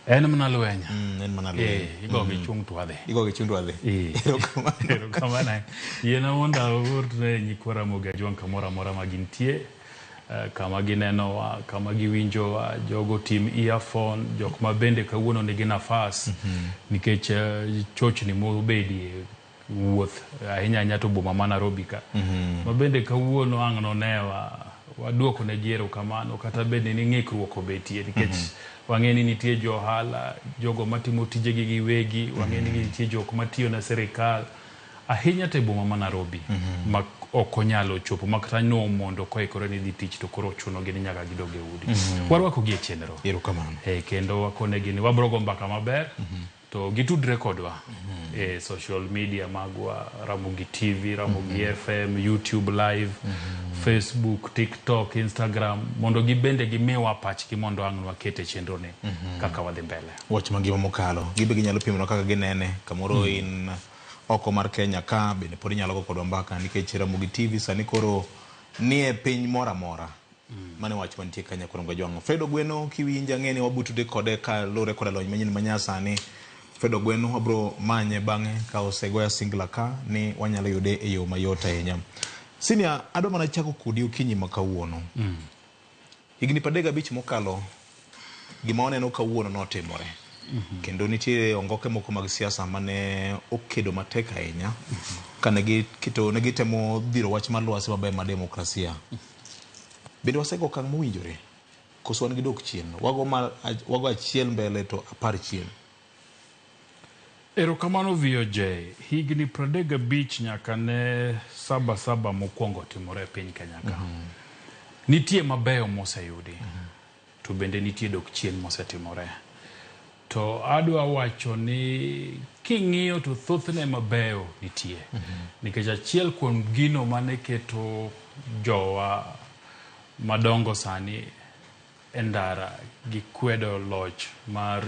En mana lwenya. En mana lwenya. Igo gi chung twadhe. Igo gi chung twadhe. Erokamano. Yena wonda urne nyikwara moga jwan kamora mora magintie. Kama gineno, kama giwinjo, jogo tim earphone, jok ma bende kawuono nigi nafas. Nikech chochni mobedi wuoth ahinya anya to boma ma Nairobi ka. Ma bende kawuono ang' nonewa waduoko ne jiero kamano kata bende ni ng'ikruok obetie nikech wang'e ni nitie johala, jogo matimo tijegi giwegi, wang'e ni nitie jok matiyo na serikal ahinya te boma ma Nairobi ma okonyalo chopo makata no mondo koikore ni dhi tich to koro chuno gi nyaka gidoge udi. Warwako gi e chenro. Erokamano. Kendo wakone gini wabrogo mbaka maber. To gitudre kodwa social media magwa, Ramogi TV, Ramogi FM, YouTube live, Facebook, TikTok, Instagram, mondo gibende gimiwa pachgi mondo ang' wakete chenro ne kaka wadhi mbele. Wach mangima mokalo, gibe ginyalo pimo kaka ginene, kamoro in oko mar Kenya ka, bende podi nyalo go kodwa mbaka nikech Ramogi TV sani koro nie piny mora mora. Mane wach mantie Kenya koro ngajwango. Fredo Gweno kiwinja ng'eni wabutude kode ka lore koda lony manyien manyasani. Fredo Gweno wabro manye bang'e ka osegoya singla ka ni wanyalo yude e yo mayot ahinya. Senior, adwa mana chako kodi okinyi makawuono. Higni 35 mokalo gima waneno kawuono notimore. Kendo nitie ongoke moko mag siasa mane okedo matek ahinya kane gitemo dhiro wach mar lwasi maber mar demokrasia. Bende wasego okang' mowinjore koso wan gi dok chien. Wago achiel mbele to apar chien. Erokamano VOJ, higni 35 nyaka ne saba mokwongo timore piny Kenya ka. Nitie mabeyo moseyudi. To bende nitie dok chien mosetimore. To adwa wacho ni king'iyo to thothne mabeyo nitie. Nikech achiel kuom gino mane keto jowa madongo sani endara gi kwedo loch mar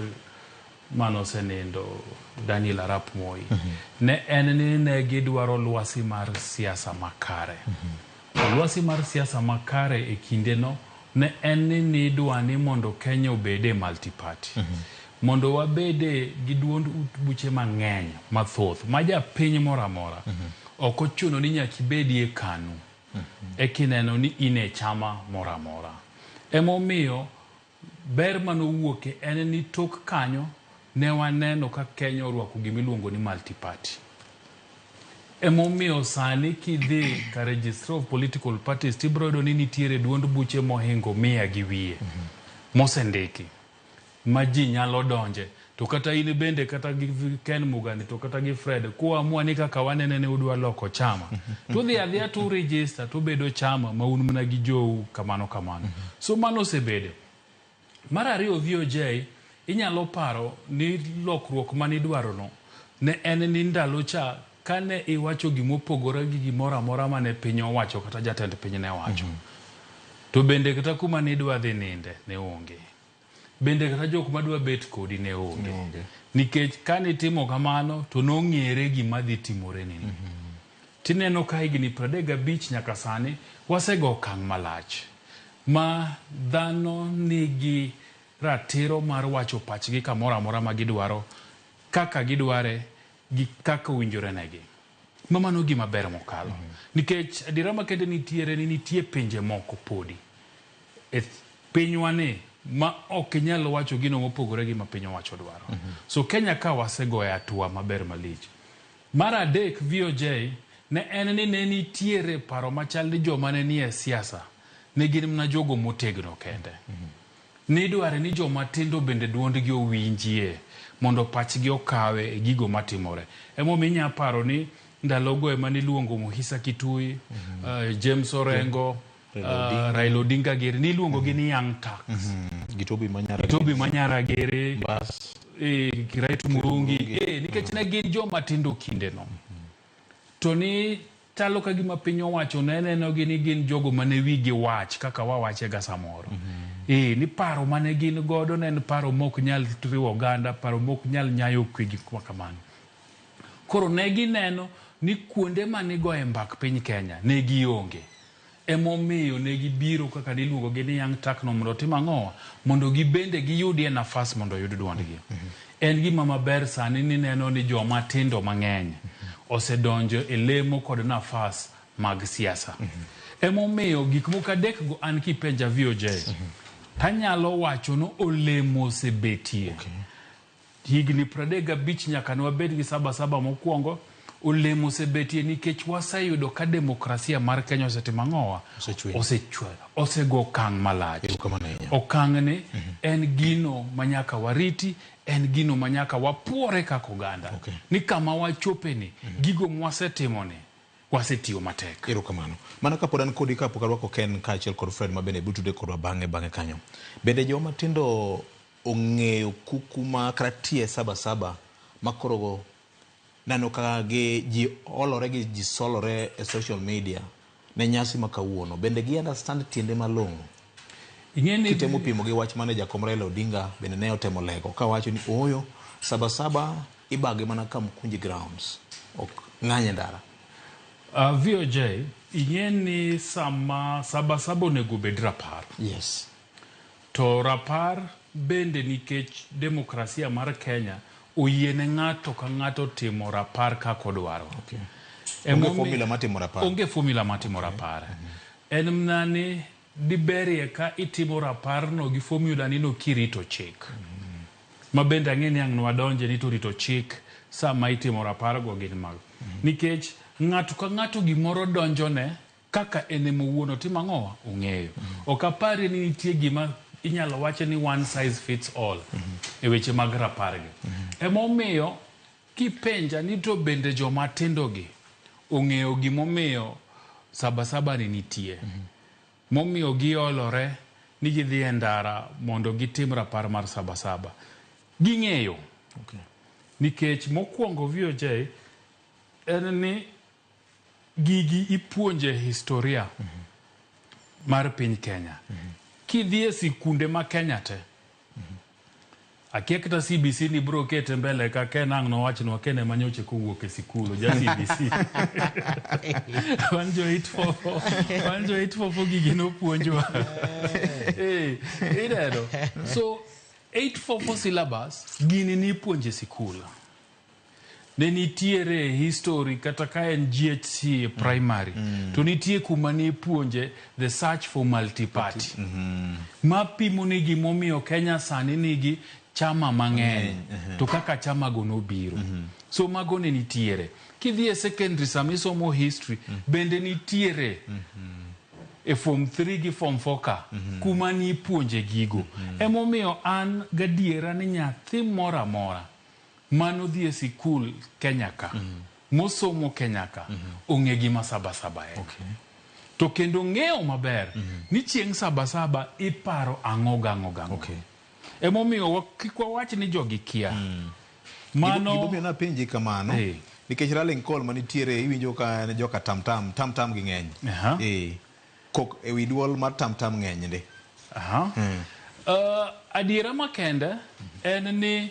manosenindo Daniel Arap Moi. Ne en ni ne gidwaro lwasi mar siasa makare. Lwasi mar siasa makare e kindeno ne en ni dwani mondo Kenya obede multi-party. Mondo wabede gi duond buche mang'eny mathoth ma japiny mora mora ok ochuno ni nyaka ibedie KANU kineno ni ine chama mora mora. Emomiyo ber manowuoke en ni tok kanyo ne waneno ka Kenya orwako gimiluongo ni multi-party. Emomiyo sani kidhi ka Registry of Political Parties tibrodo ni nitiere duond buche mohingo 100 gi wiye mosendiki ma ji nyalo donje. To kata in bende kata gi Ken Mugani to kata gi Fred kuamua ni kaka wanene ne udwa loko chama. To dhi adhiya to register to bedo chama ma un mna gi jou kamano. So mano sebede. Mar ariyo VOJ inyalo paro ni lokruok mani dwaro no ne en ni ndalo cha kane iwacho gimopogore gi gimora mora mane piny owacho kata jatend piny ne wacho. To bende kata kuma ni dwa dhi ninde ne onge. Bende kata jok madwa bet kodi ne onge. Nikech kane timo kamano to nong'ere gima dhi timore ni. Tineno ka higni 35 nyaka sani wasego okang' malach. Ma dhano nigi ratiro mar wacho pachgi kamora mora ma gidwaro kaka gidware gi kaka winjore negi. Mamano gima ber mokalo. Nikech adira makende nitie pinje moko podi. Pinywani ma ok nyalo wacho gino mopogore gi ma piny owacho dwaro. So Kenya ka wasegoya atua maber malich. Mar adek VOJ ne en ni ne nitiere paro machal ni joma ne nie siasa ne gin mna jogo motegno kende. Ni dware ni joma tindo bende duondgi owinjie mondo pachgi okawe e gigo matimore. Emomiyo inya paro ni ndalogo ema niluongo Muhisa Kitui, James Orengo, Raila Odinga gere niluongo gi ni Young Turks. Gitobi Manyara gere, Kiraitu Murungi, nikech ne gin joma tindo kinde no. To ni chalo ka gima piny owacho neno gi ni gin jogo mane wigi wach kaka wawache ga samoro. Ni paro mane gin godo ne en paro mok nyal riwo oganda, paro mok nyal nyayo kwegi kwa kamano. Koro ne gineno ni kuonde mane goe mbak piny Kenya ne gionge. emomiyo ne gibiro kaka niluongo gi ni Young Turk no mondo tim ang'owa mondo gibende giyudie nafas mondo oyud duondgi. En gima maber sani ni neno ni joma tindo mang'eny osedonjo e lemo kod nafas mag siasa. Emomiyo gik moko adek go an kipenja VOJ tanyalo wacho no olemo osebetie. Higni 35 nyaka ne wabed gi Sabasaba mokwongo, olemo osebetie nikech waseyudo ka demokrasia mar Kenya osetimo ang'owa, osechwe, osego okang' malach. Okang' ni en gino manyaka wariti, en gino manyaka wapuore kaka oganda. Ni kama wachope ni, gigo mwasetimo ni, wasetiyo matek. Erokamano. Mana ka pod an kodi ka pok arwako Ken kaachiel kod Fred mabende butude kodwa bang'e kanyo. Bende joma tindo ong'eyo kuku ma kratie Sabasaba makoro nano ka ji olore gi ji solore e social media ne nyasi makawuono. Bende gi understand tiende malong'o. Kitemo pimo gi wach mane Jakom Raila Odinga bende ne otemo lego ka wacho ni oyo Sabasaba ibage mana Kamkunji grounds ok ng'anye ndara. VOJ ing'eni sama Sabasaba onego bed rapar. Yes. To rapar bende nikech demokrasia mar Kenya oyiene ng'ato ka ng'ato timo rapar kako dwaro. Onge formula matimo rapar. Onge formula matimo rapar. En mnani diberie ka itimo rapar no gi formula ni no kirito chik. Mabende ang'eni ang' nwadonje ni to rito chik sama itimo rapar go gin mag. Nikech ng'ato ka ng'ato gimoro donjone kaka enemo wuono timo ang'owa ong'eyo. Ok apari ni nitie gima inyalo wache ni one size fits all e weche mag rapar gi. Emomiyo kipenja ni to bende joma tindo gi ong'eyo gimomiyo Sabasaba ni nitie. Momiyo giolore ni gidhi e ndara mondo gitim rapar mar Sabasaba. Ging'eyo. Nikech mokwongo VOJ en ni gigi ipuonje historia mar piny Kenya. Kidhi e sikunde ma Kenya te. Akia kata CBC ni bro kete mbele ka Ken ang' no wachno Ken ema nyoche kowuok e sikul ja CBC. Wanjo it fofo gigi no puonjwa. Idero. So 844 syllabus gini ni puonje sikul. Ne nitiere history kata ka en GHC primary to nitie kuma ni puonje the search for multi-party. Mapimo ni gimomiyo Kenya sani nigi chama mang'eny to kaka chama go nobiro. So mago ne nitiere. Kidhi e secondary samisomo history bende nitiere e form 3 gi form 4 ka kuma ni puonje gigo. Emomiyo an gadiera ni nyathi mora mora mano dhi e sikul Kenya ka mosomo Kenya ka ong'e gima Sabasaba en. To kendo ng'eyo maber ni chieng' Sabasaba iparo ang'o gang'o. Emomiyo kikwa wach ni jogi kia. Mano gibomiyo na penji kamano. Nikech rallying call manitiere iwinjo ka joka tam gi ng'eny. Kok ewi duol mar tam ng'eny ndi. Adiera makende en ni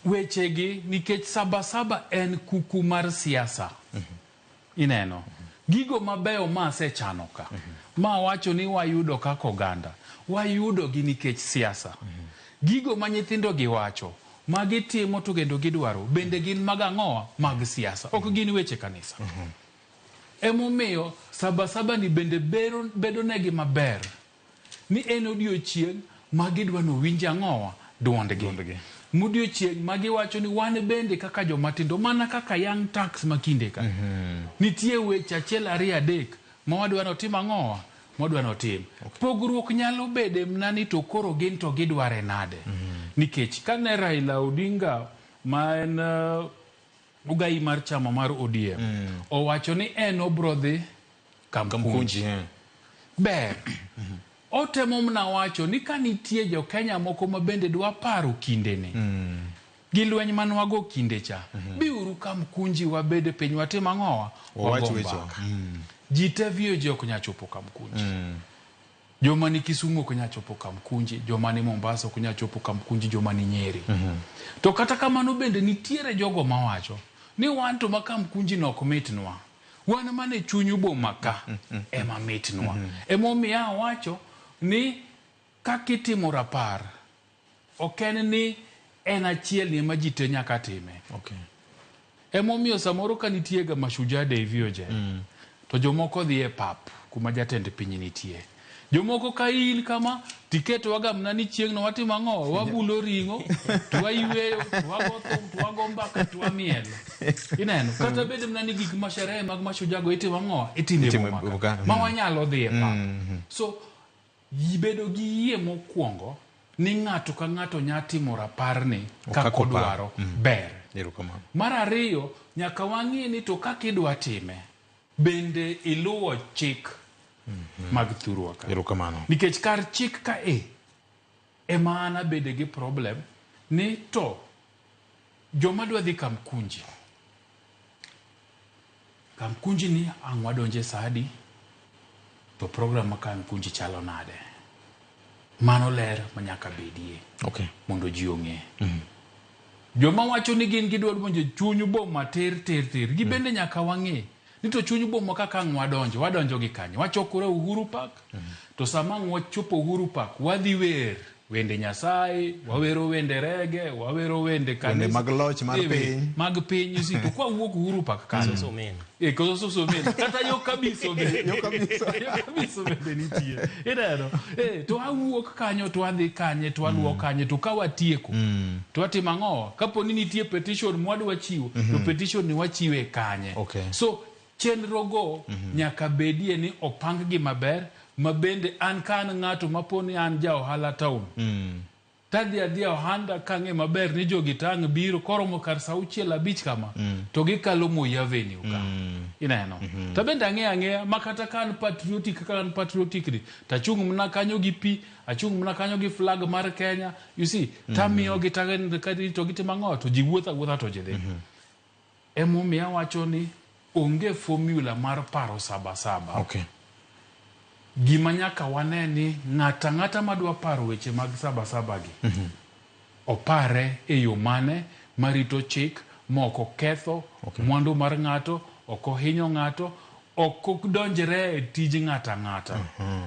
wechegi nikech Sabasaba en kuku mar siasa. Ineno. Gigo mabeyo ma asechano ka. Ma wacho ni wayudo kako oganda. Wayudo gi nikech siasa. Gigo ma nyithindo gi wacho. Ma gitimo to kendo gidwaro. Bende gin mag ang'owa mag siasa. Ok gin weche kanisa. Emomiyo Sabasaba ni bende bedo negi maber. Ni en odiochieng' ma gidwa no winj ang'owa duondgi. Modiochieng' ma giwacho ni wan bende kaka jomatindo mana kaka Young Turks makinde ka. Nitie weche achiel 2 3 ma wadwa no tim ang'owa, modwa no tim. Pogruok nyalo bede mnani to koro gin to gidware nade. Nikech kane Raila Odinga ma en ugai mar chama mar ODM owacho ni en obrodhi Kamkunji. Ber. Otemo mna wacho ni ka nitie jo Kenya moko ma bende dwa paro kinde ni. Gi lweny manwago kinde cha. Biuru Kamkunji wabede piny watim ang'owa wagombaka. Jite VOJ ok nya chopo Kamkunji. Joma ni Kisumu ok nya chopo Kamkunji, joma ni Mombasa ok nya chopo Kamkunji, joma ni Nyeri. To kata kamano bende nitiere jogo mawacho ni wan to ma Kamkunji no ok mitnwa. wan mane chunyu boma ka ema mitnwa emomiyo awacho ni kakitimo rapar ok en ni en achiel ni ma ji te nyaka time. Okay. Emomiyo samoro ka nitie ga Mashujaa Day vioje to jomoko dhi e pap kuma jatend piny nitie. Jomoko ka in kama tiketo wagamna ni chieng'no watimo ang'o, wabulo ring'o, to wayweyo, to wago thum, to wago mbaka, to wamiel. Ineno, kata bed mna ni gik masherehe mag Mashujaa go itimo ang'o, itimo maka. Ma wanyalo dhi e pap. So, bedo gi yie mokwongo ni ng'ato ka ng'ato nyatimo rapar ni kako dwaro ber. Mar ariyo, nyaka wang'e ni to kakidwa time, bende iluwo chik mag thurwa ka. Nikech kar chik ka ema ana bede gi problem ni to joma dwa dhi Kamkunji. Kamkunji ni ang' wadonje sadi to program ma Kamkunji chalo nade. Mano ler manyaka bedie. Okay. Mondo ji ong'e. Joma wacho ni gin gidwa donjo chunyu boma ter. Gibende nyaka wang'e. Nito chunyu boma kaka wadonjo gi kanye. Wachokore Uhuru Park. To sama wachopo Uhuru Park, wadhi wer wende Nyasaye, wawero wende rege, wawero wende kanisa. Wende mag loch mar piny. Mag piny, you see. To kwa wuok Uhuru Park kanyo. So men. Koso men. Kata yo kabiso bende nitie. Ineno. To awuok kanyo to wadhi kanye to waluwo kanye to ka watieko. To watimo ang'o? Kapo ni nitie petition mwadwa chiwo, to petition ni wachiwe kanye. Okay. So chenro go nyaka bedie ni opang gi maber, mabende an kan ng'ato maponi an ja ohala town. Tadhi ohanda kang'e maber ni jogi tang' biro koromo kar sa 6:05 kama to gikalo Moi Avenue ka. Ineno. To bende ang'eya makata kan patriotic ni tachung' mna kanyo gi pi, achung' mna kanyo gi flag mar Kenya, you see, tamiyo gi tagani to gitimo ang'o to ji wuotha to ji dhi. Emomiyo wacho ni onge formula mar paro Sabasaba. Okay. Gima nyaka wane ni ng'ata madwa paro weche mag Sabasaba gi. Opare e yo mane marito chik, moko ketho, mwandu mar ng'ato, oko hinyo ng'ato, oko donjere e tij ng'ata.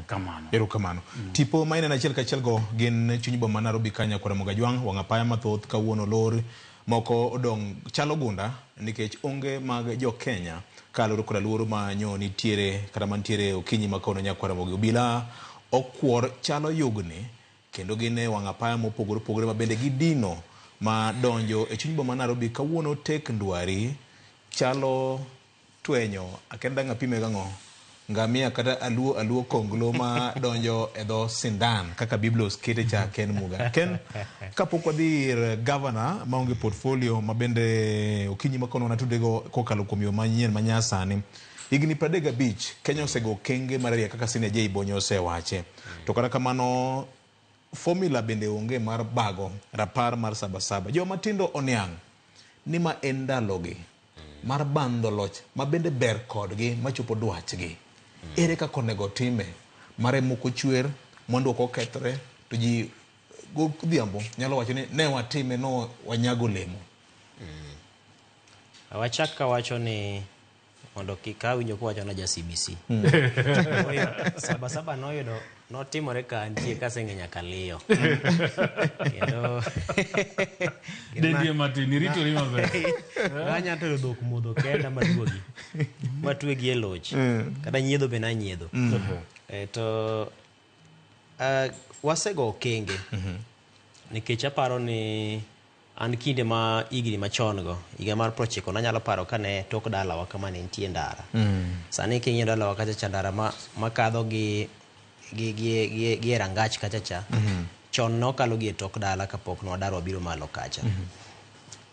Kamano. Erokamano. Tipo ma ineno achiel kachiel go gin chuny boma Nairobi kanya kora Mogajwang', wang'apaya mathoth kawuono lor, moko odong' chalo gunda nikech onge mag jo Kenya kaloro koda luoro ma nyo nitiere kata mantiere okinyi makono nyakwara mogi obila okwor chalo yugni kendo gin e wang'apaya mopogore ma bende gidino ma donjo e chuny boma Nairobi kawuono tek ndwari chalo twenyo akenda ng'apime gang'o ngamia kata aluo konglo ma donjo e dho sindan kaka Biblos kete cha Ken Muga. Ken kapok wadhi ir governor maonge portfolio ma bende okinyi makono natudego kokalo kuom yo manyien manyasani. Higni 35 Kenya osego kenge mararia kaka Sine J Bonyo osewache. To kata kamano formula bende onge mar bago rapar mar Sabasaba. Jo matindo oniang' ni ma en ndalogi mar bando loch ma bende ber kodgi machopo dwachgi. Ere kaka onego time mare moko chwer mondo ok okethre to ji godhiambo nyalo wacho ni ne watime no wanyago lemo. Wachak ka wacho ni mondo kika winjo ko wacho na ja CBC. Sabasaba noyudo notimore ka antie kasenge nyaka liyo. Kendo Dendi Martin rito ni maber. Ganya to dok modho kenda maduogi. Matwegi e loch. Kada nyiedho be na nyiedho. To wasego kenge. Nikech aparo ni an kinde ma igni machon go, iga mar prochiko nanyalo paro kane tok dalawa kama ne nitie ndara. Sani king'iyo dalawa kacha cha ndara ma kadho gi rangach kacha cha. Chon nokalo gi tok dala kapok no daro biro malo kacha.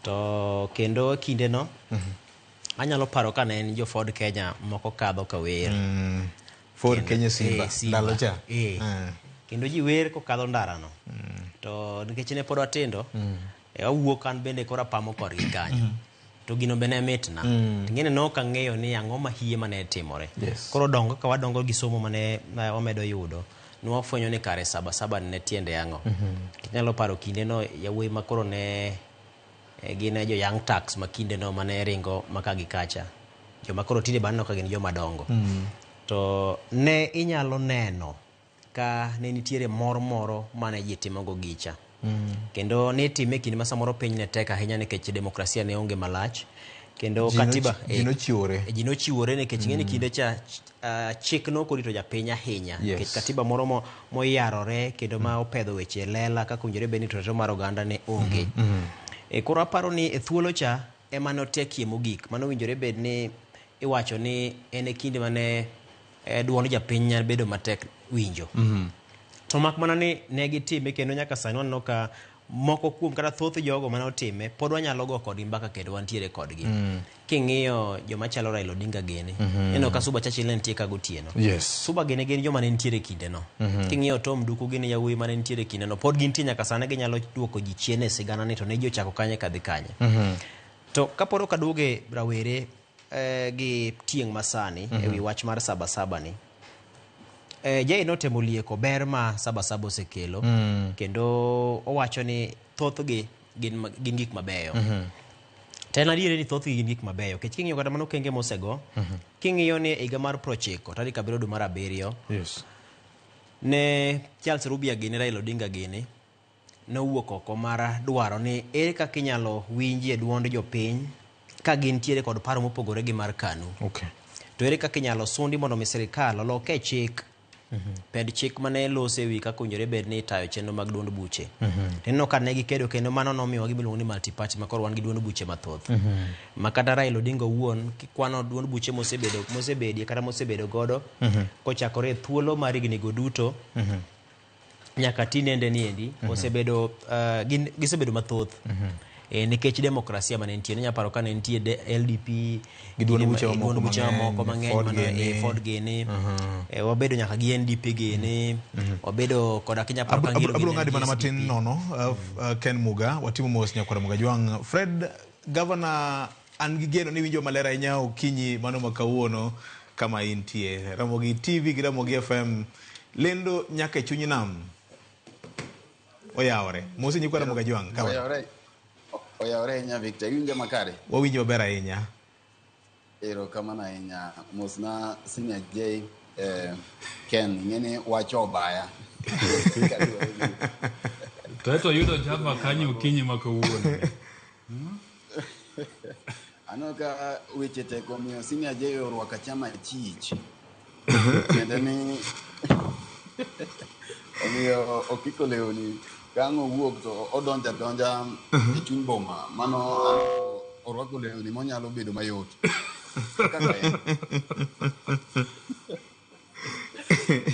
To kendo kinde no anyalo paro kane en jo Ford Kenya moko kadho ka wer. Ford Kenya Simba ndalo cha. Kendo ji wer ko kadho ndara no. To nikech ne pod watindo awuok an bende kora pamo kor gi kanyo. To gino bene mitna. Ngene no ka ng'eyo ni ang'o ma hie mane timore. Koro dongo ka wadongo gi somo mane wamedo yudo. Nwafwenyo ni kare Sabasaba ne tiende ang'o. Kinyalo paro kinde no yawuoyi makoro ne gine jo young tax ma kinde no mane ringo maka gi kacha. joma koro tinde bando ka gin joma dongo. To ne inyalo neno ka ne nitiere moro mane ji timogo gicha. Kendo ne time kinde ma samoro piny ne tek ahinya nikech demokrasia ne onge malach. Kendo katiba ji nochiwore nikech ng'eni kinde cha chik no korito japiny ahinya. Nikech katiba moro moyarore kendo ma opedho weche lela kaka owinjore bed ni to mar oganda ne onge. Koro aparo ni e thuolo cha ema notekie mogik. Mano owinjore bed ni iwacho ni en e kinde mane duond japiny nyalo bedo matek winjo. To mak mana ni ne gitime kendo nyaka sani waneno ka moko kuom kata thoth jogo mane otime pod wanyalo go kodgi mbaka kendo wantiere kodgi. King'iyo joma chalo Raila Odinga gene, eno ka Suba Churchill ne nitie ka gotieno. Suba gene gin joma ne nitiere kinde no. King'iyo Tom Duku gene yawuoyi mane nitiere kinde no, pod gintie nyaka sani ginyalo duoko ji chien e sigana ni to ne ji ochako kanye kadhi kanye. To kapod ok aduoge rawere gi tieng' masani ewi wach mar Sabasaba ni. Jay notemo lieko ber ma Sabasaba osekelo kendo owacho ni thothgi gin gik mabeyo. To en adier ni thothgi gin gik mabeyo. Kech king'iyo kata mano okenge mosego, king'iyo ni higa mar 9 tarik 7 dwe mar 7 ne Charles Rubia gini Raila Odinga gini nowuok oko mar dwaro ni ere kaka inyalo winji e duond jopiny ka gintiere kod paro mopogore gi mar KANU. To ere kaka inyalo sundi mondo mi sirikal oloke chik ped chik mane lose wi kaka owinjore bed ni tayo chenro mag duond buche. Teno ka ne gikedo kendo mano nomiyo giluongo ni multi party makoro wan gi duond buche mathoth. Makata Raila Odinga wuon kikwano duond buche mosebedi kata mosebedo godo kochakore thuolo mar higni go duto nyaka tinende niendi osebedo gisebedo mathoth. Nikech demokrasia mane nitie nya paro ka ne nitie LDP gi duond buche moko mang'eny Ford gene wabedo nyaka gi NDP gene wabedo koda kinya paro ka ngiro abro ngadi mana matin nono Ken Muga watimo mos nyakwara Muga Jwang Fred governor an gi geno ni winjo malera inya okinyi mano makawuono kama intie Ramogi TV gi Ramogi FM lendo nyaka chunyi nam oyawre mosi nyakwara Muga Jwang oyawre nya Victor yunge makare wawinjo maber ahinya ero kamana ahinya mosna Senior J Ken ngene wacho baya to yudo java kanyo kinyi makawuono anoka weche teko miyo Senior J orwaka chama chich kendo ni omiyo okiko leoni kango wuok to odonja e chuny boma mano orwako lewni monyalo bedo mayot kaka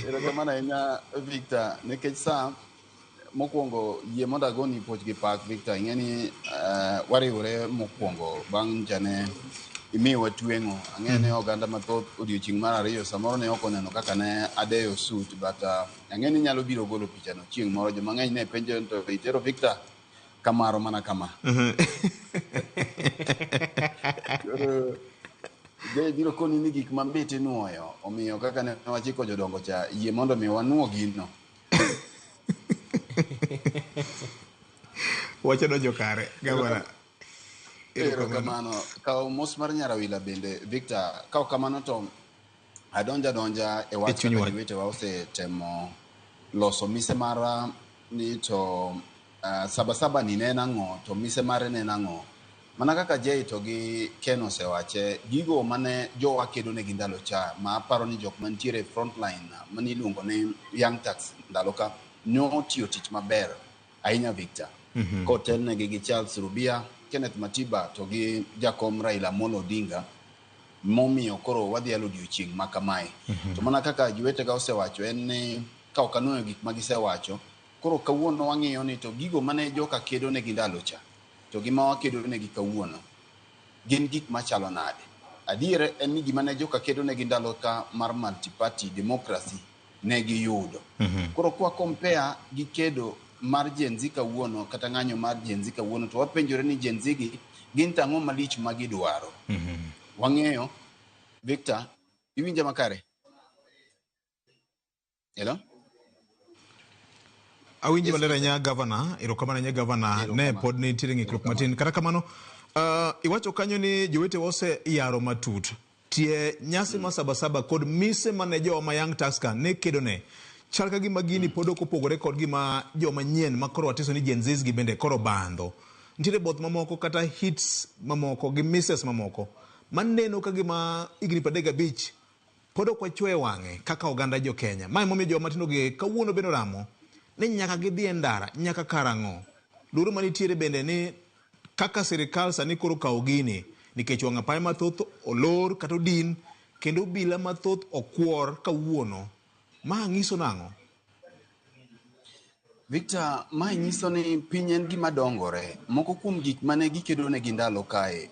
ero kamana enya Victor nikech sa mokwongo yie mondo agoni poch gi pak Victor ing'eni wariwore mokwongo bang' jane imiwa tweng'o ang'ene oganda mathoth odiochieng' mar ariyo samoro ne ok oneno kaka ne adeyo suit but ang'eni nyalo biro golo pichano chieng' moro joma ng'eny ne penjo to itero Victor kamaro mana kama biro koni ni gik mambete nuoyo omiyo kaka ne wachiko jodongo cha yie mondo mi wanuo gino wacho donjo kare gavana ero kamano kao mos mar Nyarawila bende Victor kao kamano to adonja e wach kaka wetewa osetemo loso mise mara ni to Sabasaba ni nena ng'o to mise mare nena ng'o mana kaka Jay to gi Ken osewache gigo mane jowa kedo ne gi ndalo cha ma aparo ni jok mantiere frontline mani iluongo ni Young Tax ndalo ka nyo tiyo tich maber ahinya Victor kotel ne gi Charles Rubia Kenneth Matiba to gi Jakom Raila Amolo Odinga momiyo koro wadhi alodiochieng' makamae to mana kaka jwete ga osewacho en ni ka okanoyo gik magisewacho koro kawuono wang'iyo ni to gigo mane joka kedo ne gi ndalo cha to gima wakedo ne gi kawuono gin gik machalo nade adiere en ni gima ne joka kedo ne gi ndalo ka mar multi party democracy ne gi yudo koro kwa compare gi kedo mar Gen Z kawuono kata ng'anyo mar Gen Z kawuono to wapenjore ni Gen Z gi gin tang'o malich magidwaro wang'eyo Victor iwinja makare hello awinji malera nya governor erokamana nya governor ne pod ni tiring ikruok matin kata kamano iwacho kanyo ni jowete wose yaro matut tie nyasi ma Sabasaba kod mise mane joma Young Tusker ne kedone chal ka gima gini pod ok opogore kod gima joma nyien ma koro watiso ni Gen Zs gi bende koro bando. Nitiere both mamoko kata hits mamoko gi misses mamoko maneno ka gima higni 35 pod ok wachwe wang'e kaka oganda jo Kenya. Mae momiyo joma matindo gi kawuono bendo ramo ni nyaka gidhi e ndara nyaka karang'o. Luoro manitiere bende ni kaka sirikal sani koro kawo gini nikech wang' apaya mathoth olor kata odin kendo obila mathoth okwor kawuono. Ma ng'iso nang'o? Victor, ma nyiso ni piny en gima dongore. Moko kuom gik mane gikedo ne ndalo kae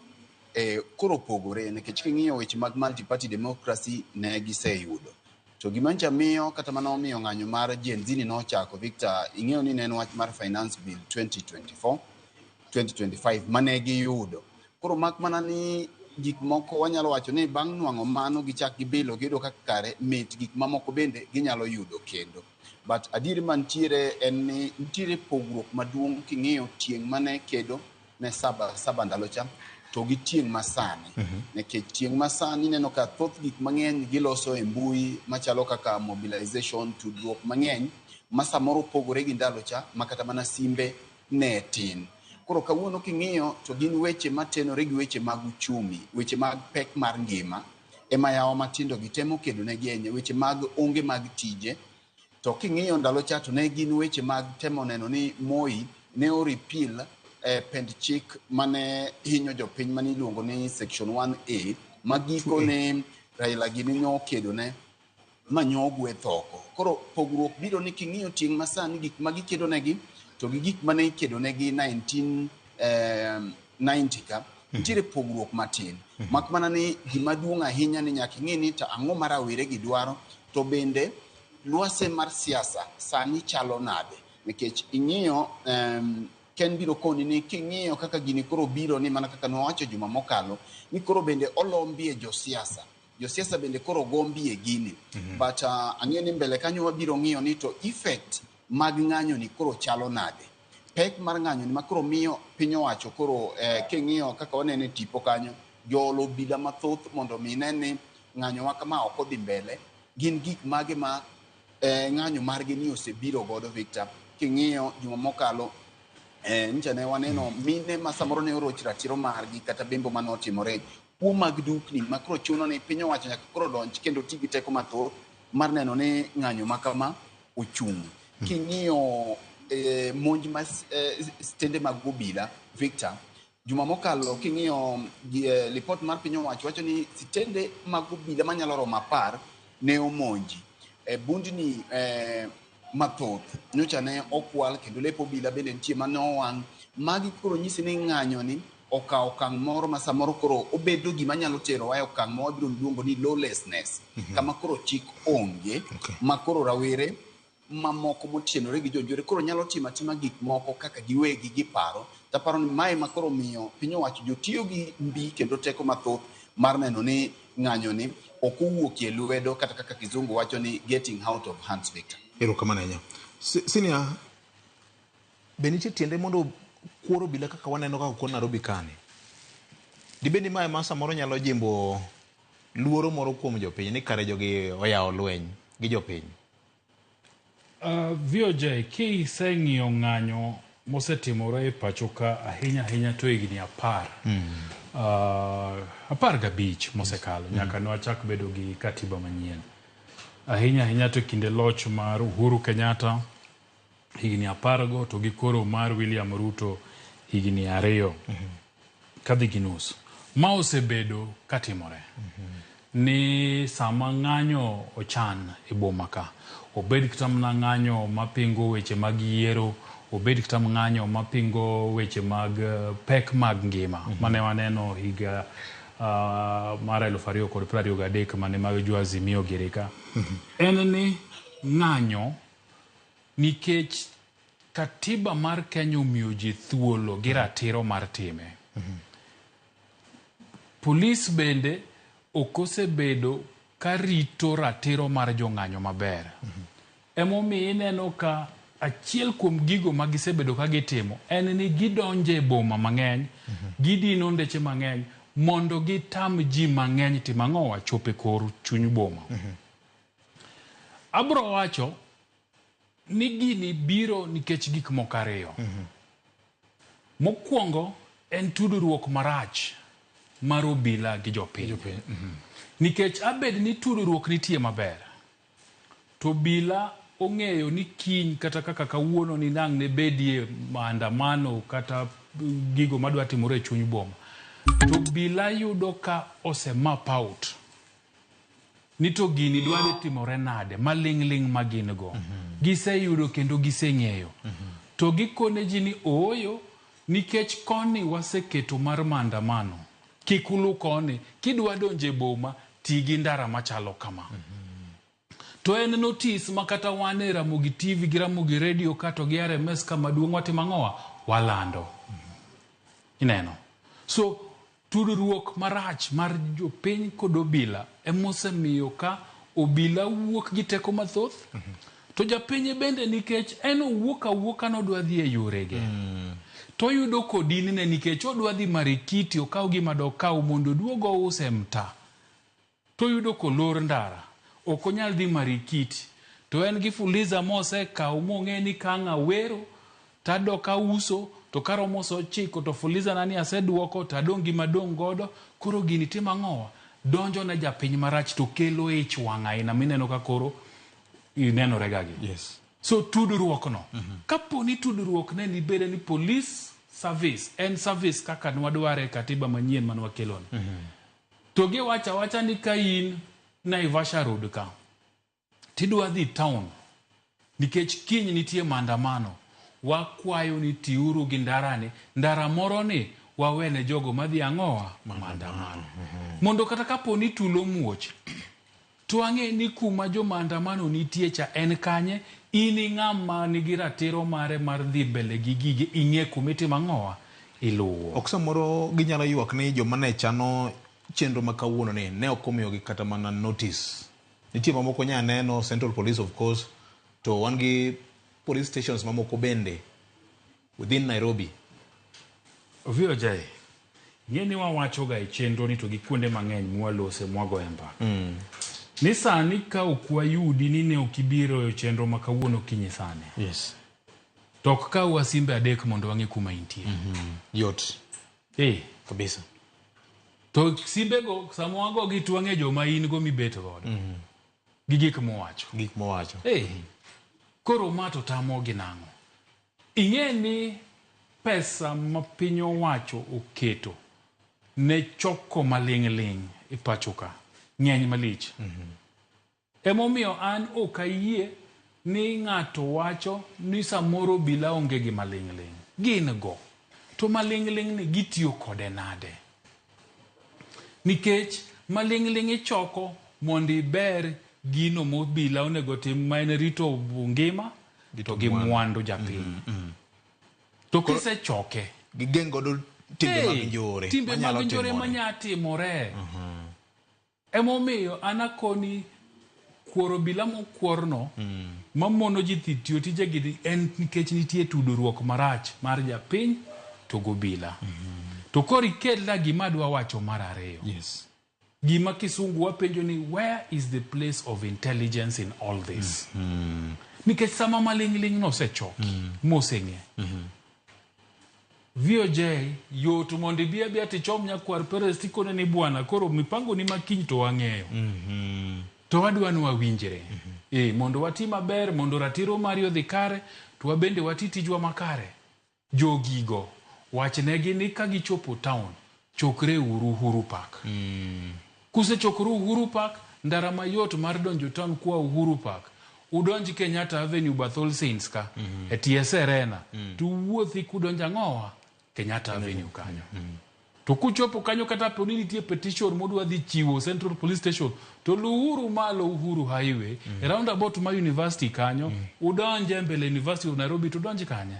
koro pogore nikech king'iyo weche mag multi-party democracy ne giseyudo. To gima ncha miyo kata mana omiyo ng'anyo mar Gen Z nochako, Victor, ing'eyo ni ne en wach mar Finance Bill 2025 mane giyudo. Koro mak mana ni gik moko wanyalo wacho ni bang' nwang'o mano gichak gibilo giyudo kaka kare mit gik mamoko bende ginyalo yudo kendo. But adieri mantiere en ni nitiere pogruok maduong' king'iyo tieng' mane kedo ne saba ndalo cha to gi tieng' masani. Nekech tieng' masani neno ka thoth gik mang'eny giloso e mbui machalo kaka mobilization, tudruok mang'eny ma samoro pogore gi ndalo cha makata mana simbe ne tin. Koro kawuono king'iyo to gin weche matenore gi weche mag uchumi, weche mag pek mar ngima ema yawa matindo gitemo kedo ne genye, weche mag onge mag tije. To king'iyo ndalo cha to ne gin weche mag temo neno ni Moi ne o repeal pend chik mane hinyo jopiny mane iluongo ni section 1A magiko ne Raila gini nyo kedo ne manyo ogwe thoko. Koro pogruok biro ni king'iyo tieng' masani gik magikedo negi to gi gik mane ikedo negi 1990 ka nitiere pogruok matin. Mak mana ni gima duong' ahinya ni nyaka ing'e ni to ang'o ma rawere gi dwaro to bende lwase mar siasa sani chalo nade. Nikech ing'iyo Ken biro koni ni king'iyo kaka gini koro biro ni mana kaka nwawacho juma mokalo ni koro bende olombie josiasa. Josiasa bende koro gombie gini. But ang'e ni mbele kanyo wabiro ng'iyo ni to effect mag ng'anyo ni koro chalo nade. Pek mar ng'anyo ni makoro miyo piny owacho koro king'iyo kaka wanene tipo kanyo jolo obila mathoth mondo minene ng'anyo wa kama ok odhi mbele. Gin gik mage ma ng'anyo margi ni osebiro godo, Victor. King'iyo juma mokalo ncha ne waneno mine ma samoro ne oroch ratiro margi kata bembo manotimore kuom mag dukni makoro chuno ni piny owacho nyaka koro donj kendo ti gi teko mathoth mar neno ni ng'anyo makama ochung'. King'iyo monj ma stende mag obila, Victor, juma mokalo king'iyo report mar piny owacho wacho ni stende mag obila manyalo romo 10 ne omonji. Bundni mathoth nyocha ne okwal kendo lepo obila bende nitie mane owang'. Magi koro nyisi ni ng'anyo ni okawo okang' moro ma samoro koro obedo gima nyalo tero wa okang' ma wabiro luongo ni lawlessness. Kama koro chik onge, ma koro rawere mamoko motienore gi jonjore koro nyalo timo atima gik moko kaka giwegi giparo. Taparo ni mae ma koro miyo piny owacho jotiyo gi mbi kendo teko mathoth mar neno ni ng'anyo ni ok owuokie lwedo kata kaka kizungu wacho ni getting out of hands, Victor. Erokamano ahinya. Senior, be nitie tiende mondo kuoro obila kaka waneno kaka kuo Nairobi kani? Dibedi mae ma samoro nyalo jimbo luoro moro kuom jopiny ni kare jogi oyawo lweny gi jopiny? VOJ, kiseng'iyo ng'anyo mosetimore e pacho ka ahinya to higni 15 mosekalo nyaka ne wachak bedo gi katiba manyien. Ahinya to kinde loch mar Uhuru Kenyatta higni 10 to gi koro mar William Ruto higni 2 kadhi gi nus. Ma osebedo katimore ni sama ng'anyo ochan e boma ka, obed kata mana ng'anyo mapingo weche mag yiero, obed kata ng'anyo mapingo weche mag pek mag ngima mane waneno higa mar 2023 mane mag jo Azimio Girika. En ni ng'anyo nikech katiba mar Kenya omiyo ji thuolo gi ratiro mar time. Polis bende okosebedo karito ratiro mar jong'anyo maber. Emomiyo ineno ka achiel kuom gigo magisebedo ka gitimo en ni gidonje boma mang'eny, gidino ndeche mang'eny mondo gitam ji mang'eny timo ang'o wachope kor chuny boma. Abro wacho ni gini biro nikech gik moko ariyo. Mokwongo en tudruok marach mar obila gi jopiny. Nikech abed ni tudruok nitie maber, to obila ong'eyo ni kiny kata kaka kawuono ni nang' ne bedie maandamano kata gigo madwa timore e chuny boma, to obila yudo ka ose map out ni to gini dwa timore nade, maling' ma gin go. Giseyudo kendo giseng'eyo. To gikone ji ni ooyo, nikech koni waseketo mar maandamano, kik ulu koni, kidwa donje boma, ti gi ndara machalo kama. To en notis makata wan e Ramogi TV gi Ramogi Radio kato gi RMS kama duong' watimo ang'owa, walando. Ineno. So, tudruok marach mar jopiny kod obila emosemiyo ka obila wuok gi teko mathoth, to japiny bende nikech en owuok awuoka nodwa dhi e yorege. To yudo kodinne nikech odwa dhi Marikiti okaw gima dokaw mondo duogo use mta. To yudo kolor ndara. Ok onyal dhi Marikiti. To en gi fuliza mose kaw mong'e ni kang'a wero, tadok auso, to karomo so chiko, to fuliza nani aseduoko, tadong' gima dong' godo, koro gini timo ang'owa. Donjo ne japiny marach to kelo ich wang' aina mineno ka koro inenore gagi. Yes. So tudruok no. Kapo ni tudruok ne ni bede ni police service, en service kaka nwadware katiba manyien manwakelon. To gi wacha ni ka in Naivasha Road ka, tidwa dhi town, nikech kiny nitie maandamano, wakwayo ni tiuru gi ndarani, ndara moro ni wawene jogo madhi ang'owa maandamano. Mondo kata kapo ni tulo muoch, to ang'e ni kuma jo maandamano nitie cha en kanye, ini ng'ama nigi ratiro mare mar dhi mbele gi gige, ing'e kumitimo ang'owa, iluwo. Ok samoro ginyalo ywak ni joma ne chano chenro ma kawuono ni ne ok omiyogi kata mana notice. Nitie mamoko nya neno Central Police of course, to wan gi police stations mamoko bende within Nairobi. VOJ, ng'eni wawacho ga e chenro ni to gi kuonde mang'eny mwalose mwago emba. Ni sani ka okwayudi ni ne okibiro e chenro ma kawuono kinyi sani. Yes. Tok ka wasimbe adek mondo wang'e kuma intie. Yot. Kabisa. To simbego samwago gi twang'e joma in go mibet godo. Gi gik mowacho. Koro mato tamo gi nang'o. Ing'e ni pesa ma piny owacho oketo ne choko maling' e pachoka ng'eny malich. Emomiyo an ok ayie ni ng'ato wacho ni samoro bila onge gi maling'. Gin go. To maling' ni gitiyo kode nade. Nikech maling' ichoko mondo iber gino mobila onego tim ma en rito ngima to gi mwandu japiny. To kisechoke gigeng' godo timbe mag njore manya timore. Emomiyo anakoni kuoro obila mokuorno mamono ji tiyo tijegi en nikech nitie tudruok marach mar japiny to gobila. To koro ikela gima dwa wacho mar ariyo. Yes. Gima kisungu wapenjo ni where is the place of intelligence in all this? Nikech sama maling' no sechoki, moseng'e. VOJ, yot mondo bia tichom nyakwar Perez tikone ni bwana, koro mipango ni makiny to wang'eyo. To wadwa ni wawinjre. Mondo wati maber, mondo ratiro mari odhi kare, to wabende wati tijwa makare. Jogigo, wachnegi ni ka gichopo town, chokre Uhuru Park. Kuse chokru Uhuru Park, ndara mayot mar donjo town kwa Uhuru Park. Udonji Kenyatta Avenue Bathol Saints ka, TS Arena, tu wuothi kudonja ng'owa Kenyatta Avenue kanyo. To kuchopo kanyo kata poni nitie petition modwa dhi chiwo Central Police Station, to luhuru malo Uhuru Highway, roundabout ma University kanyo, udonje mbele University of Nairobi, tudonji kanye.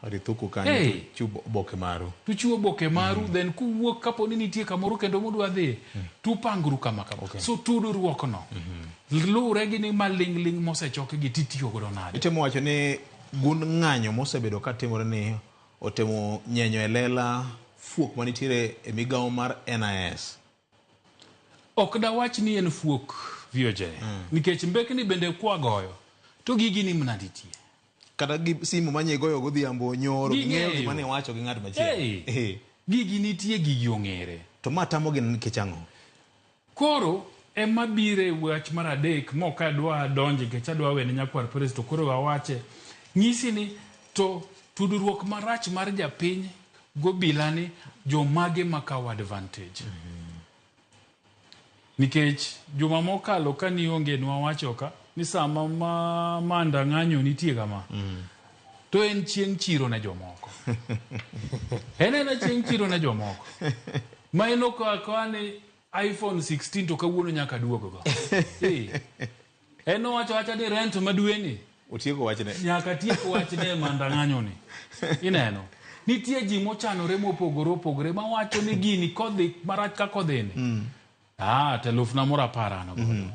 Arituku kanyo, chubo boke maru. Tuchiwo boke maru, then kuwuok kapo ni nitie kamoro kendo modwa dhi, tupangru kama. So tudruok no. Lure gi ni maling' mosechoke gi titiyo godo nade. Itemo wacho ni gund ng'anyo mosebedo ka timore ni otemo nyenyo e lela fuok manitiere e migawo mar NIS? Ok da wach ni en fuok VOJ. Nikech mbekni bende kwagoyo. To gigi ni mnaditie. Kata gi simu manye goyo godhiambo nyoro ng'eyo gima ne wacho gi ng'at machielo. Gigi nitie gigi ong'ere. To ma tamogi nikech ang'o? Koro ema bire wach mar adek moka dwa donje kech adwa wene nyakwar Paris to koro wawache nyisi ni to tudruok marach mar japiny gobilani jomage makaw advantage. Nikech juma mokalo ka ni onge nwa wacho ka ni sama manda ng'anyo nitie kama. To en chieng' chiro ne jomoko. En chieng' chiro ne jomoko. Ma eno kwa ni iPhone 16 to kawuono nyaka duogo go. Eno wacho ni rent madueni. Otieko wachne. Nyaka tieko wachne manda ng'anyo ni. Ineno. Nitie ji mochanore mopogore ma wacho ni gini kodhi marach ka kodhini. Telufna mora parano godo.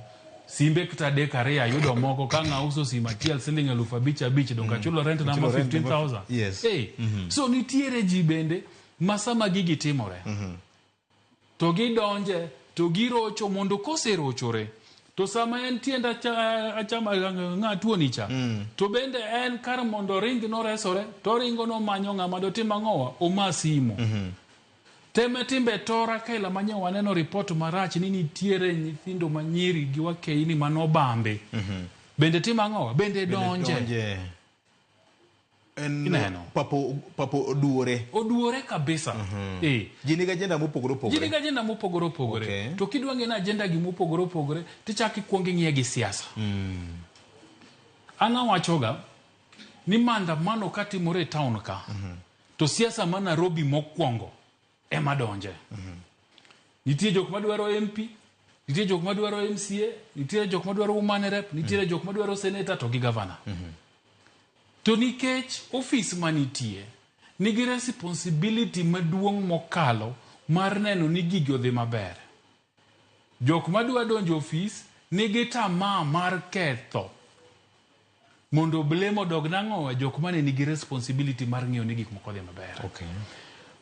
Simbe kata dekare ayudo moko ka ng'auso sima achiel siling 5,500 donga chulo rent namba 15,000. Yes. So nitiere ji bende masama gigi timore. To gidonje to girocho mondo koserochore to sama en tienda achama ng'atuo nicha to bende en kar mondo ring no resore to ringo no manyo ng'ama do tim ang'owa omasimo. Teme timbe tora kaila manyo waneno report marach ni nitiere nyithindo manyiri gi wakeini manobambe. Bende tim ang'owa bende donje. En papo oduore kabisa. Jini ga agenda mopogore opogore. Okay. To kidwa ng'e na agenda gi mopogore opogore tichaki kuongi ng'iye gi siasa. Ana wachoga ni maandamano katimore e town ka. To siasa ma Nairobi mokwongo ema donje. Nitie jok madwaro MP, nitie jok madwaro MCA, nitie jok madwaro woman rep, nitie jok madwaro senator to gi governor. To nikech office manitie nigi responsibility maduong' mokalo mar neno ni gigi odhi maber. Jok madwa donjo office nigi tamaa mar ketho mondo blemo dog nang'owa jok mane nigi responsibility mar ng'iyo ni gik moko dhi maber.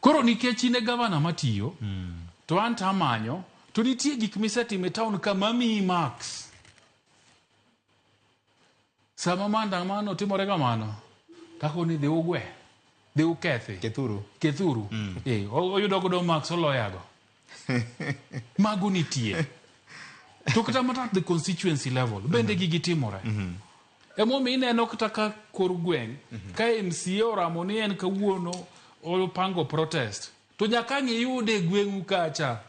Koro nikech ine governor matiyo to an tamanyo to nitie gik misetime town kama mi max. Sama maandamano timore kamano tako ni dhi ugwe dhi ukethi kethuru oyudo godo max oloyago mago nitie to kata mata the constituency level bende gigi timore. Emomi ineno kata ka kor gweng' ka MCA oramo ni en kawuono opango protest to nyaka ng'iyude gweng'u kacha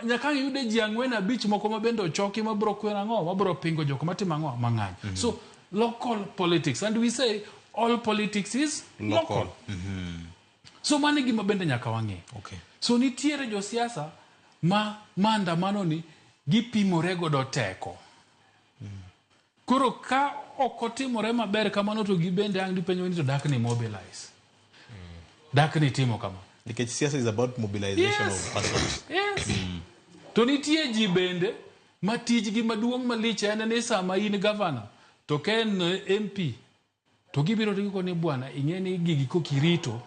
nyaka ng'iyude ji 4-5 moko ma bende ochoki mabro kwen ang'o mabro pingo jok matimo ang'o mang'any. So local politics, and we say all politics is local. So mani gima bende nyaka wang'e. So nitiere jo siasa ma maandamano ni gipimore godo teko. Koro ka okotimore maber kamano to gibende ang dipenyo ni to dak ni mobilize. Dak ni timo kama. Nikech siasa is about mobilization of persons. To nitie ji bende matijgi maduong' malich en ni sama in governor to ken MP to gibiro riko ni bwana ing'eni gigi kokirito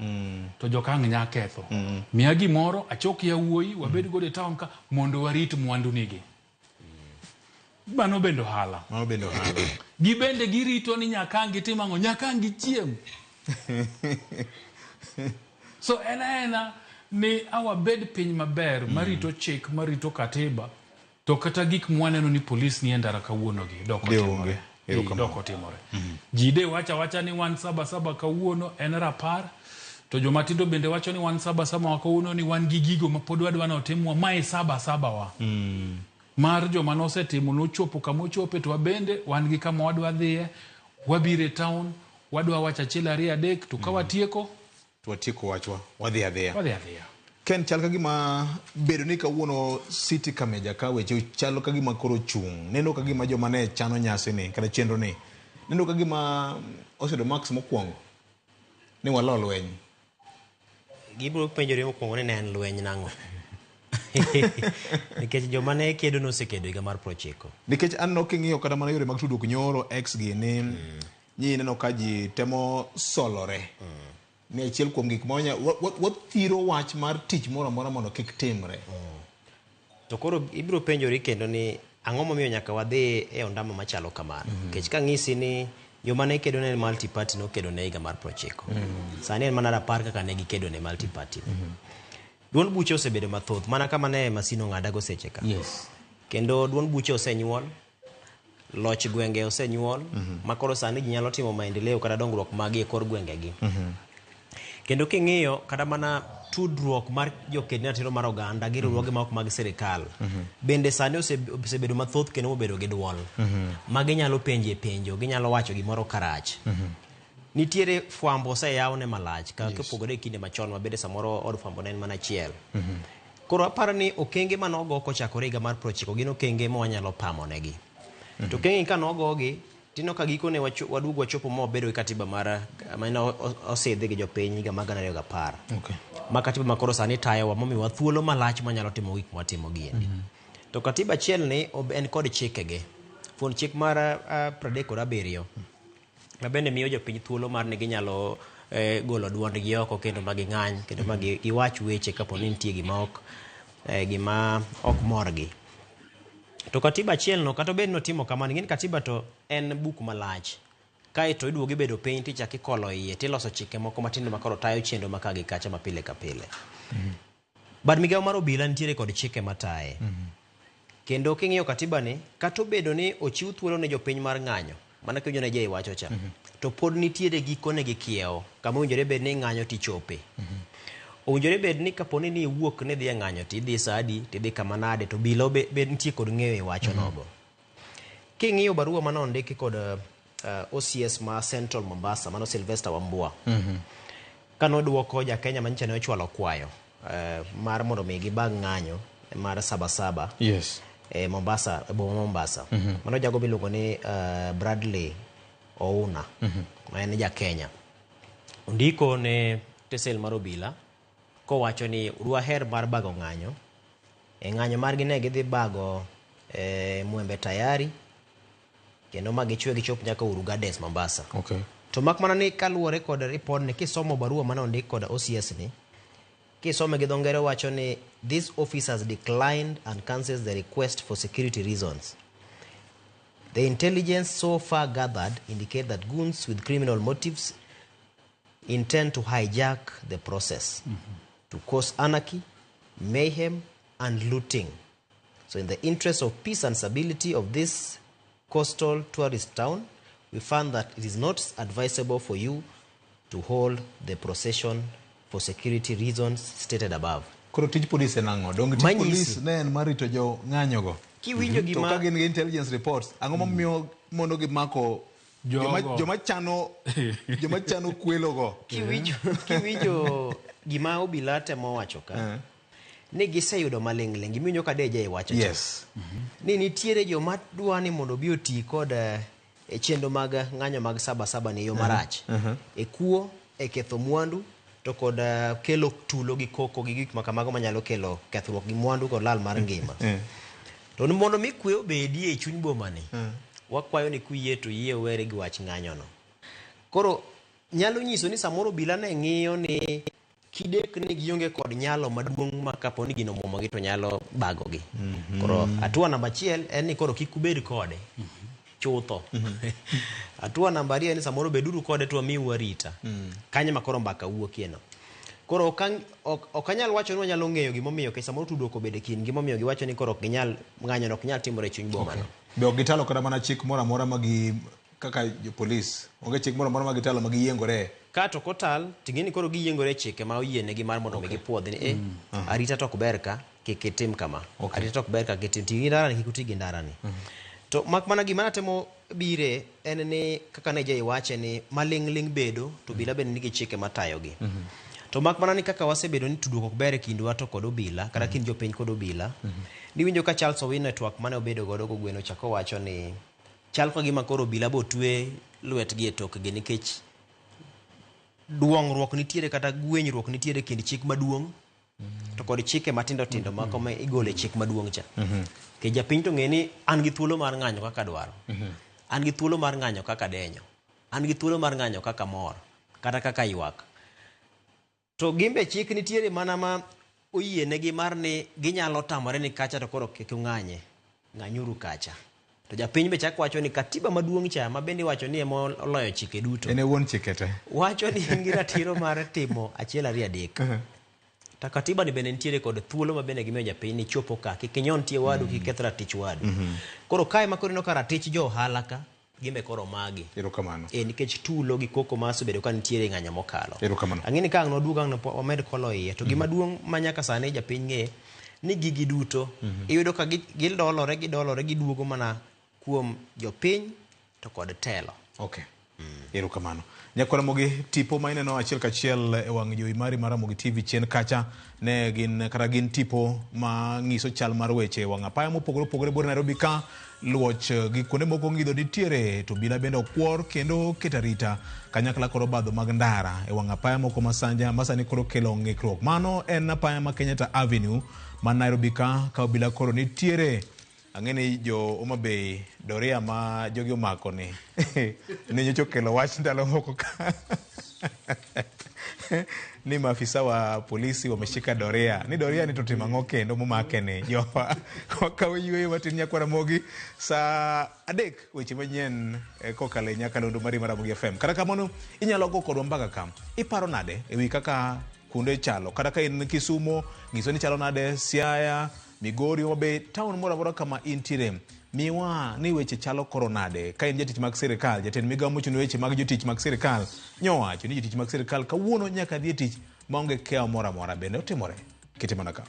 to jokang' nya ketho. Miya gimoro achok yawuoyi wabed godo e town ka mondo warit mwandu nigi. Mano bendo hala. Gibende girito ni nyakangi timang'o nyakangi chiem. So ena ni awa bed piny maber marito chik marito katiba to kata gik mwaneno ni police ni endara kawuono gi doko timore. Jide wacha ni 177 kawuono en rapar to jomatindo bende wacho ni 177 kawuono ni wan gi gigo ma pod wadwa na otimwa mai 77 wa. Mar joma nosetimo nochopo kamochope to wabende wan gi kama wadwa dhiye wabire town wadwa wacha achiel 2-3 to ka watieko wachwa wadhi adhiya. Ken chal ka gima bedo ni kawuono city kameja ka weche chalo ka gima koro chung. Neno ka gima joma ne chano nyasi ni kada chenro ni. Neno ka gima osedo max mokwongo ni walo lweny. Gibro penjore mokwongo ni en lweny nang'o. Nikech joma ne kedo no sekedo higa mar 90. Nikech an no king'iyo kata mana yore mag tudruok nyoro X gi ni nyi neno ka ji temo solore. ni achiel kuom gik monya wathiro wach mar tich moro amora mondo kik timre. To koro ibiro penjori kendo ni ang'o momiyo nyaka wadhi e ondamo machalo kamano. Nikech ka ng'isi ni joma ne kedo ne multi party no kedo ne higa mar 90. Sani en mana 10 kaka ne gikedo ne multi party. Duond buche osebedo mathoth mana kama ne masino ng'adago seche ka. Yes. Kendo duond buche osenyuol, loch gwenge osenyuol, makoro sani ji nyalo timo maendeleo kata dongruok magi e kor gwengegi. Kendo king'iyo kata mana tudruok mar jokedne ratiro mar oganda gi riwruoge ma ok mag sirikal bende sani osebedo mathoth kendo obedo gi duol ma ginyalo penje penjo, ginyalo wacho gimoro karach. Nitiere fwambo oseyaw ne malach ka kopogore e kinde machon ma bende samoro od fwambo ne en mana achiel. Koro aparo ni okenge manogo kochakore higa mar 90 gin okenge ma wanyalo pamo negi. To okenge ka nogogi tino ka gikone waduogo wachopo ma wabedo gi katiba mara ma osidhi gi jopiny higa mar 2010. Okay. Ma katiba makoro sani tayowa momiwa thuolo malach manyalo timo gik mwatimo giendi. To katiba achiel ni en kod chikege. Fuon chik mar 37 ma bende miyo jopiny thuolo mar ni ginyalo golo duondgi oko kendo magi ng'any kendo magi giwach weche kapo ni nitie gima ok morgi. To katiba achiel no kata bed notimo kamano, ng'eni katiba to en buk malach. Kae to iduogo bedo piny tichaki kolo iye tiloso chike moko matindo makoro tayo chendo makagi kacha mapile ka pile. Bad migawo mar obila nitiere kod chike mataye. Kendo king'iyo katiba ni kata obedo ni ochiw thuolo ne jopiny mar ng'anyo mana ka jone jay wacho cha to pod nitiere gikone gi kiewo kama owinjore bed ni ng'anyo tichope. Owinjore bed ni kaponi ni wuok ne dhi ng'anyo tidhi sadi tidhi kama nade to bilo bed nitie kod ng'eyo e wacho nogo. King'iyo barua mano ndiki kod OCS ma Central Mombasa mano Sylvester Wambua. Kano duoko ja Kenya manyicha ne ochwalo kwayo mar mondo mi gibag ng'anyo mar Sabasaba. Yes. Mombasa, Mombasa. Mano jago miluongo ni Bradley Ouna. Ma en ja Kenya. Ndiko ne tesel mar obila kowacho ni ruaher mar bago ng'anyo. Ng'anyo margi ne gidhi bago Mwembe Tayari kendo magichwe gichop nyaka Uru Gardens Mombasa. Okay. To mak mana ni kaluwore kod report ni kisomo barua mane ondik kod OCS ni kisome gi dho ngere wacho ni these officers declined and cancels the request for security reasons. The intelligence so far gathered indicate that goons with criminal motives intend to hijack the process to cause anarchy, mayhem and looting. So in the interest of peace and stability of this coastal tourist town, we found that it is not advisable for you to hold the procession for security reasons stated above. Koro tij police nango dong tij police ne en marito jo ng'anyo go. Kiwinjo gima to ka gin intelligence reports ang'o momiyo mondo gimako joma chano kwelo go. Kiwinjo gima obila temo wacho ka ni giseyudo maling'ling gimiwinjo ka deja e wacho. Yes. Ni nitiere joma dwani mondo bi oti kod e chendo mag ng'anyo mag Sabasaba ni yo marach. E kuo, e ketho mwandu to kod kelo tulo gi koko gi gik makamago manyalo kelo kethruok gi mwandu kod lal mar ngima. To mondo mi kwe obedie e chuny boma ni wakwayo ni kuyie to yie were gi wach ng'anyo no. Koro nyalo nyiso ni samoro obila ne ng'iyo ni kidek ni gionge kod nyalo maduong' ma kapo ni gino muomo gi to nyalo bago gi. Koro atua namba 1 en ni koro kik ubed kode. Chutho. Atua namba 2 en samoro beduru kode to miu warita. Kanye makoro mbaka wuokie no. Koro okanyal wacho ni wanyalo ng'eyo gimomiyo ke samoro tudruok obede kin gimomiyo giwacho ni koro ok ginyal ng'anyo no ok nyal timore chuny boma no. Be ok gitalo kada mana chik moro amora magi kaka jo police. Onge chik moro amora magi talo magi yiengore. Kato kotal tingeni koro giyiengore chike ma oyiene gi mar mondo gi puodhi ni arita tok ber ka kikitim kama. Arita tok ber ka kitim ndara ni kikuti gi ndara ni. To mak mana gima natemo bire en ni kaka ne jay wache ni maling'ling bedo to bila ben nigi chike matayo gi. To mak mana ni kaka wasebedo ni tudruok ok ber e kindwa to kod obila kata kind jopiny kod obila. Niwinjo ka Charles Owino network mane obedo godo go gweno chako wacho ni chal ka gima koro obila botwe lwetgi e tokgi nikech duong'ruok nitiere kata gwenyruok nitiere kind chik maduong' to kod chike matindo tindo mako ma igole chik maduong' cha. Ke japiny to ng'eni an gi thuolo mar ng'anyo kaka dwaro. An gi thuolo mar ng'anyo kaka denyo. An gi thuolo mar ng'anyo kaka mor kata kaka ywak. To gimbe chik nitiere mana ma oyienegi mar ni ginyalo tamore ni kacha to koro kik ng'anye ng'anyuru kacha. To japiny be chak wacho ni katiba maduong' cha ma bende wacho ni ema oloyo chike duto. En wuon chike te. Wacho ni in gi ratiro mar timo 1, 2, 3. Ta katiba ni bende nitiere kod thuolo ma bende gimiyo japiny ni chopo ka kik inyon tie wadu kik keth ratich wadu. Koro kae ma koro no ka ratich jo ohala ka gimbe koro magi. Erokamano. Nikech tulo gi koko ma osebedo ka nitiere ng'anya mokalo. Erokamano. Ang'eni ka no duogo no omed kolo iye to gima duong' ma nyaka sani japiny ng'e ni gigi duto iyudo ka gidolore giduogo mana kuom jopiny to kod telo. Okay. Erokamano. Nyakora mogi tipo ma ineno achiel kachiel e wang' jowi mari mar Ramogi TV chien kacha ne gin tipo ma ng'iso chal mar weche wang' apaya mopogore opogore bor Nairobi ka luoch gi kuonde moko ng'idho nitiere to bila bende okwor kendo ketarita kanyakla koro badho mag ndara e wang' apaya moko masani koro kelo ng'ikruok. Mano en apaya ma Kenyatta Avenue man Nairobi ka obila koro nitiere. Ang'eni jo Homa Bay doria ma jogi omako ni ne nyocho kelo wach ndalo moko ka ni maafisa wa polisi wameshika doria ni totimo ang'o kendo momake ni jowa wakawo yweyo matin Nyakwara Mogi saa 3 weche manyien kokale nyakalondo mari mar Ramogi FM. Kata kamano inyalo go kodwa mbaka kam iparo nade ewi kaka kunde chalo kata ka in Kisumo ng'iso ni chalo nade, Siaya, Migori, Obe, town mora mora kama intiere. Miwa ni weche chalo koronade. Ka in jatich mag sirikal, jatend migawo mochung' weche mag jotich mag sirikal. Nyowacho ni jotich mag sirikal kawuono nyaka dhi tich maonge keo mora mora bende otimore. Kete mana ka.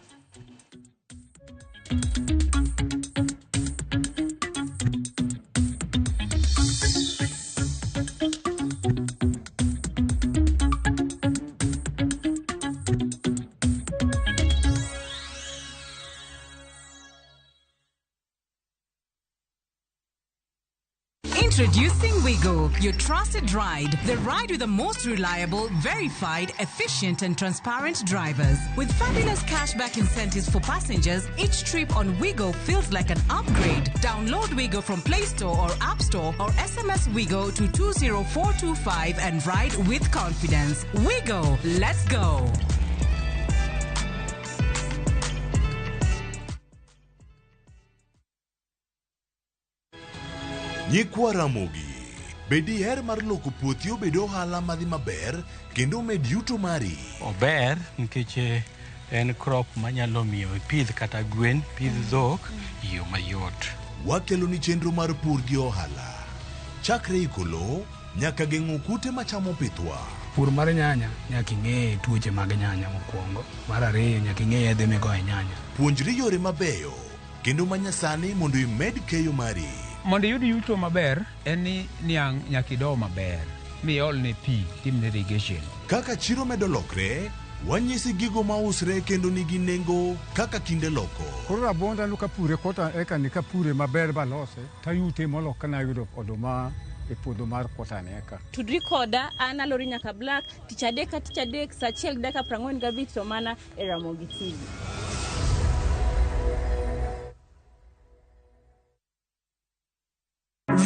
Introducing Wigo, your trusted ride. The ride with the most reliable, verified, efficient and transparent drivers. With fabulous cashback incentives for passengers, each trip on Wigo feels like an upgrade. Download Wigo from Play Store or App Store or SMS Wigo to 20425 and ride with confidence. Wigo, let's go. Nyikwa Ramogi, bedi her mar loko puothi obedo ohala madhi maber kendo med yuto mari. Ober nikech en crop manyalo miyo pidh kata gwen, pidh dhok yo mayot. Wakelo ni chenro mar pur gi ohala. Chakre ikolo nyaka geng'o kute machamo pithwa. Pur mar nyanya nyaka ing'e tuoche mag nyanya mokwongo. Mar ariyo nyaka ing'e yedhe migoyo nyanya. Puonjri yore mabeyo kendo manyasani mondo imed keyo mari. Mondo yud yuto maber en ni niang' nyaka ido maber miol ne pi timne irrigation. Kaka chiro medo lokre, wanyisi gigo mausre kendo nigi nengo kaka kinde loko. Koro rabonda no kapure kota eka ni kapure maber balose tayute molok kana yudo oduma e puodho mar kota ne eka. Tudri koda an Alori Nyaka Black tich adek saa 1:45 to mana e Ramogi TV.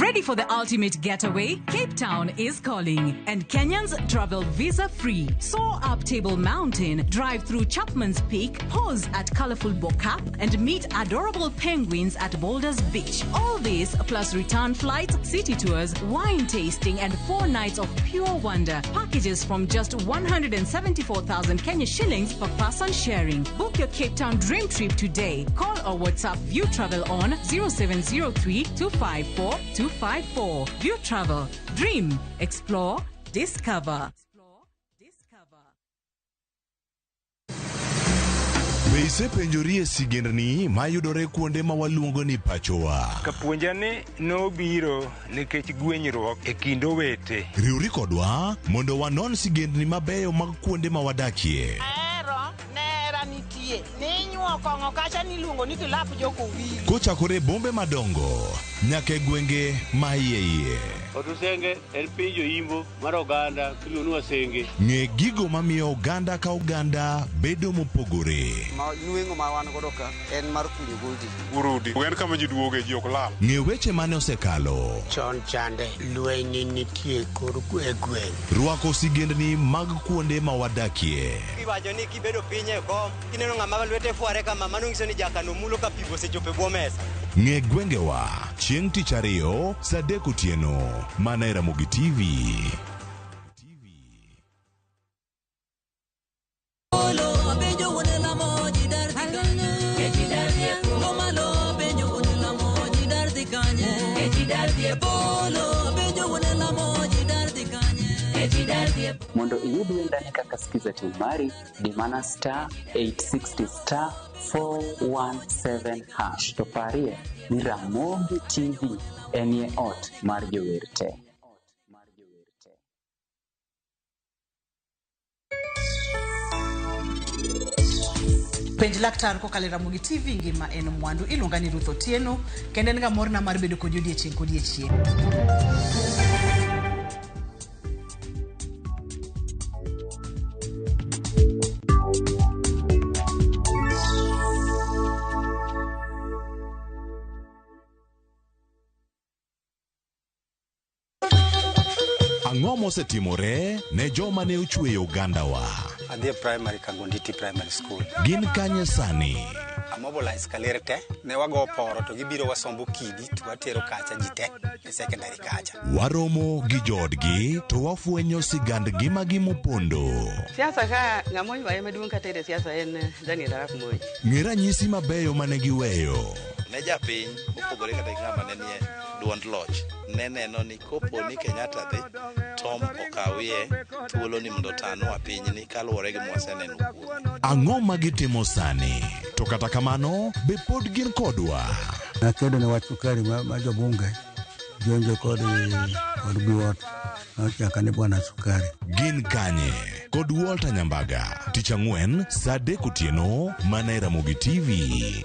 Ready for the ultimate getaway? Cape Town is calling, and Kenyans travel visa-free. Soar up Table Mountain, drive through Chapman's Peak, pause at colorful Bokap, and meet adorable penguins at Boulders Beach. All this plus return flights, city tours, wine tasting, and 4 nights of pure wonder. Packages from just 174,000 Kenya shillings per person sharing. Book your Cape Town dream trip today. Call or WhatsApp View Travel on 0703 254 254. View Travel. Dream. Explore. Discover. Be isepenjori e sigendni mayudore kuonde ma waluongo ni pachowa. Kapuonjani nobiro nikech gwenyruok e kind owete. Riwri kodwa mondo wanon sigendni mabeyo mag kuonde ma wadakie. Nera nitie. Ninyuo kong'o kacha niluongo ni kilap joko wili. Kochakore bombe madongo nyaka gwenge ma iye. Otusenge en pinjo imbo mar oganda miluongo Wasenge. Ng'e gigo mamiyo oganda ka oganda bedo mopogore. Nueng'o ma wan godo ka en mar kunyo goldi. Urudi, en kama ji duoge ji ok lal. Ng'e weche mane osekalo. Chon chande lweny nitie kor gweng'. Rwako sigendni mag kuonde ma wadakie. Iwacho ni kibedo piny e kom, kineno ng'ama lwete fuare kama, mano nyiso ni jakano mulo ka pi osechopo e bwo mesa. Ng'e gwengewa chieng' tich ariyo saa 3 otieno mana e Ramogi TV. Mondo iyud wendani kaka Skiza Tu mari di mana *860 *417# to parie ni Ramogi TV enie ot mar jower te. Penj laktar kokalo Ramogi TV ngima en mwandu. Iluonga ni Ruth Otieno kendo en ga morna mar bedo kod odiechieng' kod odiechieng'. Ang'o mosetimore ne joma ne ochweyo ogandawa? Adhi primary Kagonditi Primary School. Gin kanye sani? Amobilize kaler te, ne wago poro to gibiro wasombo kidi to watero kacha jite e secondary kacha. Waromo gi jodgi to wafwenyo sigand ngimagi mopondo. Siasa ka ng'amo ywaye maduong' katere siasa en Daniel Arap Moi. Ng'e ranyisi mabeyo mane giweyo. Ne japiny opogore kata ng'ama ne nie duond loch ne neno ni kopo ni Kenyatta dhi Tom okawie thuolo ni mondo tano pinyni kaluwore gi mwaseneno kuome. Ang'o ma gitimo sani? To kata kamano be pod gin kodwa. Nakedo ne wach sukari ma jobunge jonjo kod Biwott nochaka ni bwana sukari. Gin kanye kod Walter Nyambaga tich ang'wen saa 3 otieno mana e Ramogi TV.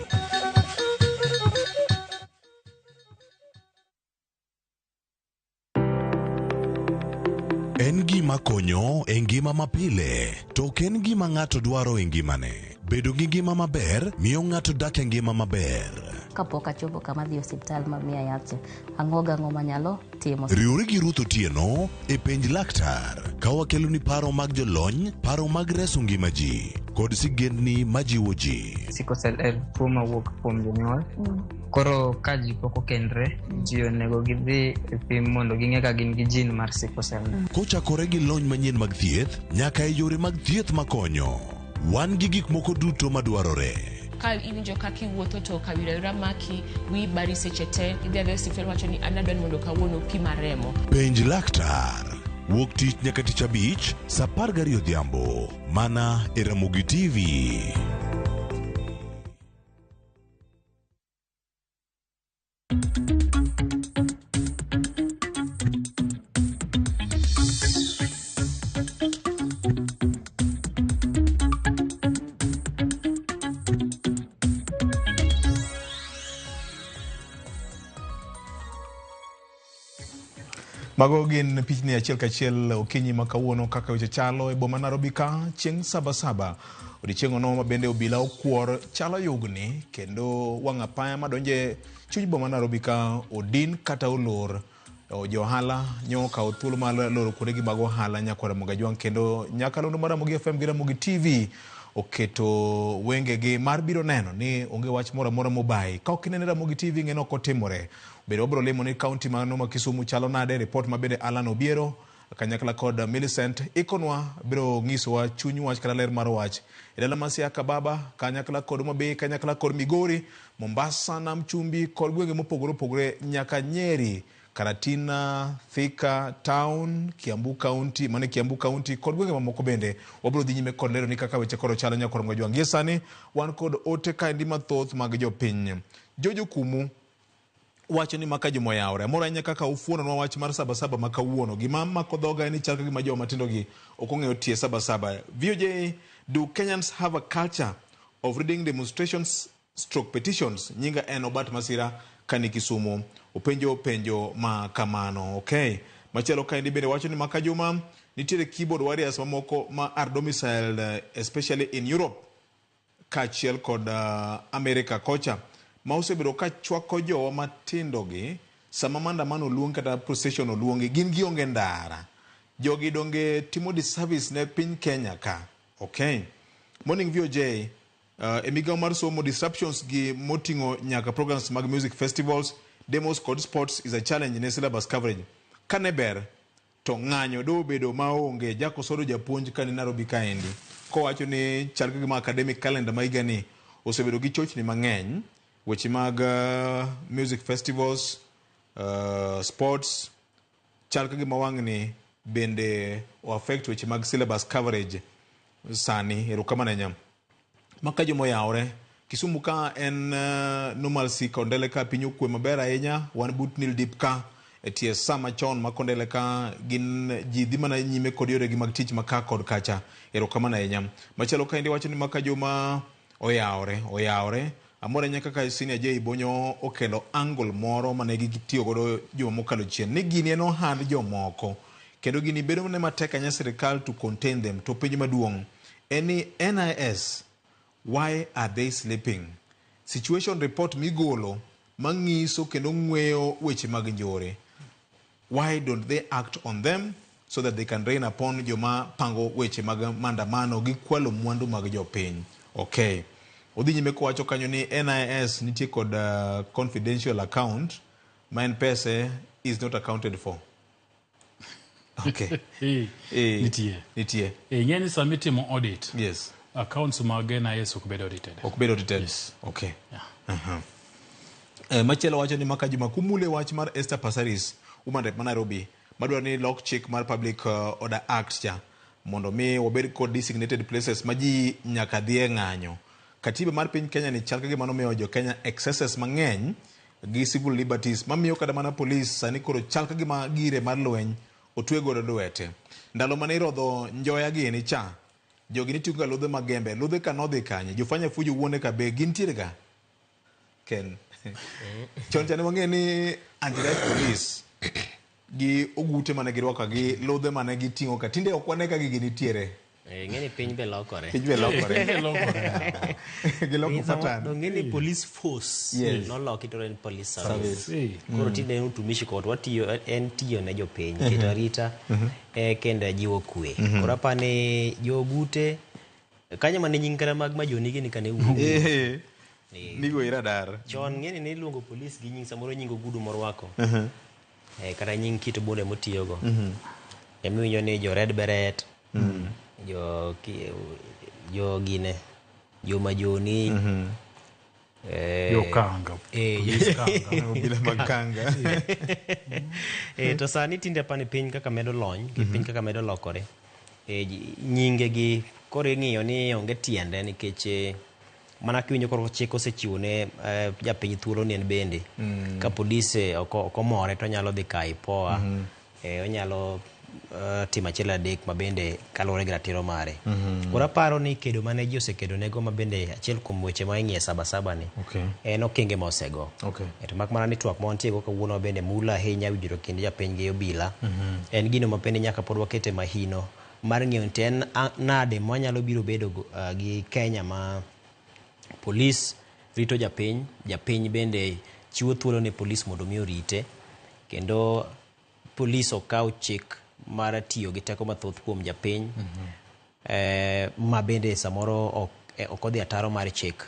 En gima konyo e ngima mapile, to en gima ng'ato dwaro e ngimane. Bedo gi ngima maber miyo ng'ato dak e ngima maber. Kapok achopo kama dhi osiptal mamiya yath, ang'o manyalo timo. Riwri gi Ruth Otieno e penj laktar ka wakelo ni paro mag jolony, paro mag reso ngima ji kod sigendni majiwo ji. Sickle cell en tuo mawuok kuom jonyuol. Koro ka ji pok okendre, ji onego gidhi e pim mondo ging'e ka gin gi jin mar sickle cell. Kochakore gi lony manyien mag thieth nyaka e yore mag thieth makonyo. Wan gi gik moko duto madwarore. Ka iwinjo ka kiwuotho to kawira maki wi bari seche te idhi adhi osiptal wacho ni an adwani mondo kawuono pima remo. Penj laktar wuok tich nyaka tich abich saa 12 odhiambo mana e Ramogi TV. Mago gin pichni achiel kachiel okinyi makawuono kaka weche chalo e boma Nairobi ka chieng' sabasaba. Odiochieng' ono mabende obila okuor chalo yugni kendo wang' apaya madonje chuny boma Nairobi ka odin kata olor. Jo ohala nyo kawo thuolo mar loro kuondegi mag ohala nyaka Ramogi Jwang' kendo nyaka londo mar Ramogi FM gi Ramogi TV oketo wengegi mar biro neno ni onge wach moro amora mobai. Ka ok ineno Ramogi TV ng'eno ok otimore. Bende wabiro lemo ni kaunti ma Kisumu chalo nade, report mabende Alan Obiero kanyakla kod Millicent Ikonwa biro ng'isowa chuny wach kata ler mar wach. E dala ma Siaya Baba kanyakla kod Homabay, kanyakla kod Migori, Mombasa, Nam Chumbi kod gwenge mopogore opogore nyaka Nyeri, Karatina, Thika Town, Kiambu County, mane Kiambu County kod gwenge mamoko bende wabiro dhi nyime kod lero ni kaka weche koro chalo nyaka Ramogi Jwang'. Gie sani wan kod ote kaendi mathoth mag jopiny. Jojo Kumu wacho ni maka juma yaore. Amora nya kaka ufuono nwa wach mar sabasaba makawuono. Gima mako dhoga ni chal kagima joma matindo gi okong'eyo tie sabasaba. VOJ, do Kenyans have a culture of reading demonstrations stroke petitions? Nyinga en Obat Masira kani Kisumu penjo ma kamano. Okay, machielo kaendi bende wacho ni maka juma nitiere keyboard warriors mamoko ma are domiciled especially in Europe kachiel kod America kocha ma osebedo ka chwako jowa matindo gi sama maandamano oluong kata procession oluongi gin gionge ndara. Jogi donge timo disservice ne piny Kenya ka. Okay, Morning VOJ emigawo mar somo disruptions gi motingo nyaka programs mag music festivals, demos kod sports is a challenge ne syllabus coverage. Kane ber to ng'anyo do bedo maonge jakosodo japuonj kani Nairobi kaendi kowacho ni chal gima academic calendar ma higani osebedo gi chochni mang'eny weche mag music festivals, sports, chal gima wang'ni bende o affect weche mag syllabus coverage sani. Erokamano nyam maka jomo yaore Kisumu ka en normalcy kondele ka piny okwe maber ahinya wan but Nil Deep ka etie sama chon makondele ka gin ji dhi mana nyime kod yore gi mag tich maka kod kacha. Erokamano ahinya. Machielo kaendi wacho ni maka joma oyaore amore nyaka ka Senior J Bonyo okelo angle moro mane gitiyo godo juma mokalo chien ni gini en ohand jomoko kendo gini bedo ne matek anya sirikal to contain them. To penjo maduong' eni NIS, why are they sleeping? Situation report migolo mangiso kendo ng'weyo weche mag njore. Why don't they act on them so that they can rain upon joma pango weche mag maandamano gi kwalo mwandu mag jopiny? Okay, odhi nyime kowacho kanyo ni NIS nitie kod confidential account ma en pesa is not accounted for. Okay. Nitie. Ng'eni sami timo audit. Yes. Accounts mag NIS ok bed audited. Yes. Okay. Yeah. Machielo wacho ni maka juma kumule wach mar Esther Passaris Woman Rep Nairobi madwaro ni lock check mar Public Order Act cha mondo mi wabed kod designated places maji nyaka dhie ng'anyo. Katiba mar piny Kenya ni chal kagima nomiyo jo Kenya excesses mang'eny gi civil liberties mamiyo kada mana police sani koro chal kagima gire mar lweny otwe godo lwete. Ndalo mane irodho njoya gini cha jogi nitiyo ga ludhe magembe ludhe ka nodhi kanye jofanya fujo wuone ka be gintiere ga ken chon chane wang'e ni anti-right police gi ogute mane girwako gi ludhe mane giting'o ka tinde ok wane ka gigi nitiere. Ng'eni piny be lokore. Giloko patan. Ng'eni police force noloki to en police service. Koro tinde utumishi kod watiyo en tiyo ne jopiny keto arita kendo jiwo kwe. Koro apani jogute kanyo mane nying kara mag majoni gini kane uwu. Nigo iradar. Chon ng'eni ne iluongo police gi nying samoro nying ogudu morwako. Kata nying kit bunde motiyogo. Emiwinjo ni jo red beret. Jo gine jo majoni jo kanga bila makanga to sani tinde pani piny kaka medo lony piny kaka medo lokore nyinge gi koro ing'iyo ni onge tiende nikech mana kiwinjo koro chik osechiwo ne japiny thuolo ni en bende ka polise okomore to nyalo dhi kai poa onyalo timo achiel adek mabende kaluwore gi ratiro mare. Koro aparo ni kedo mane ji osekedo nego mabende achiel kuom weche ma ing'iye sabasaba ni en okenge ma osego. To mak mana ni twak ma wantiego kawuono bende mula ahinya winjiro kind japiny gi obila en gino mapende nyaka pod wakete mahino mar ng'iyo ni en nade mwanyalo biro bedo gi Kenya ma polis rito japiny bende chiwo thuolo ne polis mondo mi orite kendo polis okaw chik mar tiyo gi teko mathoth kuom japiny ma bende samoro ok odhi ataro mar chik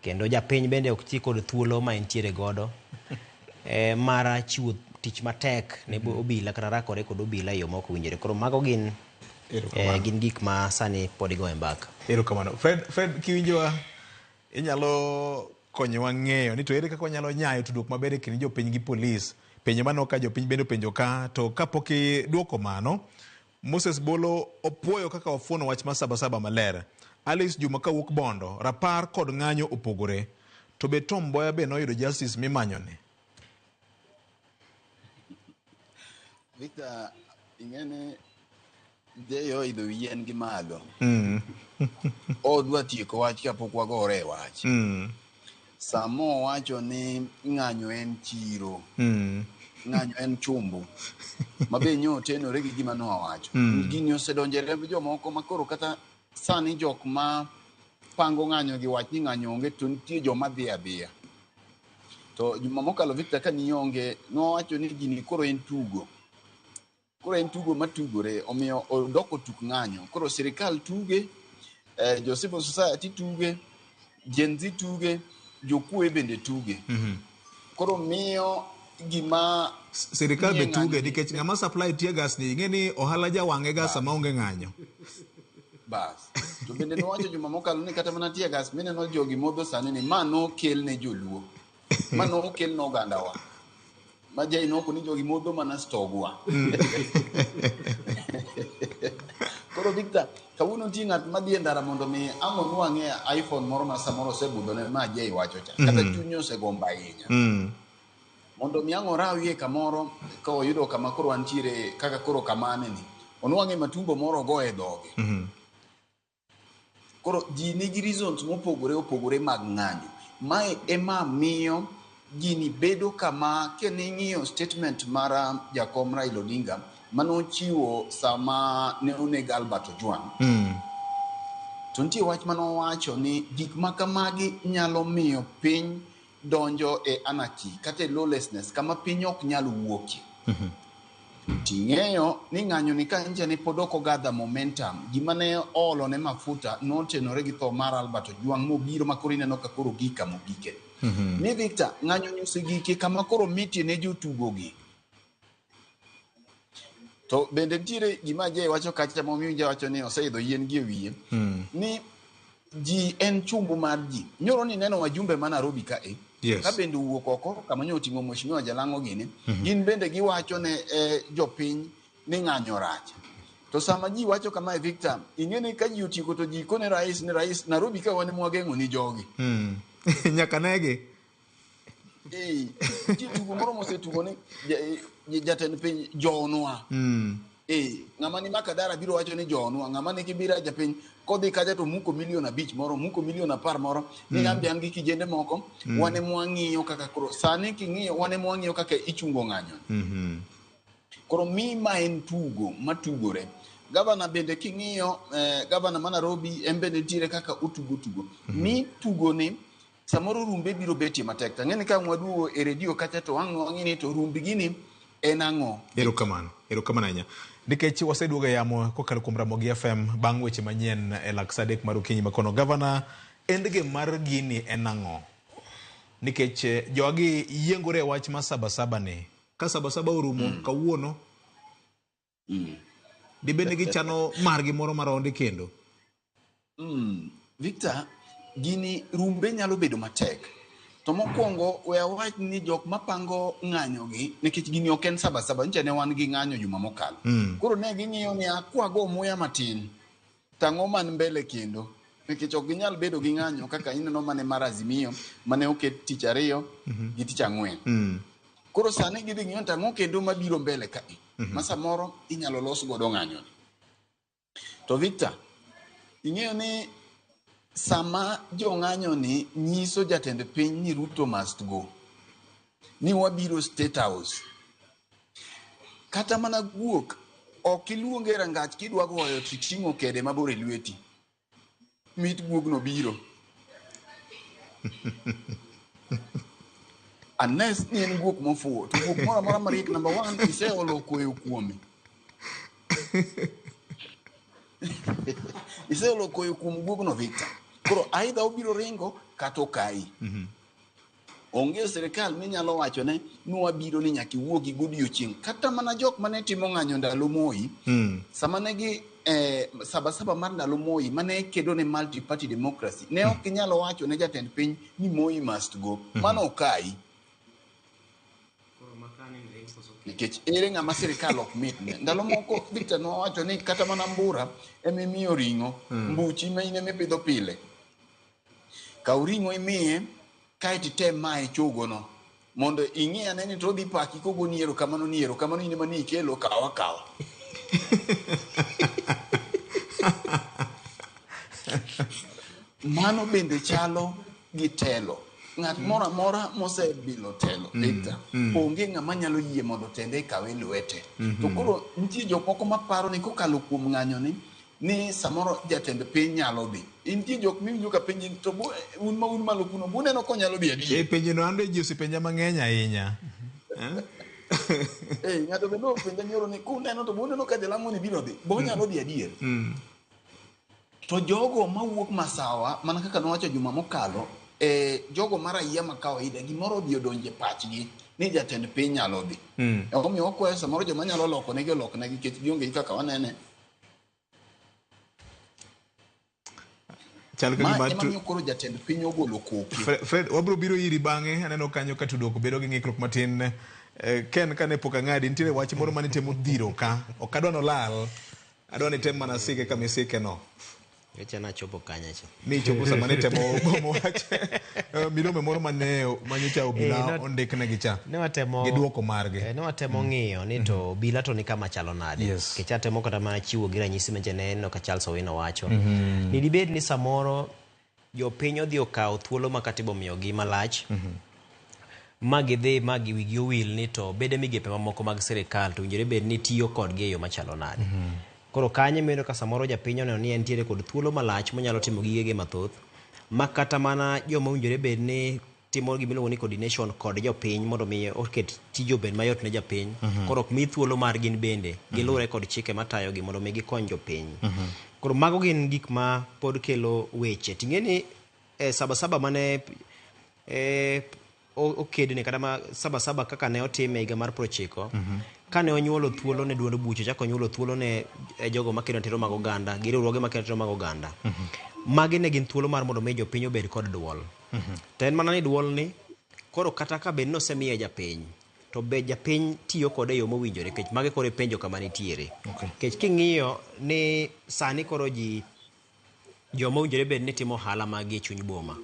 kendo japiny bende ok ti kod thuolo ma entiere godo mara chiwo tich matek ne obila kata rakore kod obila e yo ma ok owinjore. Koro mago gin gik ma sani pod igo e mbaka. Erokamano. Fred kiwinjowa inyalo konyowa ng'eyo ni to ere kaka wanyalo nyayo tudruok maber e kind jopiny gi polis. Penjo mano ka jopiny bende penjo ka to kapok idwoko mano Moses Bolo opuoyo kaka wafuono wach ma sabasaba maler. Alice Juma kawuok Bondo rapar kod ng'anyo opogore to be Tom Mboya be noyudo justice mimanyone. Victor ing'ene deyo idho yien gi malo odwa tieko wach kapok wagore wach Samo wacho ni ng'anyo en chiro. Ng'anyo en chumbu. Mabe nyotenore gi gima nowacho. Gini osedonjere gi jomoko makoro kata sani jok ma pango ng'anyo gi wach ni ng'anyo onge to nitie joma dhi adhiya. To juma mokalo Victor ka nionge nowacho ni gini koro en tugo. Koro en tugo matugore omiyo odoko tuk ng'anyo. Koro sirikal tuge, jo civil society tuge, Gen Z tuge, jokue bende tuge. Koro miyo gima sirikal be tuge nikech ng'ama supply tear gas ni ing'e ni ohala jawang'e gas sama onge ng'anyo. Bas. To bende nowacho juma mokalo ni kata mana tear gas mineno jogi modho sani ni ma nokel ne joluo. Ma nokel no gandawa. Ma jai noko ni jogi modho mana stogwa. Koro Victor, kawuono ti ng'at madhi e ndara mondo mi amo nuang'e iPhone moro ma samoro osebudho ne ma jai wacho cha. Kata chunyo osegomba ahinya. Mondo mi ang'o rawie kamoro ka oyudo kama koro antiere kaka koro kamane ni. Onuang'e matumbo moro go e dhoge. Koro ji nigi reasons mopogore opogore mag ng'anyo. Mae ema miyo gini bedo kama kening'iyo statement mara jakom Raila Odinga manochiwo sama ne oneg Albert Ojwang. To nitie wach manowacho ni gik makamagi nyalo miyo piny donjo e anarchy kata lawlessness kama piny ok nyal wuokie. Ting'eyo ni ng'anyo ni ka nje ni pod ok ogadha momentum. Gima ne olo ne mafuta notenore gi tho mar Albert Ojwang mobiro makoro ineno ka koro gika mogike. Ni Victor, ng'anyo ni osegike kama koro mitie ne jotugo gi. To bende nitiere gima jai wacho kacha momiyo wacho ni oseidho yien gi e wiye. Ni ji en chumbu mar ji. Nyoro ni neno wajumbe ma Nairobi ka e. Yes. Ka bende wuok oko kama nyo oting'o Mheshimiwa Jalang'o gini, gin bende giwacho ne jopiny ni ng'anyo rach. To sama ji wacho kama e Victor, ing'eni ka ji otieko to ji kone rais ni rais Nairobi ka wane mwageng'o ni jogi. Nyaka nege. Tugo moro mosetugo ni jatend piny jonwa. Ng'ama ni Makadara biro wacho ni jonwa, ng'ama ni Kibira japiny kodhi kaja to muko milion 5 moro, muko milion 10 moro, ni ngambi an gi kijende moko, wane mwang'iyo kaka koro sani king'iyo wane mwang'iyo kaka ichungo ng'anyo. Koro ma en tugo matugore. Gavana bende king'iyo gavana ma Nairobi embe nitiere kaka utugo. Mi tugo ni samoro rumbe biro betie matek. Ng'eni ka mwaduo e redio kacha to wang'ini to rumbi gini en ang'o. Erokamano ahinya. Nikech waseduoga yamo kokalo kuom Ramogi FM bang' weche manyien e lak saa 3 mar okinyi makono. Gavana, endge mar gini en ang'o? Nikech jogi yiengore wach ma Sabasaba ni. Ka Sabasaba orumo kawuono, dibende gichano margi moro maronde kendo. Victor, gini rumbe nyalo bedo matek. To mokwongo we awach ni jok mapango ng'anyo gi nikech gini ok en Sabasaba, nche ne wan gi ng'anyo juma mokalo. Koro ne ging'iyo ni akwago muya matin tang'o man mbele kendo nikech ok ginyal bedo gi ng'anyo kaka ineno mane mar Azimio mane oket tich 2 gi tich 4. Koro sani gidhi ng'iyo tang'o kendo mabiro mbele ka ma samoro inyalo los godo ng'anyo ni. To Victor, ing'eyo ni sama jong'anyo ni nyiso jatend piny ni Ruto must go, ni wabiro State House, kata mana guok ok iluonge rangach kidwa goyo ting'o kede mabor e lweti mit guogno biro. Unless ni en guok mofuo, to guok moro amora mariek number 1 iseolo koyo kuome. Iseolo koyo kuom guogno Victor. Koro aidha obiro ringo kata okai. Onge sirikal minyalo wacho ne nwabiro ni nyaki wuogi godiochieng'. Kata mana jok mane timo ng'anyo ndalo Moi, sama negi Sabasaba mar ndalo Moi mane kedo ne multi party democracy, ne ok inyalo wacho ne jatend piny ni Moi must go. Mano okai. Nikech ere ng'ama sirikal ok mitne. Ndalo moko Victor nowacho ni kata mana mbura emimiyo ring'o, mbuchi ma ine mipidho pile. Kaw ring'o imiye kaeti tem mae chogono mondo ing'i ane ni to dhi paki kogo niero kamano ine mani ikelo kawa. Mano bende chalo gi telo. ng'at moro amora mosebilo telo dikta onge ng'ama nyalo yie mondo tende ikawe lwete. To koro nitie jok moko maparo ni kokalo kuom ng'anyo ni samoro jatend piny nyalo dhi. Nitie jok miwinjo ka penji to un malo kuno buneno konyalo dhi adier. E penjino ande ji osepenja mang'eny ahinya. Ng'ato bende openja nyoro ni kuneno to buneno ka jalamo ni biro dhi. Bonyalo dhi adier. To jogo mawuok Masawa mana kaka nowacho juma mokalo jogo marahia ma kawaida gimoro odhi odonje pachgi ni jatend piny nyalo dhi. Omiyo wakwayo samoro joma nyalo lokonegi oloknegi nikech gionge kaka wanene. Ma ema koro jatend piny ogolo koki. Fred, wabro biro iri bang'e, aneno kanyo ka tudok bedo gi ng'ikruok matin. Ken kane pok ang'adi nitiere wach moro mane temo dhiro ka. Ok adwa nolal. Adwa ni tem mana sike kama isike no. Weche na chopo kanya cha. Ni chopo sama ne temo gomo wach. Milome moro manyocha obila ondikne gi cha. Ne watemo giduoko margi. Ne watemo ng'iyo ni to obila to ni kama chalo nade. Kecha temo kata mana chiwo gi ranyisi meche ne no ka Charles Owino wacho. Ni dibed ni samoro jopiny odhi okawo thuolo ma katibo miyo gi malach. Magidhi magi wigi owil ni to bede migepe mamoko mag sirikal to winjore bed ni tiyo kodgi e yo machalo nade. Koro kanye medo ka samoro japiny oneno ni entiere kod thuolo malach monyalo timo gigege mathoth ma kata mana joma winjore bed ni timo gimiluongo ni coordination kod jopiny mondo mi oket tijo bed mayot ne japiny. Koro ok mi thuolo mar gin bende gilure kod chike matayo gi mondo mi gikony jopiny. Koro mago gin gik ma pod kelo weche. Ting'eni Sabasaba mane okedne kata ma Sabasaba kaka ne otime higa mar 90 kane onyuolo thuolo ne duond buche chako onyuolo thuolo ne jogo makelo tero mag oganda gi riwruoge makelo tero mag oganda. Magi ne gin thuolo mar mondo mi jopiny obed kod duol. To en mana ni duol ni koro kata ka bed nosemiye japiny to be japiny tiyo kode yo mowinjore kech mage kore penjo kama nitiere. Kech king'iyo ni sani koro ji joma owinjore bed ni timo ohala magi e chuny boma.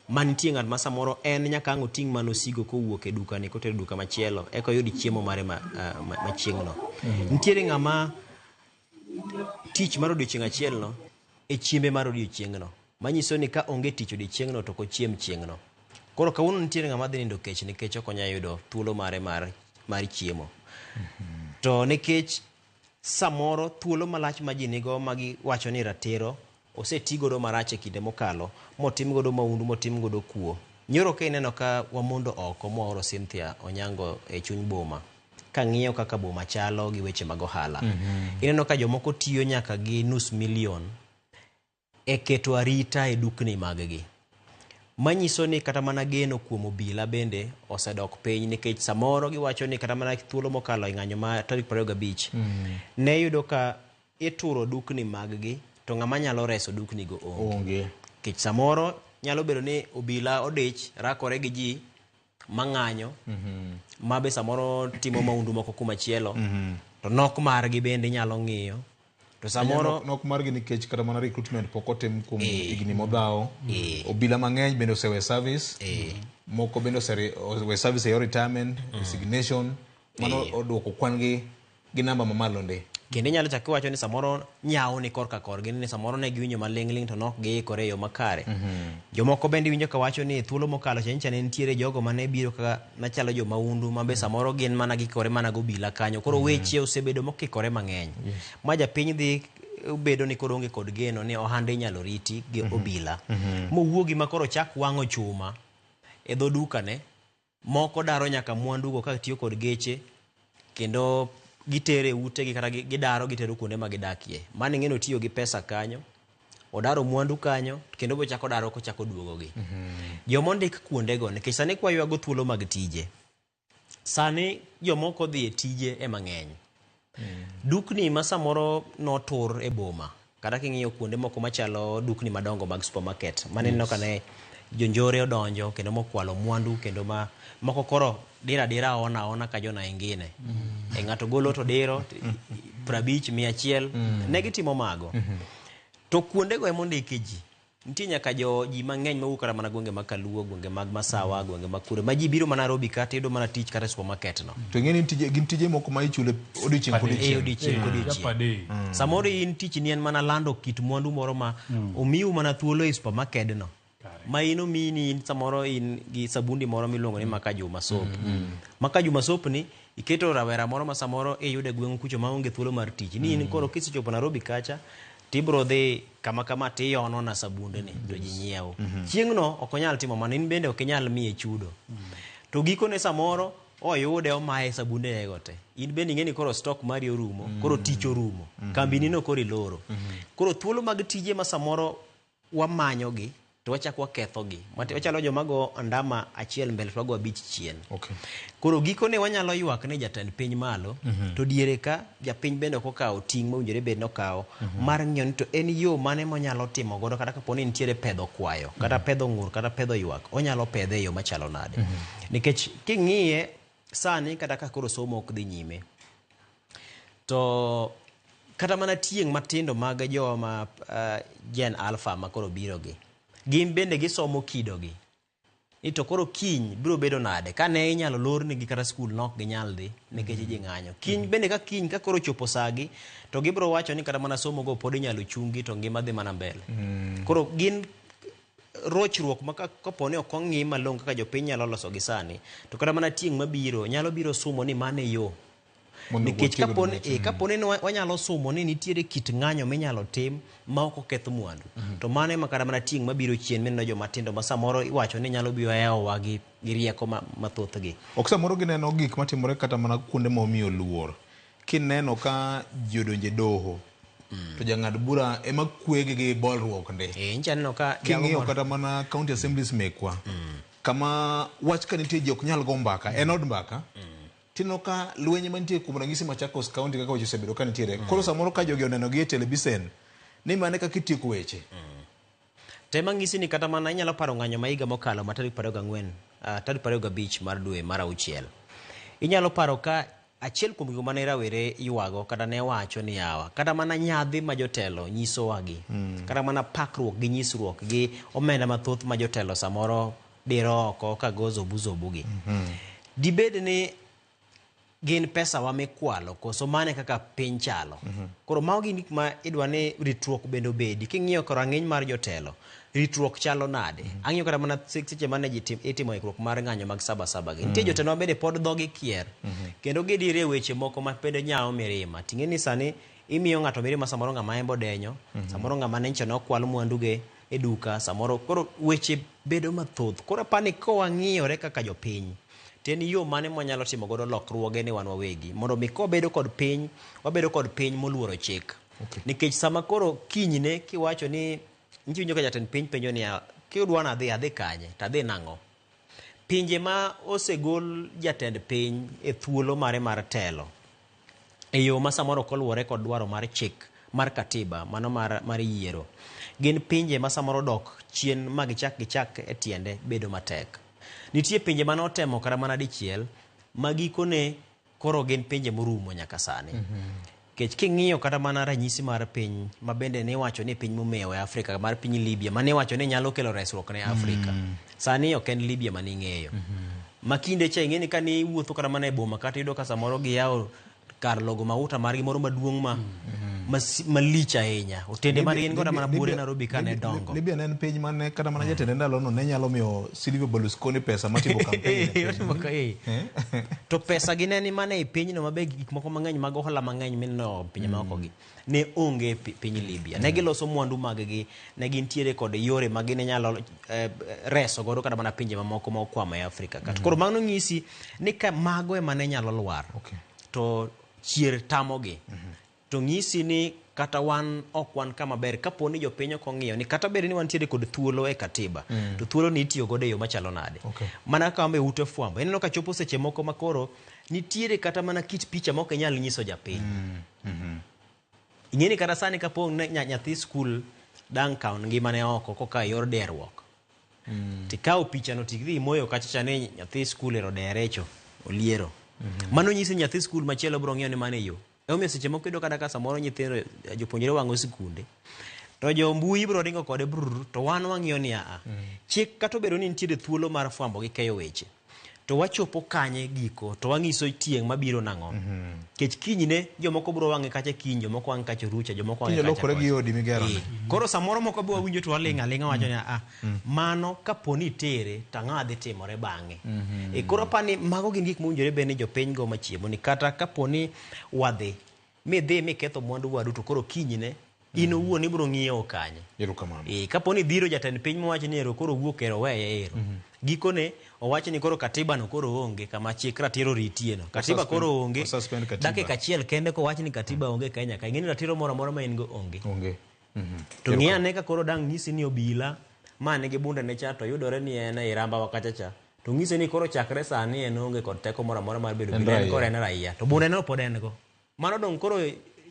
Manitie ng'at ma samoro en nyaka ang' oting' manosigo kowuok e duka ni kotero duka machielo eko yudi chiemo mare machieng'no. Nitiere ng'ama tich mar odiochieng' achielno e chiembe mar odiochieng'no manyiso ni ka onge tich odiochieng'no to kochiem chieng'no. Koro kawuono nitiere ng'ama dhi nindo kech nikech ok onya yudo thuolo mare mar chiemo. To nikech samoro thuolo malach ma ji nigo magi wacho ni ratiro oseti godo marach e kinde mokalo motim godo maundu motim godo kuo. Nyoro ka ineno ka wamondo oko mooro Cynthia Onyango e chuny boma ka ng'iyo kaka boma chalo gi weche mag ohala. Ineno ka jomoko tiyo nyaka gi $500,000 e keto arita e dukni maggi. Manyiso ni kata mana geno kuom obila bende osedok piny nikech samoro giwacho ni kata mana thuolo mokalo ng'anyo ma tarik 25 ne yudo ka ituro dukni maggi to ng'ama nyalo reso dukni go onge. Kech samoro nyalo bedo ni obila odich rakore gi ji mang'anyo mabe samoro timo maundu moko kumachielo to nok margi bende nyalo ng'iyo. To samoro nok margi nikech kata mana recruitment pok otim kuom higni modhaw. Obila mang'eny bende osewe service. Moko bende osewe service e yor retirement, resignation. Mano oduoko kwan gi namba mamalo ndi. Kendo nyalo chako wacho ni samoro nyawo ni korka korgi ni samoro ne giwinjo maling'ling to nok giikore yo makare. Jomoko bende winjo ka wacho ni thuolo mokalo chencha ne nitiere jogo mane biro ka nachalo jo maundu mabe samoro gin mana gikore mana go bila kanyo. Koro weche osebedo mokikore mang'eny. Ma japiny dhi bedo ni koro onge kod geno ni ohande inyalo riti gi obila. Mowuogi ma koro chak wang'o chuma e dho dukane. Moko daro nyaka mwandugo ka tiyo kod geche kendo gitere ute gi kata gidaro gitero kuonde ma gidakie. Mane ng'eno tiyo gi pesa kanyo, odaro mwandu kanyo kendo bo chako daro ko chako duogogi. Jomondik kuonde go nikech sani kwa ywago thuolo mag tije. Sani jomoko dhi e tije e mang'eny. Dukni ma samoro notur e boma kata king'iyo kuonde moko machalo dukni madongo mag supermarket mane neno kane jonjore odonjo kendo mokwalo mwandu kendo moko koro dira ona ka jona ingine. E ng'ato golo to diro 50 100 ne gitimo mago. To kuonde go emondike ji. Nitie nyaka ji mang'eny mawuok kata mana gwenge mag Kaluo, gwenge mag Masawa, gwenge mag Kure ma ji biro mana Nairobi kata yudo mana tich kata supermarket no. To ng'eni gin tije moko ma ichule odiochieng'. Samoro in tich ni en mana lando kit mwandu moro ma omiu mana thuolo e supermarket no. ma ino mini samoro in gi sabundi moro miluongo ni Maka Juma soap. Maka Juma soap ni iketo rawera moro ma samoro iyude gweng' kucho maonge thuolo mar tich. Ni in koro kisichopo Nairobi kacha tibro dhi kama tiyono na sabunde ni to ji nyiewo. Chieng'no ok onyal timo mano, in bende ok inyal miye chudo. To gikone samoro oyude omaye sabunde ego te. In bende ing'eni koro stock mari orumo, koro tich orumo. Kambini no koro iloro. Koro thuolo mag tije ma samoro wamanyogi to wachak wakethogi. Wachalo joma go andama achiel mbele to wago abich chien. Koro gikone wanyalo ywak ne jatend piny malo, to diere ka japiny bende ok okawo ting' mowinjore bed nokawo mar ng'iyo ni to en yo mane monyalo timo godo kata kapo ni nitiere pedho kwayo, kata pedho ng'ur, kata pedho ywak, onyalo pedhe e yo machalo nade. Nikech king'iye sani kata ka koro somo ok dhi nyime, to kata mana tieng' matindo mag joma Gen Alpha ma koro birogi, gin bende gisomo kidogi. Ni to koro kiny biro bedo nade ka ne inyalo lornegi kata skul nok ginyal dhi nikech ji ng'anyo. Kiny bende ka kiny ka koro chopo sagi to gibiro wacho ni kata mana somo go pod inyalo chungi to ngima dhi mana mbele. Koro gin rochruok ma kapo ni ok ong'i malong'o kaka jopiny nyalo loso gi sani, to kata mana tieng' mabiro nyalo biro sumo ni mane yo. Nikech kapo ni wanyalo sumo ni nitiere kit ng'anyo minyalo tim ma ok oketh mwandu, to mano ema kata mana tieng' mabiro chien mineno joma tindo ma samoro iwacho ni nyalo biro yawowa gi rieko mathothgi. Ok samoro gineno gik matimore kata mana kuonde ma omiyo luor. Kineno ka ji odonje doho, to jang'ad bura ema kwegi gi bolruok nde. King'iyo kata mana county assemblies mekwa, kama wach ka nitie ji ok nyal go mbaka, en od mbaka, tino ka lwenye mantie kuom ranyisi Machakos County kaka weche osebedo ka nitiere. Koro samoro ka jogi oneno gi e televisen, ni mane kaka itieko weche. Tema ng'isi ni kata mana inyalo paro ng'anyo ma higa mokalo ma tarik 25 mar dwe mar auchiel. Inyalo paro ka achiel kuom gigo mane rawere ywago kata ne wacho ni yawa, kata mana nyadhi ma jotelo nyisowagi, kata mana pakruok gi nyisruok gi omenda mathoth ma jotelo samoro diro oko ka gozo buzobugi. Dibed ni gin pesa wa mekwalo koso mane kaka piny chalo. Koro mao gin gik ma idwa ni ritruok bende obedi. King'iyo koro rang'iny mar jotelo, ritruok chalo nade. Ang'iyo kata mana seche mane ji itimo ikruok mar ng'anyo mag Sabasaba gi. Nitie jotelo ma bende pod dhogi kier, kendo gidire weche moko ma bende nyawo mirima. Ting'e ni sani imiyo ng'ato mirima samoro ng'ama embo denyo, samoro ng'ama ne nyicho nokwalo mwanduge e duka, samoro koro weche bedo mathoth. Koro apani kowang'iyore kaka jopiny, ten yo mane mwanyalo timo godo lokruoge ni wan wawegi mondo mi kobedo kod piny, wabedo kod piny moluoro chik. Nikech sama koro kinyne kiwacho ni nchiwinjo ka jatend piny penjo ni kiudwa na adhi kanye, ta adhi nang'o. Pinje ma osegol jatend piny e thuolo mare mar telo, e yo ma samoro koluwore kod dwaro mar chik mar katiba, mano mar yiero, gin pinje ma samoro dok chien ma gichak e tiende bedo matek. Nitie pinje mane otemo kata mana dichiel ma gikone koro gin pinje morumo nyaka sani. Kech king'iyo kata mana ranyisi mar piny ma bende ne wacho ni piny momewo e Afrika, mar piny Libya mane wacho ni nyalo kelo resruok ne Afrika. Sani ok en Libya mane ing'eyo. Makinde cha ing'eni ka ni wuotho kata mana e boma kata yudo ka samoro giyawo kar logo mauta margi moro maduong' malich ahinya. Otende mar gin goda mana bure Nairobi ka ne dongo. Libya ne en piny mane kata mana jatende ndalono ne nyalo miyo Silvio Berlusconi pesa matimo kampeni. To pesa gi ne ni mane e pinyno mabe gik moko mang'eny mag ohala mang'eny mineno pinje maoko gi ne onge piny Libya. Ne giloso mwandu mag gi, ne gintiere kod yore mag ne nyalo reso godo kata mana pinje mamoko ma okwamo e Afrika. Koro mano ng'isi ni ka mago ema ne nyalo lwar. To chier tamogi. To ng'isi ni kata wan ok wan kama ber kapo ni jopiny ok ong'iyo ni kata ber ni wantiere kod thuolo e katiba, to thuolo ni itiyo godo e yo machalo nade. Mana kama e ute fwambo, ineno ka chopo seche moko makoro nitiere kata mana kit picha moko inyal nyiso japiny. Ing'eni kata sani kapo nyathi skul downtown ngimane oko koka yor derruok, tikawo pichano tikdhi imoyo kachacha ni nyathi skul ero derecho oliero. Mano nyisi nyathi skul machielo bro ng'iyo ni mane yo. Omiyo seche moko iyudo kata ka samoro nyithindo jopuonjre wang'o sikunde, to jo mbui bro ringo kode to wan wang'iyo ni chik kata obedo ni nitiere thuolo mar fwambo gi keyo weche, to wachopo kanye giko to wangiso tieng mabiro nango kech kinyine jomoko bro wange kacha kinyo jomoko wange kacha rucha jomoko wange kacha lokore gi odi migero koro samoro moko bro winjo to alinga wacho ni mano kaponi tere tang'adhi timore bange koro pani mago gin gik mowinjore bene jopiny go machiemo ni kata kaponi wadhi midhi miketho mwandu wadu to koro kinyine ino wuo ni bro ng'iyo kanye kaponi dhiro jatend piny mowacho ni ero koro wuok ero weye ero gikone owacho ni koro katiba no koro onge kama chik ratiro ritie no katiba koro onge dakika achiel kende ko wacho ni katiba onge Kenya ka ing'eni ratiro moro amora ma in go onge to ng'iya ne ka koro dang' nyisi ni obila mane gi bunda ne cha to yudore ni en iramba wakachacha to ng'ise ni koro chakre sani en onge kod teko moro amora mar bedo obila koro en raia to bunda no pod en go mano dong' koro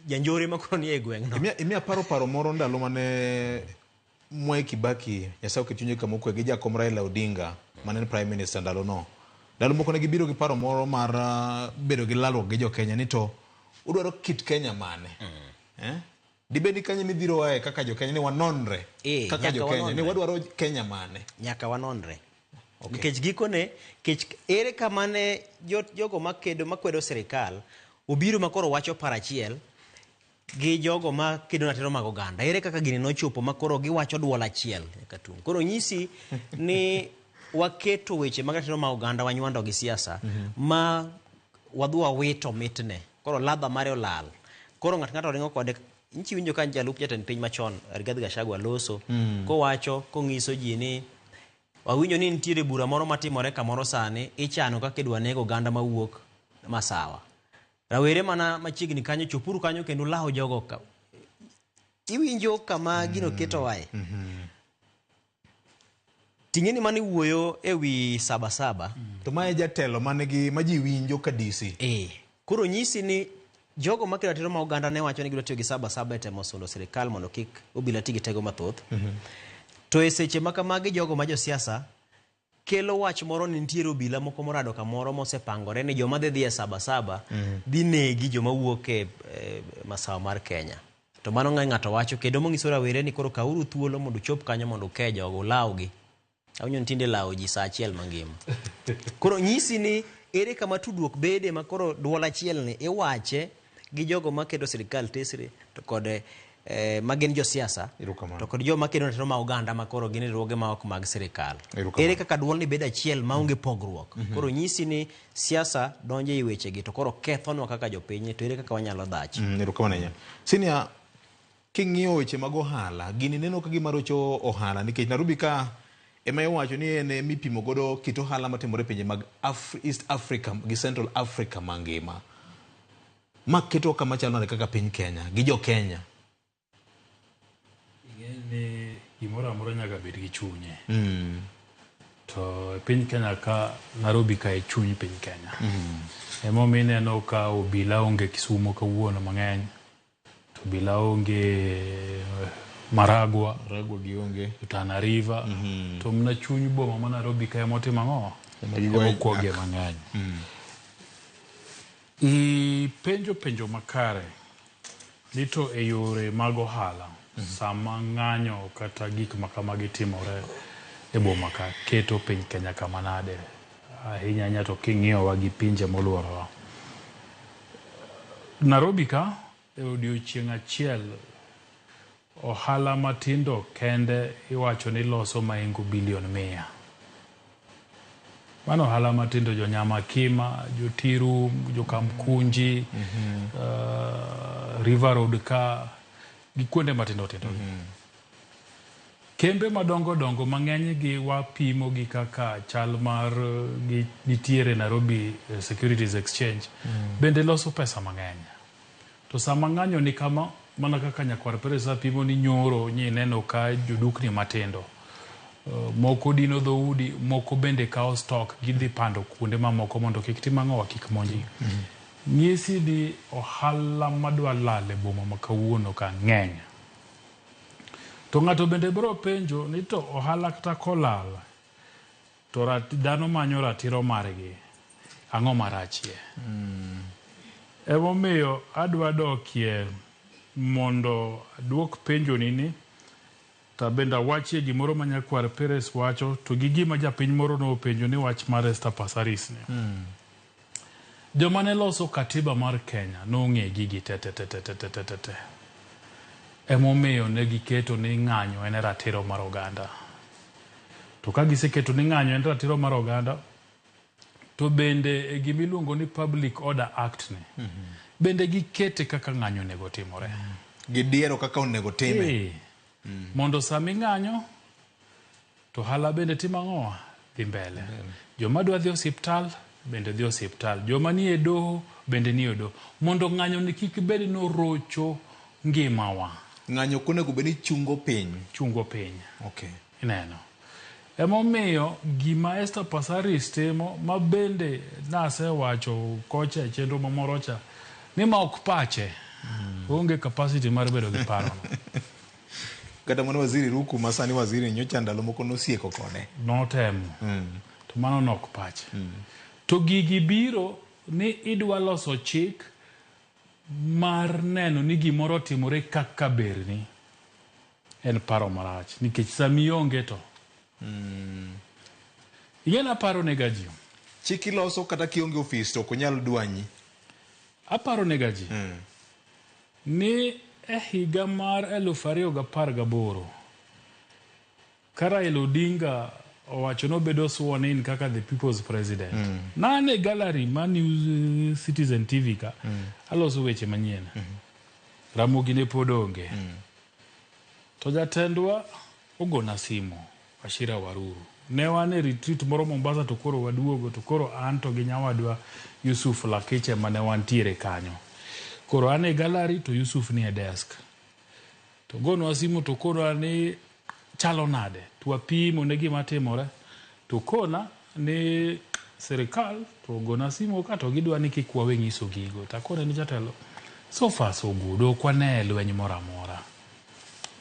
janjore makoro ni e gweng' no imiya paro moro ndalo mane Mwai Kibaki Nyasaye oketunye kama okwe gi Jakom Raila Odinga mane Prime Minister ndalo no ndalo moko ne gibiro gi paro moro mar bedo gi lalruok gi jo Kenya ni to udwaro kit Kenya mane dibedi kanye midhiro wae kaka jo Kenya ni wanonre kaka jo Kenya ni wadwaro Kenya mane nyaka wanonre nikech gikone kech ere kamane jogo makedo makwedo sirikal obiro makoro wacho parachiel gi jogo ma kedo natero mag oganda ere kaka gini nochopo makoro giwacho duol achiel katung koro nyisi ni waketo weche mag natero mag oganda wanywando gi siasa ma wadwa wito mitne koro ladha mare olal koro ng'ato ringo kode inchi winjo kan jalup jatend piny machon Rigathi Gachagua loso ko wacho ko ng'iso ji ni wawinjo ni nitiere bura moro matimore kamoro sani ichano kaka idwa nego oganda mawuok masawa rawere mana machiegni kanyo chopuru kanyo kendo lao jogo ka iwinjo kama gino keto wae tingeni mani wuoyo ewi sabasaba to mae jatelo manegi maji winjo ka DC koro nyisi ni jogo makelo ratiro ma oganda ne wacho ni gidwa tiyo gi sabasaba e temo sundo sirikal mondo kik obila tigi tego mathoth to e seche makamagi jogo ma josiasa kelo wach moro ni nitiere obila moko morado kamoro mosepangore ni joma dhi e sabasaba dhi negi joma wuok e masawa mar Kenya to mano ng'ato wacho kendo mongiso rawere ni koro kauru thuolo mondo chop kanyo mondo ke jogo lawgi awinjo ntinde lawo ji sa achiel mangima koro nyisi ni ere kama tudruok bede makoro duol achiel ni iwache gi jogo makedo sirikal tesre to kod magin jo siasa to kod jo makedo natero ma oganda makoro gin riwruoge ma ok mag sirikal ere kaka duol ni beda achiel maonge pogruok koro nyisi ni siasa donje i weche gi to koro kethonwa kaka jopiny to ere kaka wanyalo dhach Sinia king'iyo weche mag ohala gini neno ka gima rocho ohala nikech Nairobi ka ema iwacho ni en mipimo godo kit ohala matimore pinje mag East Africa gi Central Africa mangima maketo kama chalo kaka piny Kenya gi jo Kenya ni gimoro amora nyaka bed gi chunye to piny Kenya ka Nairobi ka e chuny piny Kenya emomiyo ineno ka obila onge Kisumu kawuono mang'eny to obila onge Maragwa gi onge Tana River to mna chuny boma ma Nairobi ka emotimo ang'o emokuoge mang'eny penjo makare ni to e yore mag ohala sama ng'anyo kata gik makamagi timore e boma ka keto piny Kenya kama nade ahinya nya to king'iyowa gi pinje moluorowa Nairobi ka e odiochieng' achiel ohala matindo kende iwacho ni loso maingo bilion 100 mano ohala matindo jo Nyama Kima jo Tiru jo Kamkunji River Road ka gi kuonde matindo tindo kembe madongo dongo mang'eny gi wapimo gi kaka chal mar nitiere Nairobi Securities Exchange bende loso pesa mang'eny to sama ng'anyo ni kama mana kaka nyakwar pesa pimo ni nyoro nyi neno ka jodukni matindo moko dino dhoudi moko bende kao stock gidhi pando kuonde mamoko mondo kik tim ang'o kik monji nyisi di ohala madwa lale boma makawuono ka ng'eny to ng'ato bende bro penjo ni to ohala kata kolal to dhano manyo ratiro margi ang'o marachie emomiyo adwa dokie mondo duok penjo ni ta benda wachie gimoro ma Nyakwar Peres wacho to gi gima japiny moro no penjo ni wach mar Esther Passaris ni. Joma ne loso katiba mar Kenya no ng'e gigi te. Emomiyo ne giketo ni ng'anyo en ratiro mar oganda. To ka giseketo ni ng'anyo en ratiro mar oganda, to bende gimiluongo ni Public Order Act ni. Bende gikete kaka ng'anyo nego timore. Gidiero kaka onego time. Mondo sami ng'anyo, to hala bende timang'oa dhi mbele. Joma dwa dhi osiptal, bende dhi osiptal. Joma ni e doho, bende ni e doho. Mondo ng'anyo ni kik bed no rocho ngimawa. Ng'anyo konego bed ni chungo piny. Chungo piny. Okay. Ineno. Emomiyo gima Esther Passaris timo ma bende nasewacho kocha chenro mamoro cha ni ma ok pache. Onge capacity mar bedo gi paro. Kata mano waziri Ruku masani waziri nyocha ndalo moko nosieko kode. Notemo. To mano nok pache. To gigi biro ni idwa loso chik mar neno ni gimoro timore kaka berni. En paro marach. Nikech sami onge to. Igena paro nega ji. Chik iloso kata kionge ofis to kunyal dwanyi. Aparo nega ji. Ni higa mar 2018 Raila Odinga owacho no bedo sworn in kaka the people's president. Nane gallery ma News Citizen TV ka aloso weche manyien. Ramogi ne pod onge. To jatendwa ogona simu Ashira Waruru. Ne wane retreat moro Mombasa to koro waduogo to koro an to gi nyawadwa Yusuf Lakiche mane wantiere kanyo. Koro ane gallery to Yusuf ni e desk. To gono asimu to koro ane chalo nade. Tuapimo ne gima timore. To kona ne serikal to gona simu ka to gidwa ni kik wawe nyiso gigo. Ta kona ni jatelo. So far so good. Okwane lwenye mora mora.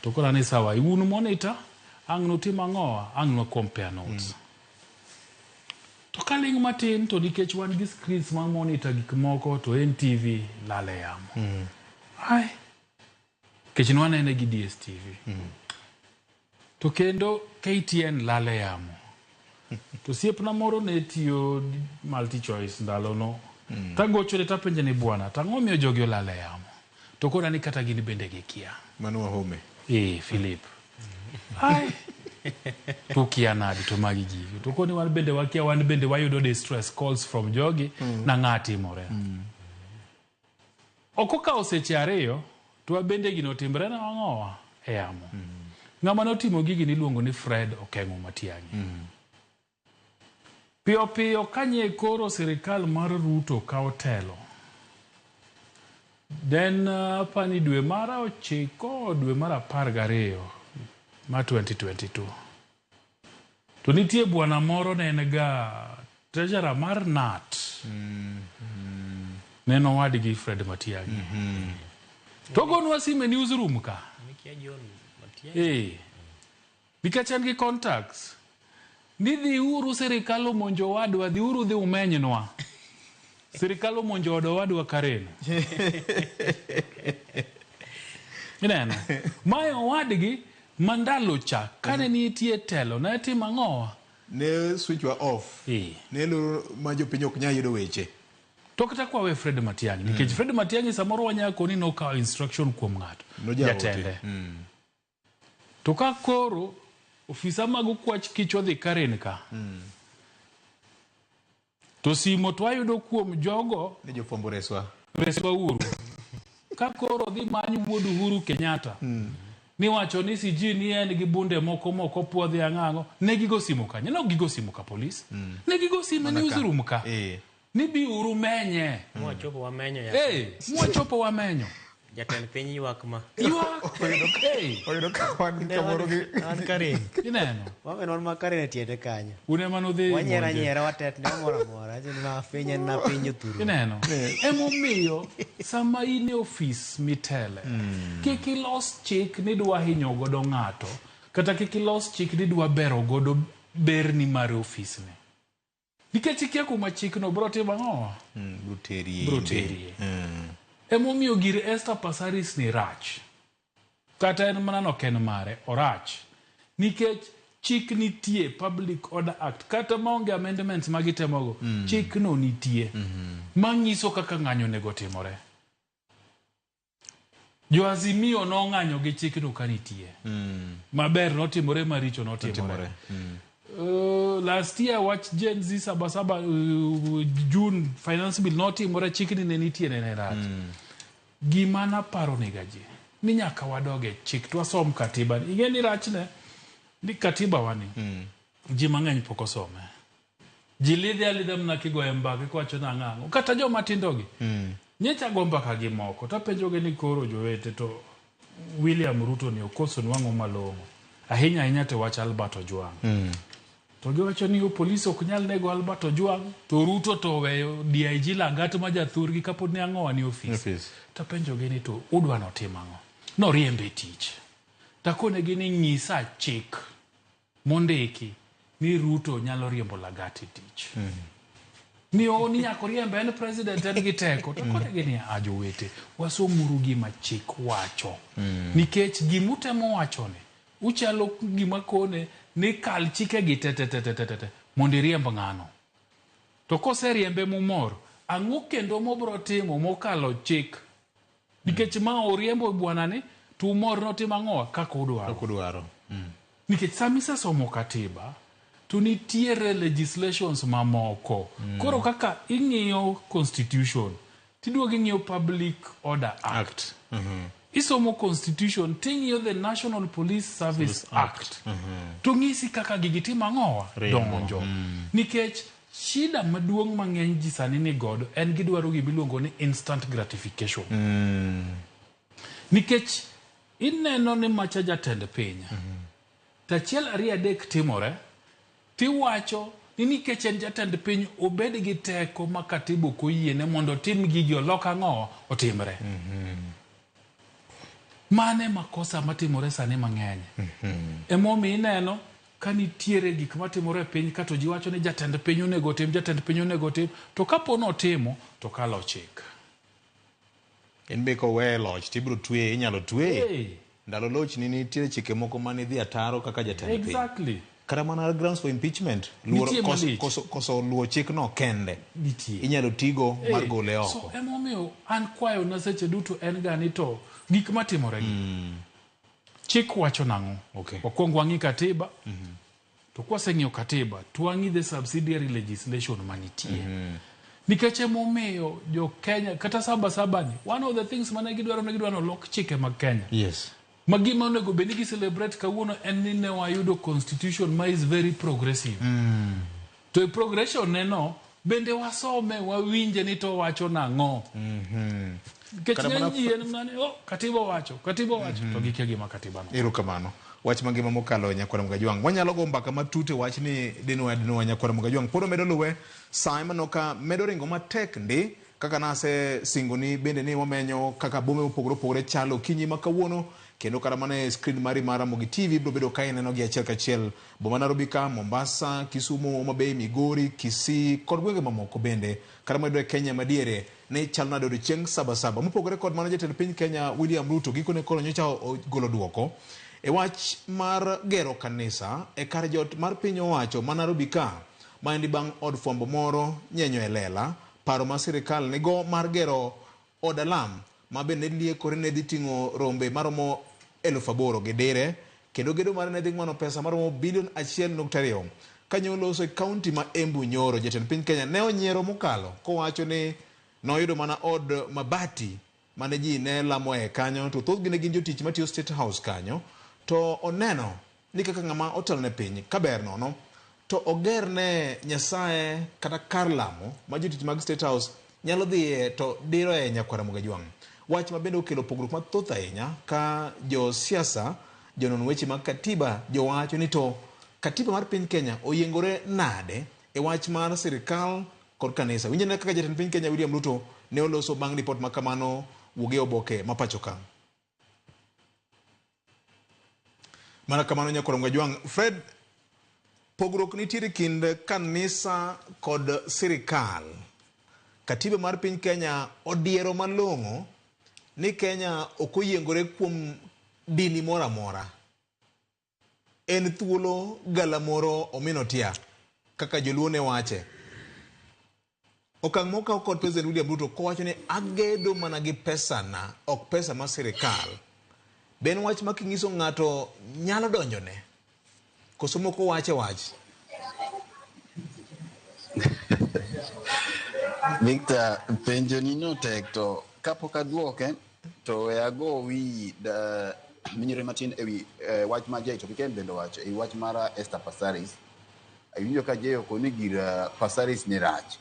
To kona ni sawa. Iwunu monitor. Ang no tima ngoa. Ang no compare notes. To kaling matin to nikech wan gi screens ma monitor gik moko to NTV lale yamo. Ai. Kech nwane ne gi DSTV. To kendo KTN lale yamo. To siepna moro ne tiyo multi choice ndalo no. Tagocho le tapenje ni bwana. Tang'omiyo jogyo lale yamo. To kona ni kata gini bende gikia. Manu Wahome. Philip. Ai. Tukia nadi to magi gigo. To koni wan bende wakia wan bende wayudo distress calls from jogi na ng'ati more. Okoka oseche ariyo to bende gino timbre na wang'owa e yamo. Ng'ama notimo gigi niluongo ni Fred Okengo Matiang'i. Pio pio kanye koro serikal mar Ruto kao telo. Then pani dwe mara 9 dwe mara 12 ma 2022. To nitie bwana moro ne en ga treasurer mar NAT. Neno wadgi Fred Matiang'i. Togo nwasime newsroom ka. Bikachan gi contacts. Ni dhi uru serikal omonjo wadwa, dhi uru dhi umenynwa. Serikal omonjo wadwa Karen. Ineno. Mayo wadgi mandalo cha kane nitie telo na tima ng'owa. Ne switch wa off. Ne lo ma jopiny ok nyayudo weche. To kata kwa we Fred Matiang'i. Nikech Fred Matiang'i samoro wanyako ni no ka instruction kuom ng'ato. Jatende. To ka koro ofisa mag kwach kicho dhi Karen ka. To simo to ayudo kuom jogo ne jofwambo reswa uru. Ka koro dhi manyo wuod Uhuru Kenyatta. Ni wacho ni siji ni en gi bunde moko puodhi ang'ang'o. Ne gigo simo ka. No gigo simo ka polis. Ne gigo simo newsroom ka. Ni bi uru menye. Mwachopo wamenyo ya. Mwachopo wamenyo. Jatend piny ywak ma. Ywak. Oyudo ka wan kamoro gi. An Karen. Ineno. Wamen ma Karen tiende kanyo. Une manudhi. Wanyera watet ne mora. Ajin ma finye na pinyo thuru. Ineno. Emomiyo sama ine office mitele. Kiki los chik ni dwa hinyo godo ng'ato. Kata kiki los chik ni dwa bero godo berni mar office ne. Nikech ikia kuma chik no bro timo ang'owa. Bruterie. Emomiyo gir Esther Passaris ni rach. kata en mana noken mare orach nikech chik nitie Public Order Act kata maonge amendments magitemogo chik no nitie manyiso kaka ng'anyo nego timore. Jo Azimio nong'anyo gi chik no kanitie maber notimore maricho notimore. Last year watch Gen Z sabasaba June finance bill notimore chik ni ne nitie ne rach. Gima na paro negaji ni nyaka wadoge chik twasom katiba ingeni rachne ni katiba wani ji mang'eny pok osome ji lidhe mna kigoye mbaka kwacho na ng'ango kata jo matindogi nyecha gomba ka gi moko to penjoge ni koro jowete to William Ruto ni okoso nwang'o malong'o ahinya te wach Albert Ojwang to giwacho ni polisi ok nyal nego Albert Ojwang to Ruto to weyo DIG Langat ma jathurgi kapod ne ang'owa ni office to penjoge ni to udwa notim ang'o noriembe tich takone gini nyisa chik mondiki ni Ruto nyalo riembo Lagat tich ni oni nyako riembe en president en gi teko to kone gini ajowete wasomuru gima chik wacho nikech gimutemo wachone uchalo gima kone ni kal chike gi te mondo iriemb ng'ano to kose riembe mumor ang'o kendo mobro timo mokalo chik nikech ma oriembo bwana ni to umor notimo ang'o kaka udwaro nikech samisa somo katiba to nitiere legislations mamoko koro kaka ing'iyo constitution tiduogo ing'iyo Public Order Act isomo constitution ting'iyo the National Police Service Act to ng'isi kaka gigitimo ang'owa donjo nikech shida maduong' mang'eny ji sani ni godo en gidwaro gimiluongo ni instant gratification nikech ineno ni macha jatend piny tachiel ariyo adek timore tiwacho ni nikech en jatend piny obed gi teko ma katiba ok oyiene mondo tim gigi olok ang'o otimre mane makosa matimore sani mang'eny emomiyo ineno ka nitiere gik matimore e piny kato ji wacho ni jatend piny onego tim to kapo notimo to kalo chik en be kowe loch tibro tweye inyalo tweye ndalo loch ni nitiere chike moko mane dhi ataro kaka jatend piny kata mana grounds for impeachment koso luwo chik no kende inyalo tigo mar gole oko so emomiyo an kwayo na seche duto en gani to gik matimore gi chik wacho nang'o okwong wang'i katiba to kwaseng'iyo katiba twang'i the subsidiary legislation manitie nikech emomiyo jo Kenya kata saba ni one of the things mane gidwaro lok chike mag Kenya magima onego bedi gi celebrate kawuono en ni ne wayudo constitution ma is very progressive to progression neno bende wasome wawinje ni to wacho nang'o katiba wacho to gikia gima katiba no erokamano wach mangima mokalo Nyakwar Mgajwang wanyalo go mbaka matute wach ni dinwa Nyakwar Mgajwang podo medo luwe Simon oka medo ringo matek ndi kaka nase singoni bende ni wamenyo kaka bome opogore chalo kinyi makawuono kendo kara mane screen mari mara Mogi TV bro bedo kae neno gi achiel kachiel boma Nairobi ka Mombasa Kisumu Homa Bay Migori Kisii kod gwenge mamoko bende kara medo Kenya madiere ne chalna do chieng sabasaba mopogore kod manager jatend piny Kenya William Ruto gikone kolo nyocha golo duoko e wach mar gero kanisa e kar jot mar piny owacho ma Nairobi ka maendi bang' od fwambo moro nyenyo e lela paro ma sirikal nego mar gero od alam ma bende liekore ne dhi ting'o rombe maromo 8,000 gedere kendo gedo mar ne dhi ng'wano pesa maromo bilion 1.2 kanyo loso e kaunti ma Embu Nyoro jatend piny Kenya ne onyiero mokalo kowacho ni noyudo mana od mabati mane ji ne lamo e kanyo to thoth gine gin jotich matiyo State House kanyo to oneno ni kaka ng'ama otel ne piny kaber nono to oger ne Nyasaye kata kar lamo ma jotich mag State House nyalo dhiye to diro e Nyakwar Mgajwang wach ma bende okelo pogruok mathoth ahinya ka jo siasa jonon weche mag katiba jowacho ni to katiba mar piny Kenya oyiengore nade e wach mar sirikal kod kanisa winje ne kaka jatend piny Kenya William Ruto ne oloso bang' report makamano wuoge oboke mapacho ka mana kamano Nyakwar Mgajwang Fred pogruok nitiere kind kanisa kod sirikal katiba mar piny Kenya odiero malong'o ni Kenya ok oyiengore kuom dini mora mora en thuolo galamoro omino tia kaka joluo ne wache. Okang' mokaw kod President William Ruto kowacho ni agedo mana gi pesa na, ok pesa ma sirikal. Ben wach ma kinyiso ng'ato nyalo donjone. Koso moko wache wach. Victor, penjo ni no tek to kapok aduoke to we ago wi da minyore matin ewi wach ma jay to ken bendo wacho e wach mara Esther Passaris. Awinjo ka jay ko ni gira Passaris ni rach.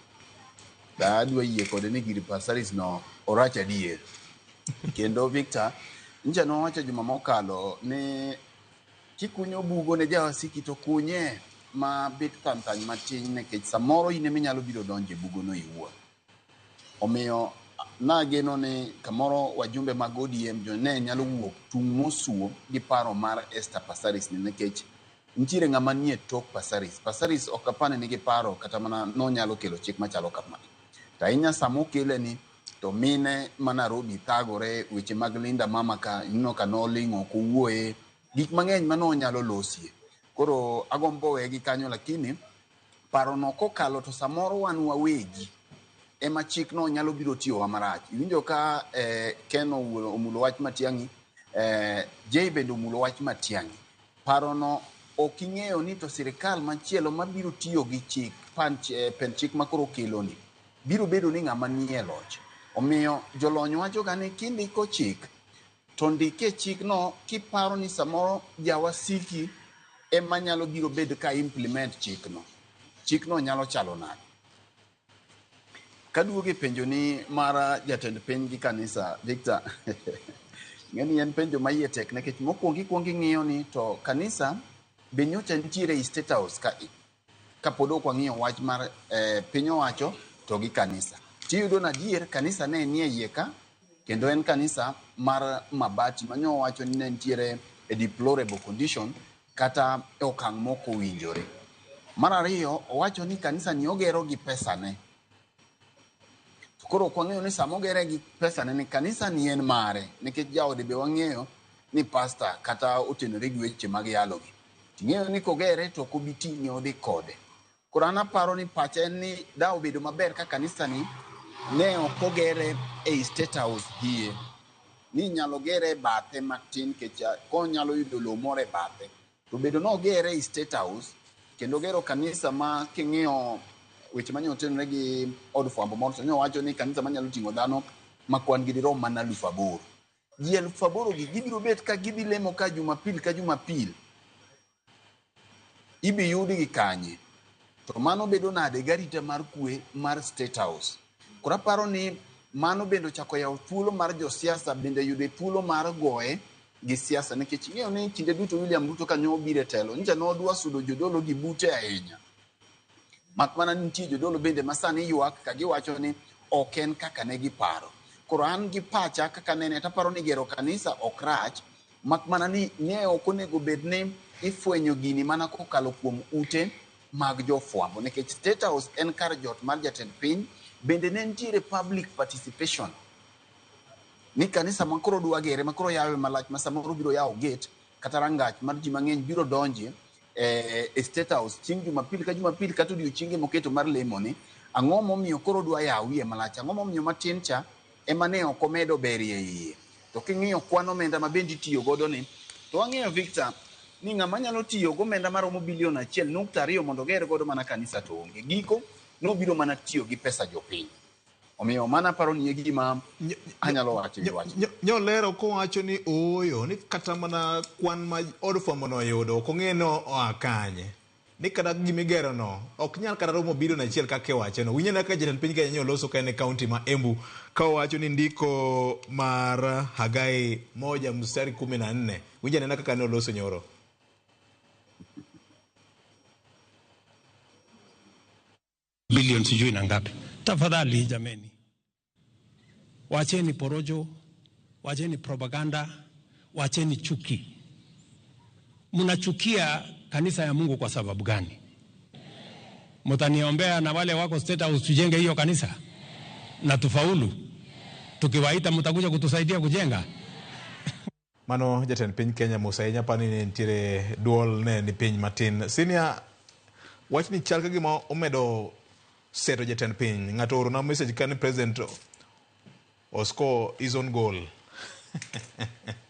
Da adwa yie kod ni gira Passaris no orach adier. Kendo Victor, nja no wacho juma mokalo ni kikunyo bugo ne jawasiki to kunye ma bit tantany matin nekech samoro ine minyalo biro donje bugo no iwuon. Omiyo na geno ni kamoro wajumbe mag ODM jo ne nyalo wuok tung' mosuo gi paro mar Esther Passaris ni nekech ntiere ng'ama nie tok Passaris. Passaris ok apane nigi paro kata mana no nyalo kelo chik machalo kama. Ta inya samo kele ni to mine ma Nairobi thagore weche mag Linda Mama ka ino ka no lingo ko wuoye gik mang'eny mano nyalo losie. Koro agombo wegi kanyo lakini paro no kokalo to samoro wan wawegi ema chik no nyalo biro tiyo wa marach. Iwinjo ka Ken omulo wach Matiang'i, Jay bendo omulo wach Matiang'i. Paro no oking'eyo ni to sirikal machielo mabiro tiyo gi chik pen chik makoro kelo ni biro bedo ni ng'ama nie loch. Omiyo jolony wacho ga ni kindiko chik to ndike chik no kiparo ni samoro jawasiki ema nyalo biro bedo ka implement chik no nyalo chalo nade. Kaduoge penjo ni mara jatend piny gi kanisa Victor ngeni en penjo maiye tek nekech mokwongi ng'iyo ni to kanisa be nyocha nitiere i State House ka pod ok wang'iyo wach mar piny owacho to gi kanisa. Tiyudo na adier kanisa ne nie iye ka kendo en kanisa mar mabati manyo wacho ni ne nitiere a deplorable condition kata okang' moko winjore. Mar ariyo owacho ni kanisa ni ogero gi pesa ne. Koro kwang'eyo ni samo gere gi pesa ne ni kanisa ni en mare nikech jaode be wang'eyo ni pastor kata otenore gi weche mag yalo gi. Ting'eyo ni kogere to kobiti ni odhi kode. Koro an aparo ni pache ni da obedo maber ka kanisa ni ne okogere e State House hie. Ni nyalo gere bathe matin kecha ko nyalo yudo lo more bathe. To bedo no gere e State House kendo gero kanisa ma king'iyo weche manyo tenore gi od fwambo moro to wacho ni kanisa manyalo ting'o dhano makwan gi dirom mana 8,000. Ji 8,000 gi gibiro bet ka gibi lemo ka Jumapil ka Jumapil. Ibi yudi gi kanye. To mano bedo nade garita mar kwe mar State House. Kora paro ni mano bendo chako yaw thuolo mar jo siasa bende yude thuolo mar goye gi siasa nikech ng'eyo ni kinde duto William Ruto kanyo bire telo nja no dwa sudo jodolo gi bute ahinya. Mak mana nitie jodolo bende masani ywak ka giwacho ni oken kaka ne giparo. Koro an gi pacha kaka nene taparo ni gero kanisa ok rach. Mak mana ni ne ok onego bed ni ifwenyo gini mana kokalo kuom ute mag jofwambo nikech State House en kar jot mar jatend piny bende ne nitiere public participation. Ni kanisa makoro dwa gere makoro yawe malach ma samoro biro yawo gate kata rangach mar ji mang'eny biro donje State House chieng' Jumapil ka Jumapil kata odiochienge moketo mar lemo ni ang'o momiyo koro dwa yawo wiye malach ang'o momiyo matin cha ema ne ok omedo berie iye. To king'iyo kwan omenda ma bendi tiyo godo ni to wang'eyo Victor ni ng'ama nyalo tiyo go omenda maromo bilion 1.2 mondo ger godo mana kanisa to onge giko no biro mana tiyo gi pesa jopiny. Omiyo mana paro ni gima anyalo wacho nyolero ko wacho ni oyo ni kata mana kwan ma od fwambo no yudo ok ong'eno akanye ni kata gimigero no ok nyal kata romo bilion 1 kaka wacho no winyana ka jatend piny Kenya nyoloso ka ne county ma Embu ka wacho ni ndiko mar Hagai 1:14 winyana kaka ne oloso nyoro. Bilioni sijui na ngapi. Tafadhali jameni, wacheni porojo, wacheni propaganda, wacheni chuki. Mnachukia kanisa ya Mungu kwa sababu gani? Mtaniombea na wale wako State House tujenge hiyo kanisa na tufaulu. Tukiwaita mtakuja kutusaidia kujenga. Mano jatend piny Kenya Musa Inya pani ne nitiere duol ne ni piny matin. Senior, wach ni chal ka gima omedo seto jatend piny. Ng'ato oro na message ka ni president osko his own goal.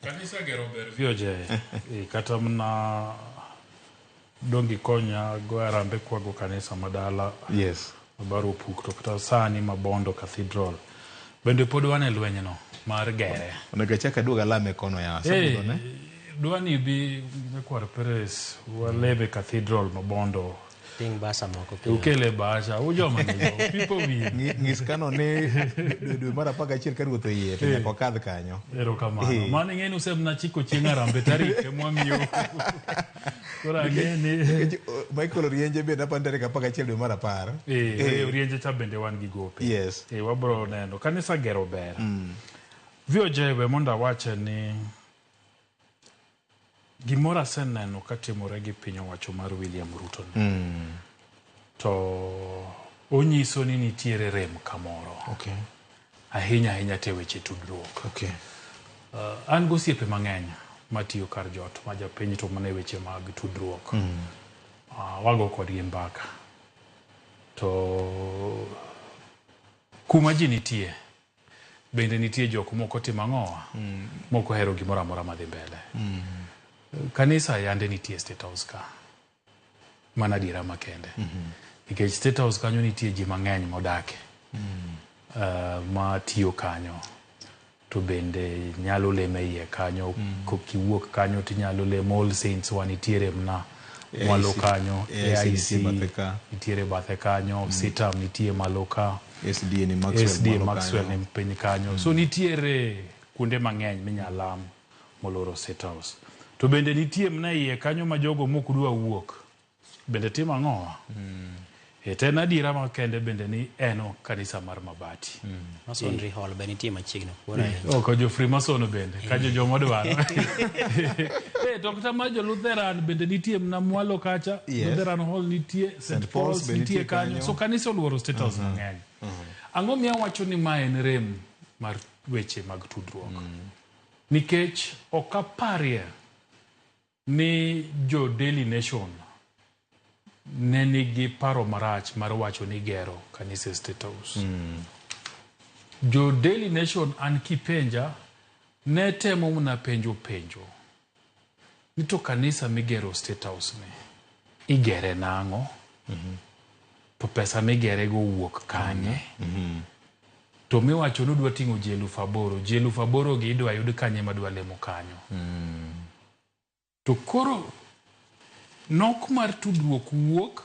Kanisa gero ber vioje. Kata mna dongi konya go arambe kwago kanisa madala. Yes. Baro puk to kata sani Mabondo Cathedral. Bende pod wane lwenye no mar gere. Onego chaka duoga lame kono ya sabudo ne. Dwani bi mekwar Perez walebe Cathedral Mabondo. Ting basa moko. Ukele basha ujoma nyo. People we ngis kano ne dwe mara paka chiel ka ruoth oyie to nyaka kadh kanyo. Ero kamano. Mane ngeni usem na chiko chienga rambe tarike mwamiyo. Kora ngeni Michael Orienje be na pandere ka paka chiel dwe mara par. Orienje cha bende wan gi gope. Yes. Wabro neno kanisa gero ber. Vioje we monda wache ni gimora seneno katimore gi piny owacho mar William Ruto. To onyiso ni nitiere rem kamoro. Okay. Ahinya te weche tudruok. Okay. An gosiepe mang'eny matiyo kar jot ma japiny to mane weche mag tudruok. Wago kodgi mbaka. To kuma ji nitie bende nitie jok moko timo ang'owa moko hero gimoro amora madhi mbele. Kanisa yande nitie State House ka mana dira makende. Nikech State House kanyo nitie ji mang'eny modake ma tiyo kanyo to bende nyalo leme iye kanyo. Kokiwuok kanyo tinyalo lemo All Saints wanitiere mna mwalo kanyo, AIC nitiere bathe kanyo, Sitam nitie maloka, SD Maxwell ni mpiny kanyo. So nitiere kuonde mang'eny minyalam moloro State House. To bende nitie mna iye kanyo ma jogo mokudwa wuok bende timo ang'owa. Tena adira makende bende ni eno kanisa mar mabati. Masonry Hall bende nitie machiegni kuora. Ko jo Freemason bende ka jo modwaro. Dr. Majo Lutheran bende nitie mna mwalo kacha. Lutheran Hall nitie, St. Paul's nitie kanyo. So kanisa oluoro State House mang'eny. Ang'o miya wacho ni ma en rem mar weche mag tudruok. Nikech okaparie ni jo Daily Nation ne nigi paro marach mar wacho ni gero kanisa State House. Jo Daily Nation an kipenja ne temo mna penjo nito kanisa migero State House ne igere nang'o, to pesa migere go wuok kanye, to miwacho ni dwa ting'o ji 8,000, ji 8,000 gi idwa yud kanye madwa lemo kanyo. To koro nok mar tudruok wuok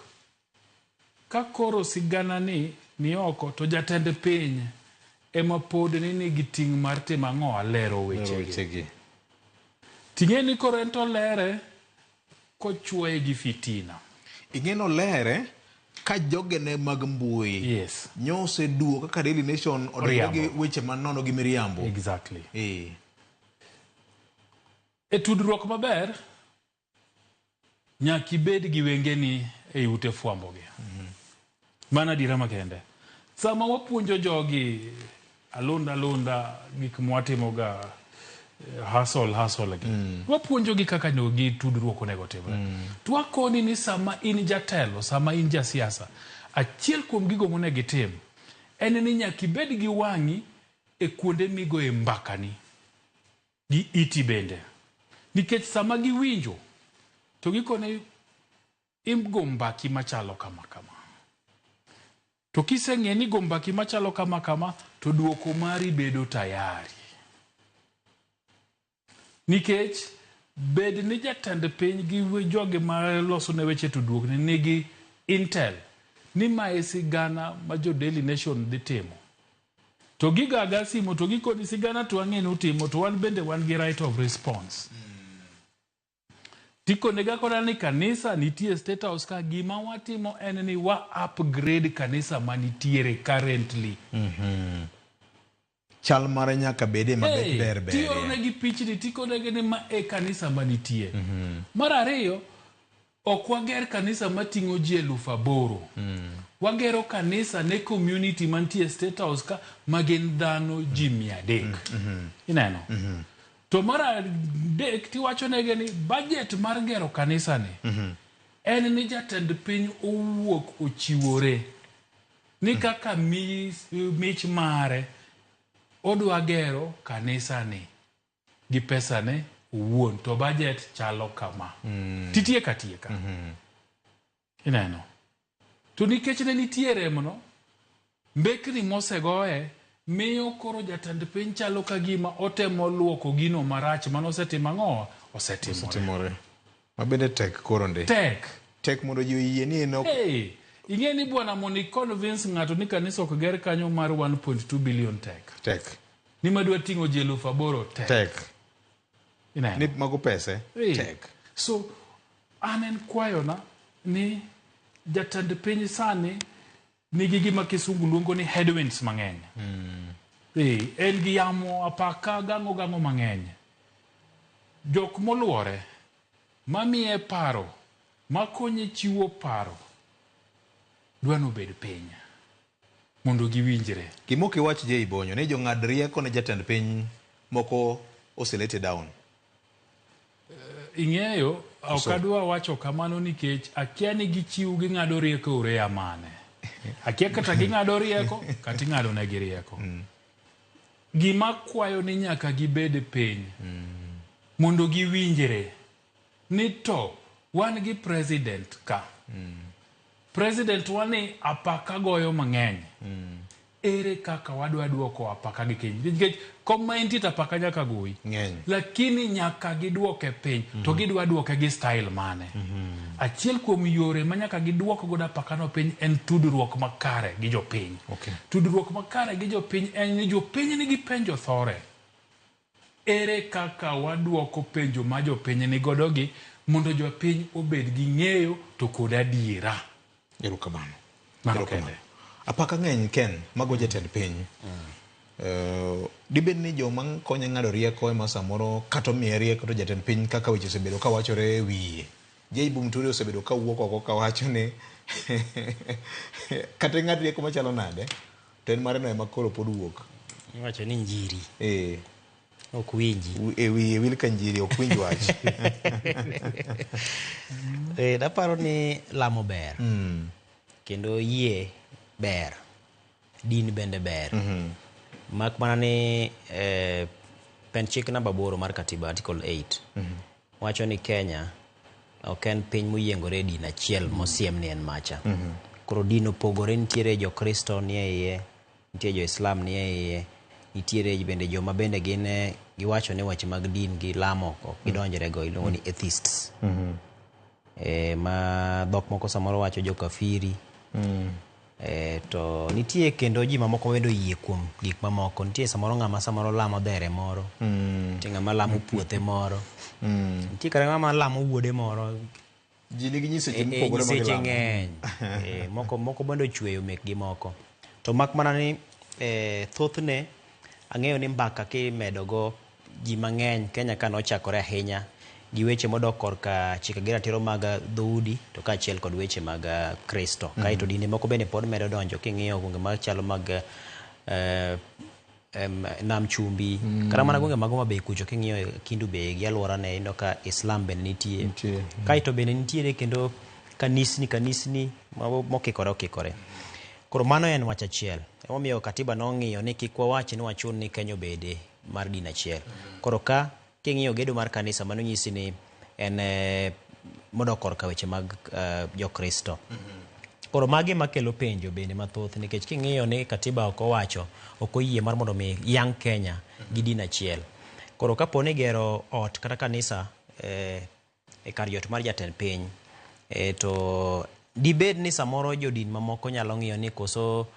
ka koro sigana ni oko to jatend piny ema pod ni nigi ting' mar timo ang'o alero wechegi. Ting'e ni koro ento lere kochwoye gi fitina. Ing'eno lere ka jogene mag mbui. Yes. Nyose duo kaka Daily Nation odonjo gi weche manono gi miriambo. Exactly. Tudruok maber nyaki bed gi wengeni e ute fwambo gi. Mana dira makende. Sama wapuonjo jogi alunda gik mwatimo ga hustle gi. Wapuonjo gi kaka nogi tudruok onego timre. Twakoni ni sama in jatelo, sama in jasiasa, achiel kuom gigo monego itim en ni nyaki bed gi wang'i e kuonde migo e mbakani gi iti bende. Nikech sama giwinjo to gikone imgo mbaki machalo kama. To kiseng'e ni go mbaki machalo kama to duoko mari bedo tayari. Nikech bed ni jatend piny gi joge ma loso ne weche tudruok ni nigi intel ni mae sigana ma jo Daily Nation dhi timo. To gigaga simo to gikoni sigana to ang'e ni utimo to wan bende wan gi right of response. Tiko nega kona ni kanisa nitie State House ka gima watimo en ni wa upgrade kanisa manitiere currently. Chal mare nyaka bede mabet ber. Tiyo negi pichni tiko negi ni ma e kanisa manitie. Mar ariyo ok wager kanisa mating'o ji 8,000. Wagero kanisa ne community mantie State House ka magen dhano ji 300. Ineno. To mar adek tiwachonegi ni budget mar gero kanisani en ni jatend piny owuok ochiwore ni kaka mich mare odwa gero kanisani gi pesane owuon, to budget chalo kama. Titieka tieka. Ineno. To nikech ne nitiere mono, mbekni mosegoye miyo koro jatend piny chalo ka gima otemo luoko gino marach manosetimo ang'o? Osetimore. Mabende tek koro ndi. Tek mondo ji oyie ni eno. Ing'e ni bwana mondo convince ng'ato ni kanisa ok ger kanyo mar 1.2 billion tek. Ni madwa ting'o ji 8,000 tek. Ni mago pese tek. So anen kwayona ni jatend piny sani nigi gima kisungu luongo ni headwinds mang'eny. En gi yamo apaka gang'o mang'eny. Jok moluore mamiye paro, makonye chiwo paro, dwano bed piny mondo giwinjre. Gimoki wach je Ibonyo ni jong'ad rieko ne jatend piny moko oselete down. Ing'eyo, ok adwa wacho kamano nikech akia ni gichiw ging'ado rieko urea mane. Akia kata ging'ado rieko kata ing'ado negi rieko. Gima kwayo ni nyaka gibed piny mondo giwinjre ni to wan gi president ka. President wani apaka goyo mang'eny. Ere kaka wadwa duoko apaka gi keny. Nikech koma inti apaka nyaka goyi. Lakini nyaka giduoke piny. To gidwa duoke gi style mane. Achiel kuom yore ma nyaka giduoko godo apaka no piny en tudruok makare gi jopiny. Tudruok makare gi jopiny en ni jopiny nigi penjo thore. Ere kaka waduoko penjo ma jopiny ni godo gi mondo jopiny obed gi ng'eyo to kod adiera. Erokamano. Apaka ng'eny Ken mago jatend piny. Dibed ni joma konyo ng'ado rieko ema samoro kato miye rieko to jatend piny kaka weche osebedo ka wachore wiye. Jaibu Muturi osebedo ka wuok oko ka wacho ni kata ng'ad rieko machalo nade to en mare no ema koro pod wuok. Wacho ni njiri. Ok winji. Wiye wil ka njiri ok winj wach. Daparo ni lamo ber. Kendo yie ber. Din bende ber. Mak mana ni pen chik namba 8 mar katiba article 8 wacho ni Kenya ok en piny moyiengore din achiel mosiem ni en macha. Koro din opogore, nitiere jo Kristo ni e iye, nitiere jo Islam ni e iye, nitiere bende joma bende gin giwacho ni weche mag din gi lamo ok gidonjre go, iluongo ni atheists. Ma dhok moko samoro wacho jo kafiri. To nitie kendo ji mamoko wendo yie kuom gik mamoko. Nitie samoro ng'ama samoro lamo dhere moro, nitie ng'ama lamo puothe moro, nitie kare ng'ama lamo wuode moro. Ji nigi nyiseche mopogore mag lamo. Ng'eny. Moko bende ochweyo mekgi moko. To mak mana ni thothne ang'eyo ni mbaka kimedogo ji mang'eny Kenya ka nochakore ahinya gi weche modok korka chike gi ratiro mag dhoudi to kaachiel kod weche mag Kristo. Kaeto dinde moko bende pod medo donjo king'iyo gwenge machalo mag Nam Chumbi, kata mana gwenge mago mabe kucho king'iyo Kindu Be gi alworane ino ka Islam bende nitie. Kaeto bende nitiere kendo kanisni mokikore. Koro mano en wach achiel. Emomiyo katiba nong'iyo ni kik wawach ni wachun ni Kenya obede mar din achiel. Koro ka king'iyo gedo mar kanisa mano nyisi ni en modok korka weche mag jo Kristo. Koro magi makelo penjo bende mathoth nikech king'iyo ni katiba ok owacho, ok oyie mar mondo mi yang Kenya gi din achiel. Koro kapo ni gero ot kata kanisa e kar jot mar jatend piny, to dibed ni samoro jodin mamoko nyalo ng'iyo ni koso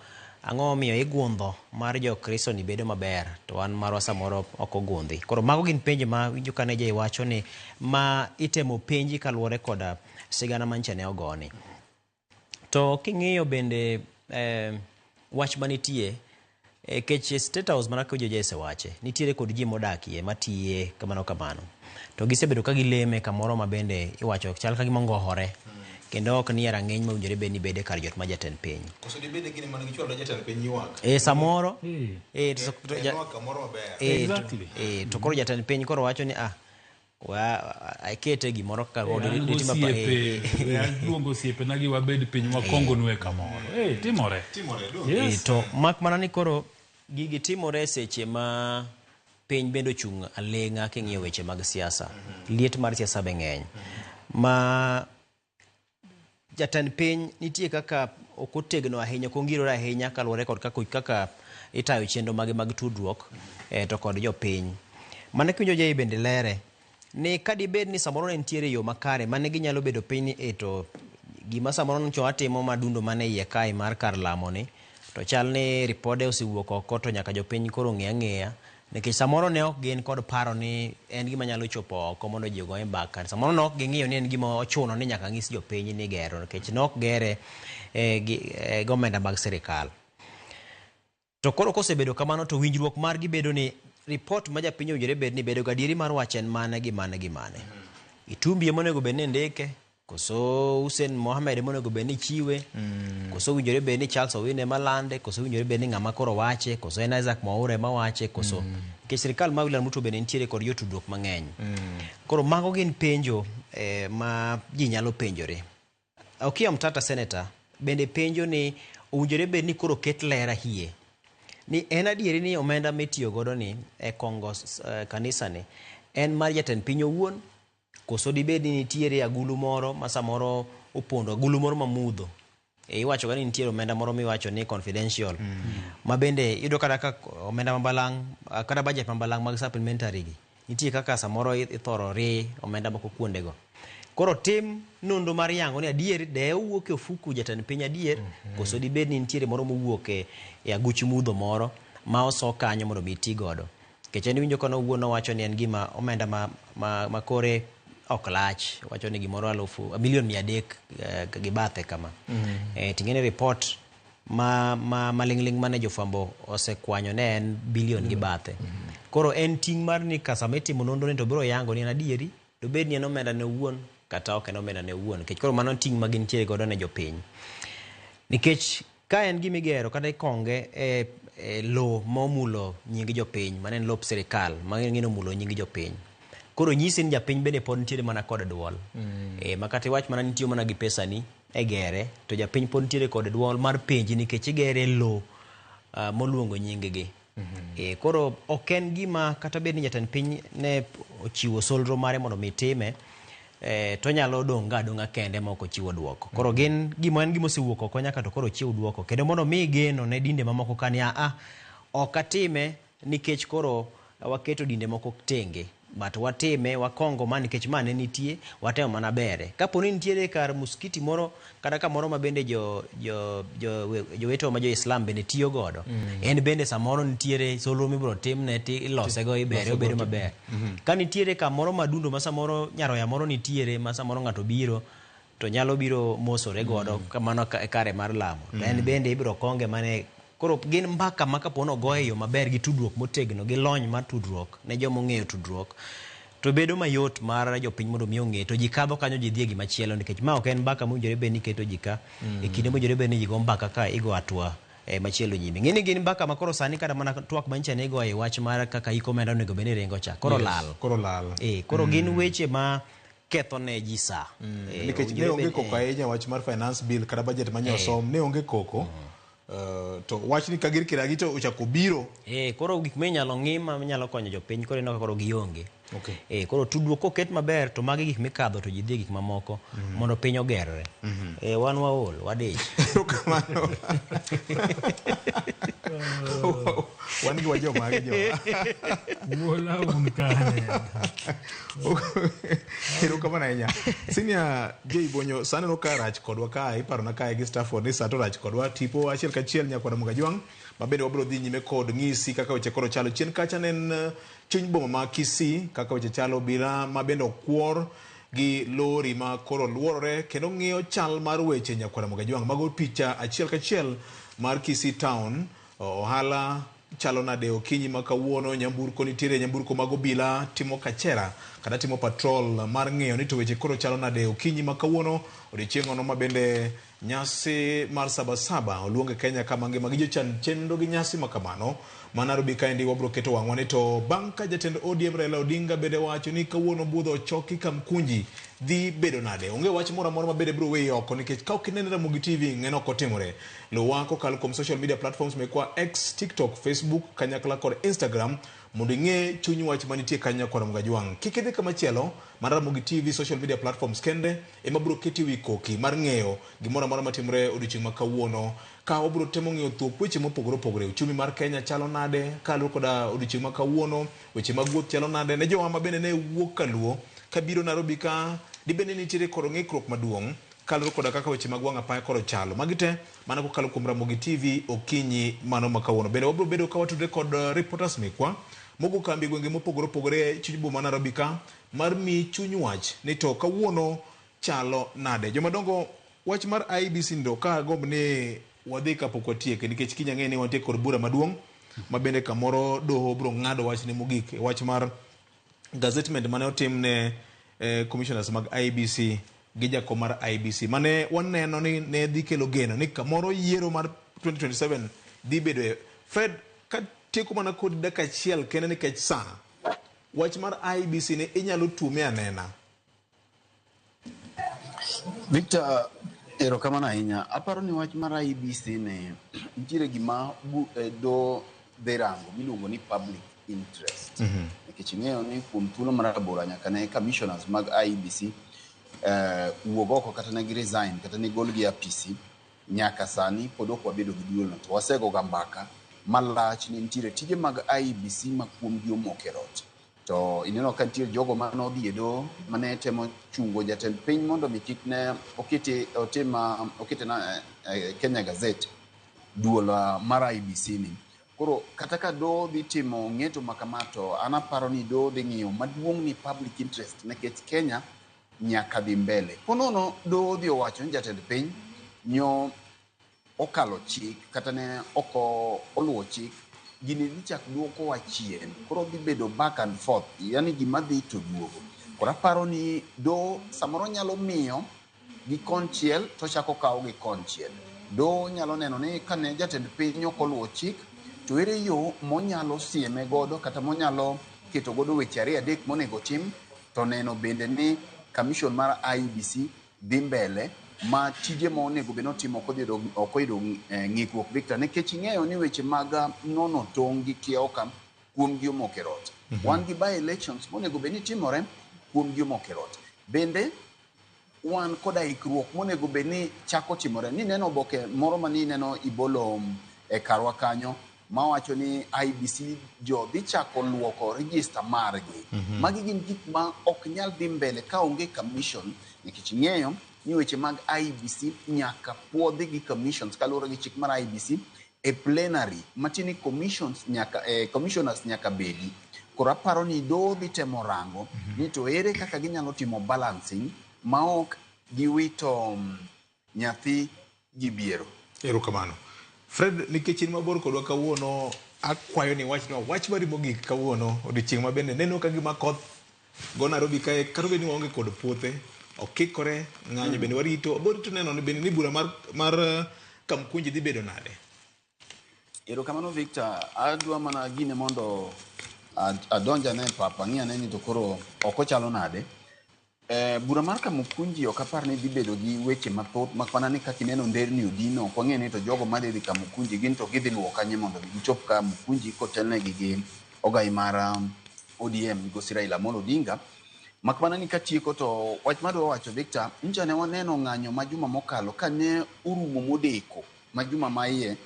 ang'o miyo igundho mar jo Kristo ni bedo maber to an marwa samoro ok ogundhi. Koro mago gin penje ma winjo kane jay wacho ni ma itemo penji kaluwore koda sigana manche ne ogoni. To king'iyo bende wach manitie kech State House mana kojo jese wache nitiere kod ji modakie matiye kamano. To gisebedo ka gileme kamoro ma bende iwacho chal ka gimongohore kendo ok ni rang'eny ma owinjore bed ni bede kar jot ma jatend piny. Koso dibede gini man gichwalo jatend piny ywak. Samoro Exactly. to koro jatend piny koro wacho ni akete gimoro ka luongo osiepe na gi wabed piny wakongo nwe kamoro. Timore. To mak mana ni koro gigi timore seche ma piny bende ochung' aleng'a king'iyo weche mag siasa. Liet mar siasa be ng'eny. Ma jatend piny nitie kaka ok otegno ahinya, ok ongirore ahinya kaluwore kod kaka itayo chenro mage mag tudruok to kod jopiny. Mane kiwinjo jai bende lere ni kadibed ni samoro ne nitiere yo makare mane ginyalo bedo piny to gima samoro ncho atimo madundo mane iye kae mar kar lamo ni to chal ni ripode osewuok oko to nyaka jopiny koro ng'e ang'eya nikech samoro ne ok gin kod paro ni en gima nyalo chopo oko mondo ji ogoye mbaka. Samoro ne ok ging'iyo ni en gima ochuno ni nyaka ng'is jopiny ni gero nikech ne ok gere gomenda mag sirikal. To koro kosebedo kamano to winjruok margi bedo ni report ma japiny owinjore bed ni bedo gadieri mar wacho en mane gi mane gi mane. Itumbi monego bed ni ndike, koso Hussein Mohamed monego bed ni chiwe, koso winjore bed ni Charles Owino ema lande, koso winjore bed ni ng'ama koro wache, koso en Isaac Mwaura ema wache, koso nikech sirikal ma William Ruto bende nitiere kod jotudruok mang'eny. Koro mago gin penjo ma ji nyalo penjore. Okiya Mtata senator bende penjo ni owinjore bed ni koro ket lera hie ni en adieri ni omenda mitiyo godo ni kongo kanisa ni en mar jatend piny owuon, koso dibed ni nitiere agulu moro ma samoro opondo, agulu moro mamudho. Iwacho ga ni nitiere omenda moro miwacho ni confidential ma bende yudo kaka omenda mabalang' kata budget mabalang' mag supplementary gi nitie kaka samoro ithoro omenda moko kuondego. Koro tim nondo mar yango ni adier de owuok e ofuku jatend piny adier, koso dibed ni nitiere moro mowuok e aguch mudho moro ma oso kanyo mondo biti godo. Keche ni winjo kono owuon owacho ni en gima omenda ma kore ok lach, wacho ni gimoro 1,300,000 gi bathe kama. Tingene report ma lingling mane jofambo osekwanyo ne en bilion gi bathe. Koro en ting mar ni kasametimo nondo ni to biro yango ni en adieri, to bed ni en omenda ne owuon kata ok en omenda ne owuon. Nikech koro mano ting magin tiere godo ne jopiny. Nikech ka en gimigero kata ikonge lo momulo nying jopiny, mane en lop sirikal ma ng'ino mulo nying jopiny. Koro nyisi ni japiny bende pod nitiere mana kod duol. Makati wach mana nitiyo mana gi pesa ni gere, to japiny pod nitiere kod duol mar penji nikech igere lo moluongo nying gi. Koro ok en gima kata bed ni jatend piny ne ochiwo solro mare mondo mitime, to nyalo dong'a kende ma ok ochiwo duoko. Koro gin gima en gima osewuok oko nyaka to koro chiw duoko. Kendo mondo mi geno ne dinde mamoko kani ok atime nikech koro waketo dinde moko tenge. But watime wakongo man nikech mane nitie watemo mana bere. Kapo ni nitiere kar muskiti moro kata kamoro ma bende joweto ma jo Islam bende tiyo godo, en bende samoro nitiere solro mibiro timne ti ilose go ibere obedo maber. Ka nitiere kamoro madundo ma samoro nyaroya moro nitiere ma samoro ng'ato biro to nyalo biro mosore godo kamano kare mar lamo, en bende ibiro konge mane. Koro gin mbaka ma kapono goye yo maber gi tudruok motegno gi lony mar tudruok ne joma ong'eyo tudruok, to bedo mayot mar jopiny mondo mi ong'e to ji kadho kanyo ji dhi gima chielo. Nikech ma ok en mbaka mowinjore bed ni keto ji ka e kinde mowinjore bed ni ji go mbaka ka igo atua machielo nyime. Ng'eni gin mbaka ma koro sani kada mana twak manyicha ne igo e wach mar kaka iko omenda onego bed ni ringo cha koro lal. Koro gin weche ma ketho ne ji sa. Nikech ne onge koko ahinya wach mar finance bill kada budget manyosom ne onge koko. To wach ni kagir kiragi to ochako biro. Koro gik minyalo ng'ima minyalo konyo jopiny koro ino koro gionge. Koro tudruok koket maber to magi gik mikadho to ji dhi gik mamoko mondo piny ogerre. Wan waol wadich. Wan gi wajo magi jo. Wola unkane. Ero kama na nya. Senior J Bonyo sana no karach kodwa ka iparo na ka gi Stafford ni sato rach kodwa tipo achiel kachiel nyakwa mga jwang mabende wabro dhi nyime kod ng'isi kaka weche koro chalo chien kacha nen chuny boma ma Kisii kaka weche chalo bila mabende okwor gi lori ma koro luorore kendo ng'iyo chal mar weche nyakwa mga jwang mago picha achiel kachiel mar Kisii town ohala chalo nade okinyi ma kawuono, nyamburko nitiere, nyamburko mag obila timo kachera kata timo patrol mar ng'eyo ni to weche koro chalo nade okinyi ma kawuono, odiochieng' ono ma bende nyasi mar Sabasaba oluonge Kenya kama ngima gi jochan chenro gi nyasi makamano. Manarobi kaendi wabro keto wang'wa ni to bang' ka jatend ODM Raila Odinga bende wacho ni kawuono budho choki Kamkunji dhi bedo nade. Onge wach moro amora ma bende bro weyo oko nikech ka ok ineno Ramogi TV ng'eno ok otimore. Luwa kokalo kuom social media platforms mekwa X, TikTok, Facebook, kanyakla kod Instagram mondo ing'e chuny wach manitie kanya kwa Ramogi Ajwang'. Kik idhi kamachielo mar Ramogi TV social media platforms kende ema bro keti wi koki mar ng'eyo gimoro amora matimore odiochieng' ma kawuono. Ka wabro temo ng'eyo thuok weche mopogore opogore. Uchumi mar Kenya chalo nade kaluwore koda odiochieng' ma kawuono, weche mag wuoth chalo nade ne jowa ma bende ne wuok kaluo kabiro Nairobi ka dibende nitiere kod ng'ikruok maduong' kaluwore koda kaka weche mag wang' apaya koro chalo. Magi te mana kokalo kuom Ramogi TV okinyi mano ma kawuono. Bende wabro bedo ka watudre kod reporters mekwa mogo kambi gwenge mopogore opogore chuny boma Nairobi ka mar mi chuny wach ni to kawuono chalo nade. Jomadongo wach mar IEBC ndo ka gomb ni wadhi kapok watieke nikech kinya ng'e ni wantie kod bura maduong' ma bende kamoro doho bro ng'ado wach ne mogik wach mar gazetment mane otim ne commissioners mag IEBC gi jakom mar IEBC mane waneno ni ne dhi kelo geno ni kamoro yiero mar 2027 dhi bedo. Fred, ka tieko mana kod dakika achiel kende nikech saa, wach mar IEBC ne inyalo tume anena. Victor, erokamano ahinya. Aparo ni wach mar IEBC ne nitiere gima do dhi rango miluongo ni public interest. Nikech ing'eyo ni kuom thuolo mar rabora nyaka ne commissioners mag IEBC wuog oko kata ne gi resign kata ne gol gi apisi, nyaka sani pod ok wabedo gi duolno. To wasego ga mbaka malach ni nitiere tije mag IEBC ma kuom gi omoke rot. To ineno ka nitiere jogo mane odhi e doho mane temo chungo jatend piny mondo mi kik ne okete na Kenya Gazette duol mar IEBC ni. Koro kata ka doho dhi timo ng'eto makamato, an aparo ni doho dhi ng'iyo maduong' ni public interest nikech Kenya nyaka dhi mbele. Ponono doho dhi owacho ni jatend piny nyo okalo chik kata ne oko oluwo chik, gini dhi chak duoko wa chien. Koro dhi bedo back and forth, yani gima dhi to duogo. Koro aparo ni doho samoro nyalo miyo gi konchiel to chako kawo gi konchiel. Doho nyalo neno ni kane jatend piny ok oluwo chik, to ere yo monyalo sieme godo kata monyalo keto godo weche ariyo adek monego tim, to neno bende ni commission mar IEBC dhi mbele ma tije ma onego beno timo ok oyudo ng'ikruok. Victor, nikech ing'eyo ni weche mag nono tong' gi kiewo kuom gi omoke rot. Wan gi by elections monego beni timore kuom gi omoke rot. Bende wan koda ikruok monego beni chako timore. Ni neno oboke moro ma ni neno ibolo e karwa kanyo mawacho ni IEBC jo dhi chako luoko register margi. Magi gin gik ma ok nyal dhi mbele ka onge commission, nikech ing'eyo ni weche mag IEBC nyaka puodhi gi commissions kaluwore gi chik mar IEBC e plenary matini commissioners nyaka bedi. Koro aparo ni doho dhi temo rango ni to ere kaka ginyalo timo balancing ma ok giwito nyathi gi biero. Erokamano. Fred, nikech in mabor kodwa kawuono, akwayo ni wach mari mogik kawuono odiochieng' ma bende neno ka gima koth go Nairobi kae kata bende ni waonge kod puothe okikore ng'anyo bende warito borito neno ni bende ni bura mar Kamkunji dhi bedo nade. Erokamano Victor, adwa mana gine mondo adonja ne papa ng'iya ne ni to koro ok ochalo nade. Bura mar Kamkunji ok apar ni dhi bedo gi weche mathoth makwana ni kaka ineno nderni odino, ok wang'e ni to jogo madhi Kamkunji gin to gidhi luwo kanye mondo gichop Kamkunji kotelnegi gi ogai mar ODM migosi Raila Amolo Odinga. Makmana ni katieko to wach madwa wacho Victor, ncha ne waneno ng'anyo ma juma mokalo ka ne urumo modeko ma juma ma iye.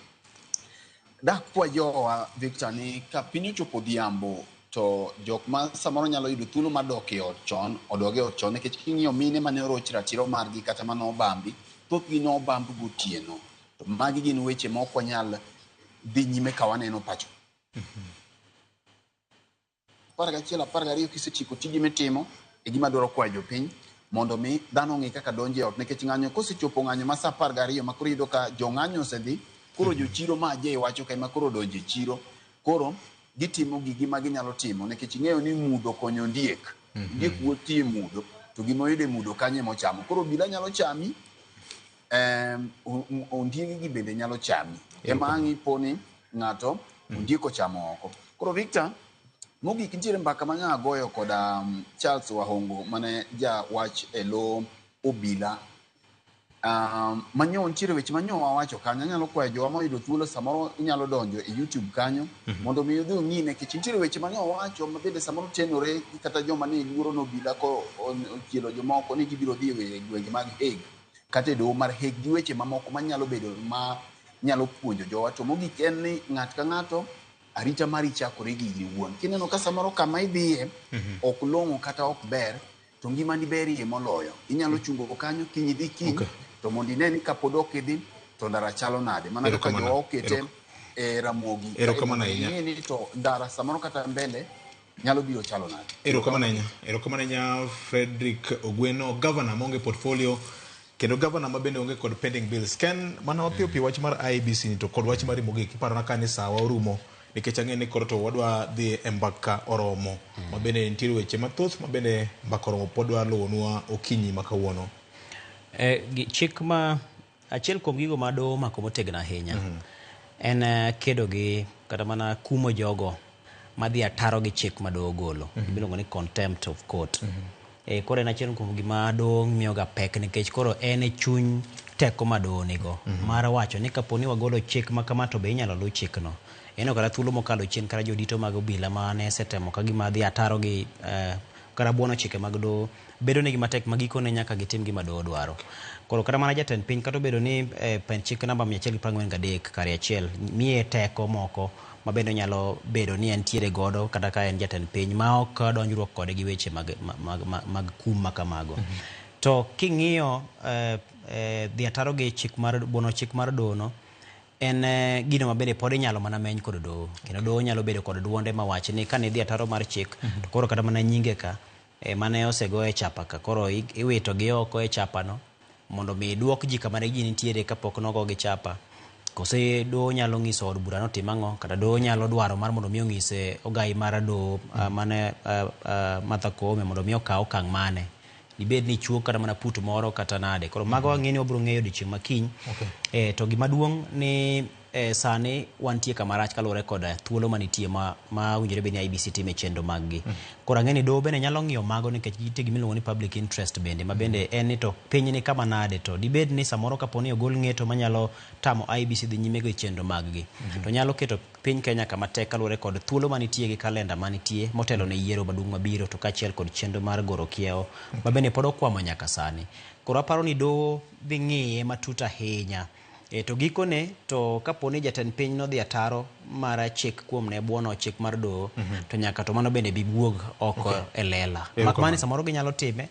Dak kwa jowa Victor ni ka piny ochopo dhiambo to jok ma samoro nyalo yudo thuolo mar dok e ot chon, odoge ot chon nikech king'iyo mine mane oroch ratiro margi kata mane obambi, thothgi ne obamb gotieno. To magi gin weche ma ok wanyal dhi nyime ka waneno pacho. 11, 12 kisetieko tiji mitimo e gima dwaro kwayo jopiny mondo mi dhano ng'e kaka donjo e ot nikech ng'anyo kosechopo ng'anyo ma saa 12 ma koro yudo ka jo ng'anyo osedhi, koro jochiro ma je wacho ka ma koro donjo e chiro Koro gitimo gigi ma ginyalo timo nikech ing'eyo ni mudho konyo ondiek. Ondiek wuothi e mudho to gimoyudo e mudho kanye mochamo. Koro obila nyalo chami, ondiegi gi bende nyalo chami. Ema ang' ipo ni ng'ato ondiek ochamo oko. Koro Victor, mogik nitiere mbaka ma nya goyo koda Charles Wahongo mane jawach e lo obila. Manyo nitiere weche manyo wawacho kanyo, anyalo kwayo jowa moyudo thuolo samoro inyalo donjo e YouTube kanyo mondo mi udhi ung'i nikech nitiere weche manyo wawacho ma bende samoro tenore kata joma ne luoro n'obila ko ochielo jomoko ni gibiro dhi e gwenge mag Hague kata e doho mar Hague gi weche mamoko manyalo bedo ma nyalo puonjo jowa. To mogik en ni ng'at ka ng'ato arita mari chakore gi iwuon. Kineno ka samoro kama idhiye ok long'o kata ok ber, to ngimani berie moloyo. Inyalo chungo kanyo kiny idhi kiny to mondo ine ni kapod ok idhi to ndara chalo nade. Mana kaka jowa okete e Ramogi. Ni to ndara samoro kata mbele nyalo biro chalo nade. Erokamano ahinya Frederick Ogweno, governor monge portfolio kendo governor mabende onge kod pending bills. Ken mana wapiyo pi wach mar IEBC ni to kod wach mar mogik iparo na kani sawa orumo nikech ang'e ni koro to wadwa dhi e mbaka oromo mabende nitiere weche mathoth mabende mbaka oromo pod waluwonwa okinyi makawuono. Chik ma achiel kuom gigo ma doho mako motegno ahinya en kedo gi kata mana kumo jogo madhi ataro gi chik ma doho golo, miluongo ni contempt of court. Koro en achiel kuom gima doho miyoga pek nikech koro en e chuny teko ma doho nigo mar wacho ni kapo ni wagolo chik ma kama to be inyalo luw chikno. Eno kata thuolo mokalo chien kata jodito mag obila mane setemo ka gima dhi ataro gi kata buono chike mag doho bedo negi matek magikone nyaka gitim gima doho dwaro. Koro kata mana jatend piny kata bedo ni pen chik namba 143 kare achiel miye teko moko mabende nyalo bedo ni entiere godo kata ka en jatend piny ma ok donjruok kode gi weche mag kum makamago. To king'iyo dhi ataro gi chik mar buono chik mar doho no en gino mabende pod inyalo mana meny kod doho, kendo doho nyalo bedo kod duonde mawacho ni kane dhi ataro mar chik to koro kata mana nyinge ka mane osego e chapa ka koro iwito gi oko e chapa no mondo mi duok ji kama ne ji nitiere kapok nogo gi chapa. Kose doho nyalo ng'iso od bura no tim ang'o, kata doho nyalo dwaro mar mondo mi ong'ise ogai mar doho mane Martha Koome mondo mi okaw okang' mane ibed ni chuo kata mana put moro kata nade. Koro mago ang'e ni wabiro ng'eyo odiochieng' makiny. To gima duong' ni sani wantie kama rach kaluwore kod thuolo manitie ma winjore bed ni IEBC time chenro mag-gi. Koro ang'e ni doho bende nyalo ng'iyo mago nikech gite gimiluongo ni public interest bende ma bende en ni to piny ni kama nade to dibed ni samoro kapo ni ogol ng'eto manyalo tamo IEBC dhi nyime gi chenro mag-gi to nyalo keto piny Kenya kama tek kaluwore kod thuolo manitie gi kalenda manitie motelo ne yiero maduong' mabiro to kaachiel kod chenro mar goro kiewo ma bende pod okwamo nyaka sani. Koro aparo ni doho dhi ng'iye matut ahinya. To gikone to kapo ni jatend piny no dhi ataro mar chik kuom ne buono chik mar doho to nyaka to mano bende bibuog oko e lela. Mak mani samoro ginyalo time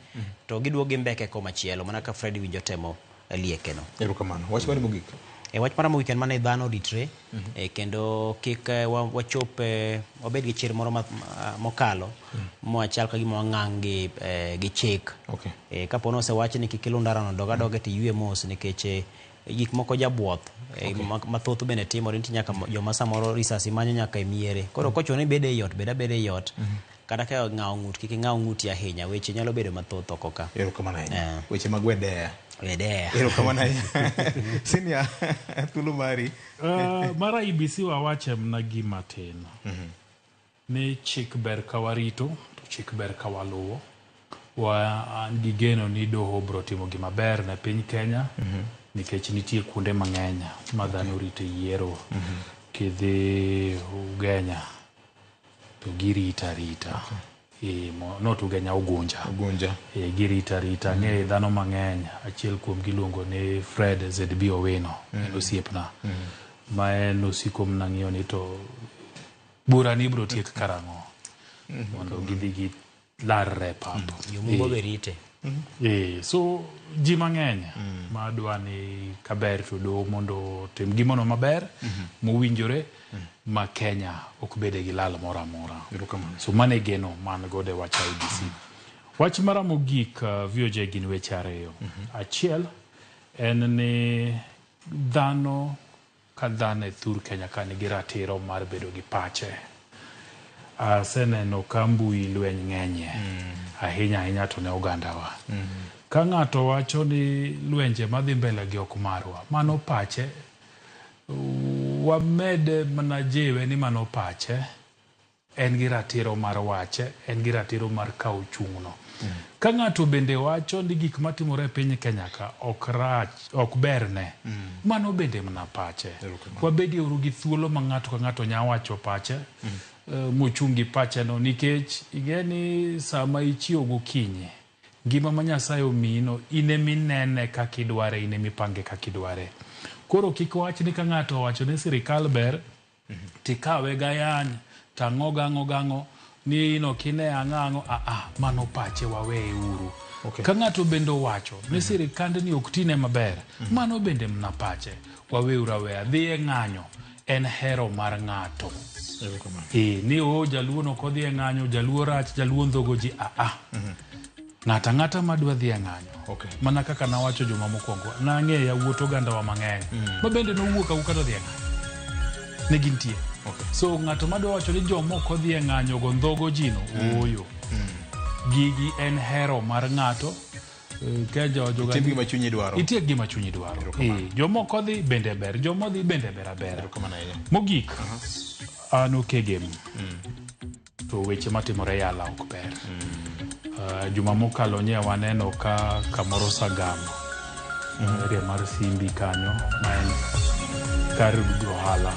to giduog gi mbeke komachielo mana ka Fred winjo temo lieke no. Erokamano. Wach mar mogik. Wach mar mogik en mane dhano ritre kendo kik wachop wabed gi chir moro mokalo mwachal ka gima wang'ang' gi chik. Kapo ni osewach ni kik ilu ndara no doga to yue mos nikech gik moko jabuoth mathoth bende timore nitie nyaka joma samoro risasi manyo nyaka e miere. Koro kochuno ni bede yot bede yot kata ka ng'awo ng'ut kik ng'aw ng'uti ahinya weche nyalo bedo mathoth oko ka. Erokamano ahinya. Weche mag Wedea. Erokamano ahinya. Senior thuolo mari. Mara IEBC wawache mna gima tin. Ni chik ber ka warito to chik ber ka waluwo. An gi geno ni doho biro timo gima ber ne piny Kenya nikech nitie kuonde mang'eny ma dhano rito yiero. Kidhi Ugenya to girita not Ugenya, Ugunja. Girita ng'e dhano mang'eny. Achiel kuom giluongo ni Fred ZB Owino en osiepna ma en osiko mna ng'iyo ni to bura ni biro tiek karang'o mondo gidhi gi larre papo yomugo berite. So ji mang'eny ma dwa ni kaber to doho mondo tim gimono maber mowinjore ma Kenya ok bede gi lal moro amora. So mane geno man gode wach IEBC. Wach mara mogik VOJ gin weche ariyo. Achiel en ni dhano ka dhano e thur Kenya ka nigi ratiro mar bedo gi pache. Aseneno ka mbui lweny ng'enye ahinya ahinya to ne ogandawa. Ka ng'ato wacho ni lwenje madhi mbele gi ok marwa, mano pache, wamed mana jiwe ni mano pache, en gi ratiro mar wache, en gi ratiro mar kawo chung'no. Ka ng'ato bende wacho ni gik matimore e piny Kenya ka ok berne, mano bende mana pache. Wabedi uru gi thuolo ma ng'ato ka ng'ato nya wacho pache, mochungi pache no, nikech ingeni sama ichiewo gokinyi, ngima ma Nyasaye omino, ine minene kaka idware, ine mipange kaka idware. Koro kik wach ni ka ng'ato wacho ni sirikal ber, tikawe gayany, tang'o gang'o, ni ino kine ang'ang'o, mano pache waweye uru. Ka ng'ato bende wacho ni sirikand ni ok tine maber, mano bende mna pache, wawe ura weya. Dhi e ng'anyo en hero mar ng'ato. Ni jaluo no kodhi e ng'anyo, jaluo rach, jaluo ndhogo ji, ng'ata ng'ata madwa dhi e ng'anyo. Mana kaka nawacho juma mokwongo, nang'e yawuot oganda wa mang'eny ma bende nowuok awuoka to dhi e ng'anyo, ne gintie. So ng'ato madwa wacho ni jomoko dhi e ng'anyo go ndhogo jino, oyo gigi en hero mar ng'ato. Itiek gima chunyi dwaro. Itiek gima chunyi dwaro. Jomoko dhi bende ber, jomo dhi bende ber abera. Mogik, an okegem, to weche matimore yala ok ber. Juma mokalo nye waneno ka kamoro Sagama, area mar Simbi kanyo, ma en kar ohala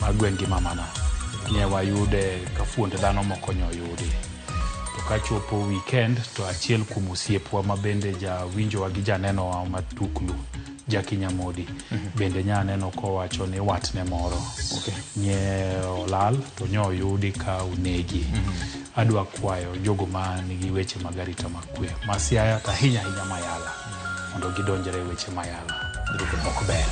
mar gwengi mamana, nye wayude ka fuonde dhano mokonyo yudi. To ka chopo weekend, to achiel kuom osiepwa ma bende winjowa gi janeno wa matuklu, Jaki Nyamodi, bende nyaneno kowacho ni watne moro nye olal, to nyo yudi ka unegi. Adwa kwayo jogo ma nigi weche mag arita makwe, Masiaya ta hinya mayala, mondo gidonjre weche mayala. Ok ber.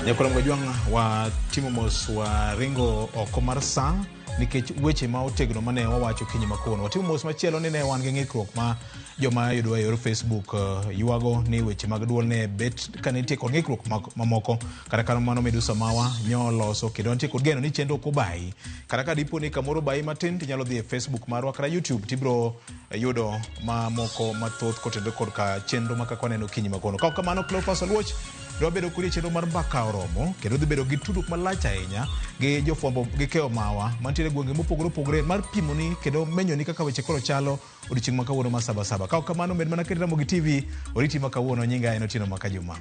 Nyakoro Mgojwang' wa timo mos wa ringo oko mar sa, nikech weche ma otegno mane wawacho kinyi makono. Watimo mos machielo ni ne wan gi ng'ikruok ma joma yudwa yor Facebook yuago ni weche mag duol ne bet kane nitie kod ng'ikruok mamoko. Kata ka mano Medusa Mawa nyo loso kendo nitie kod geno ni chenro kubai. Kata ka dipo ni kamoro bai matin, tinyalo dhi e Facebook marwa kata YouTube tibro yudo mamoko mathoth kotendo kod ka chenro makaka waneno kinyi makono. Ka kamano Cleophas Oluoch dwa bedo kuri chenro mar mbaka oromo, kendo dhi bedo gi tudruok malach ahinya gi jofwambo gi keyo mawa mantiere gwenge mopogore opogore mar pimo ni kendo menyo ni kaka weche koro chalo odiochieng' ma kawuono ma Sabasaba. Ka kamano med mana keti Ramogi TV, oriti ma kawuono, nyinga en Otieno Makajuma.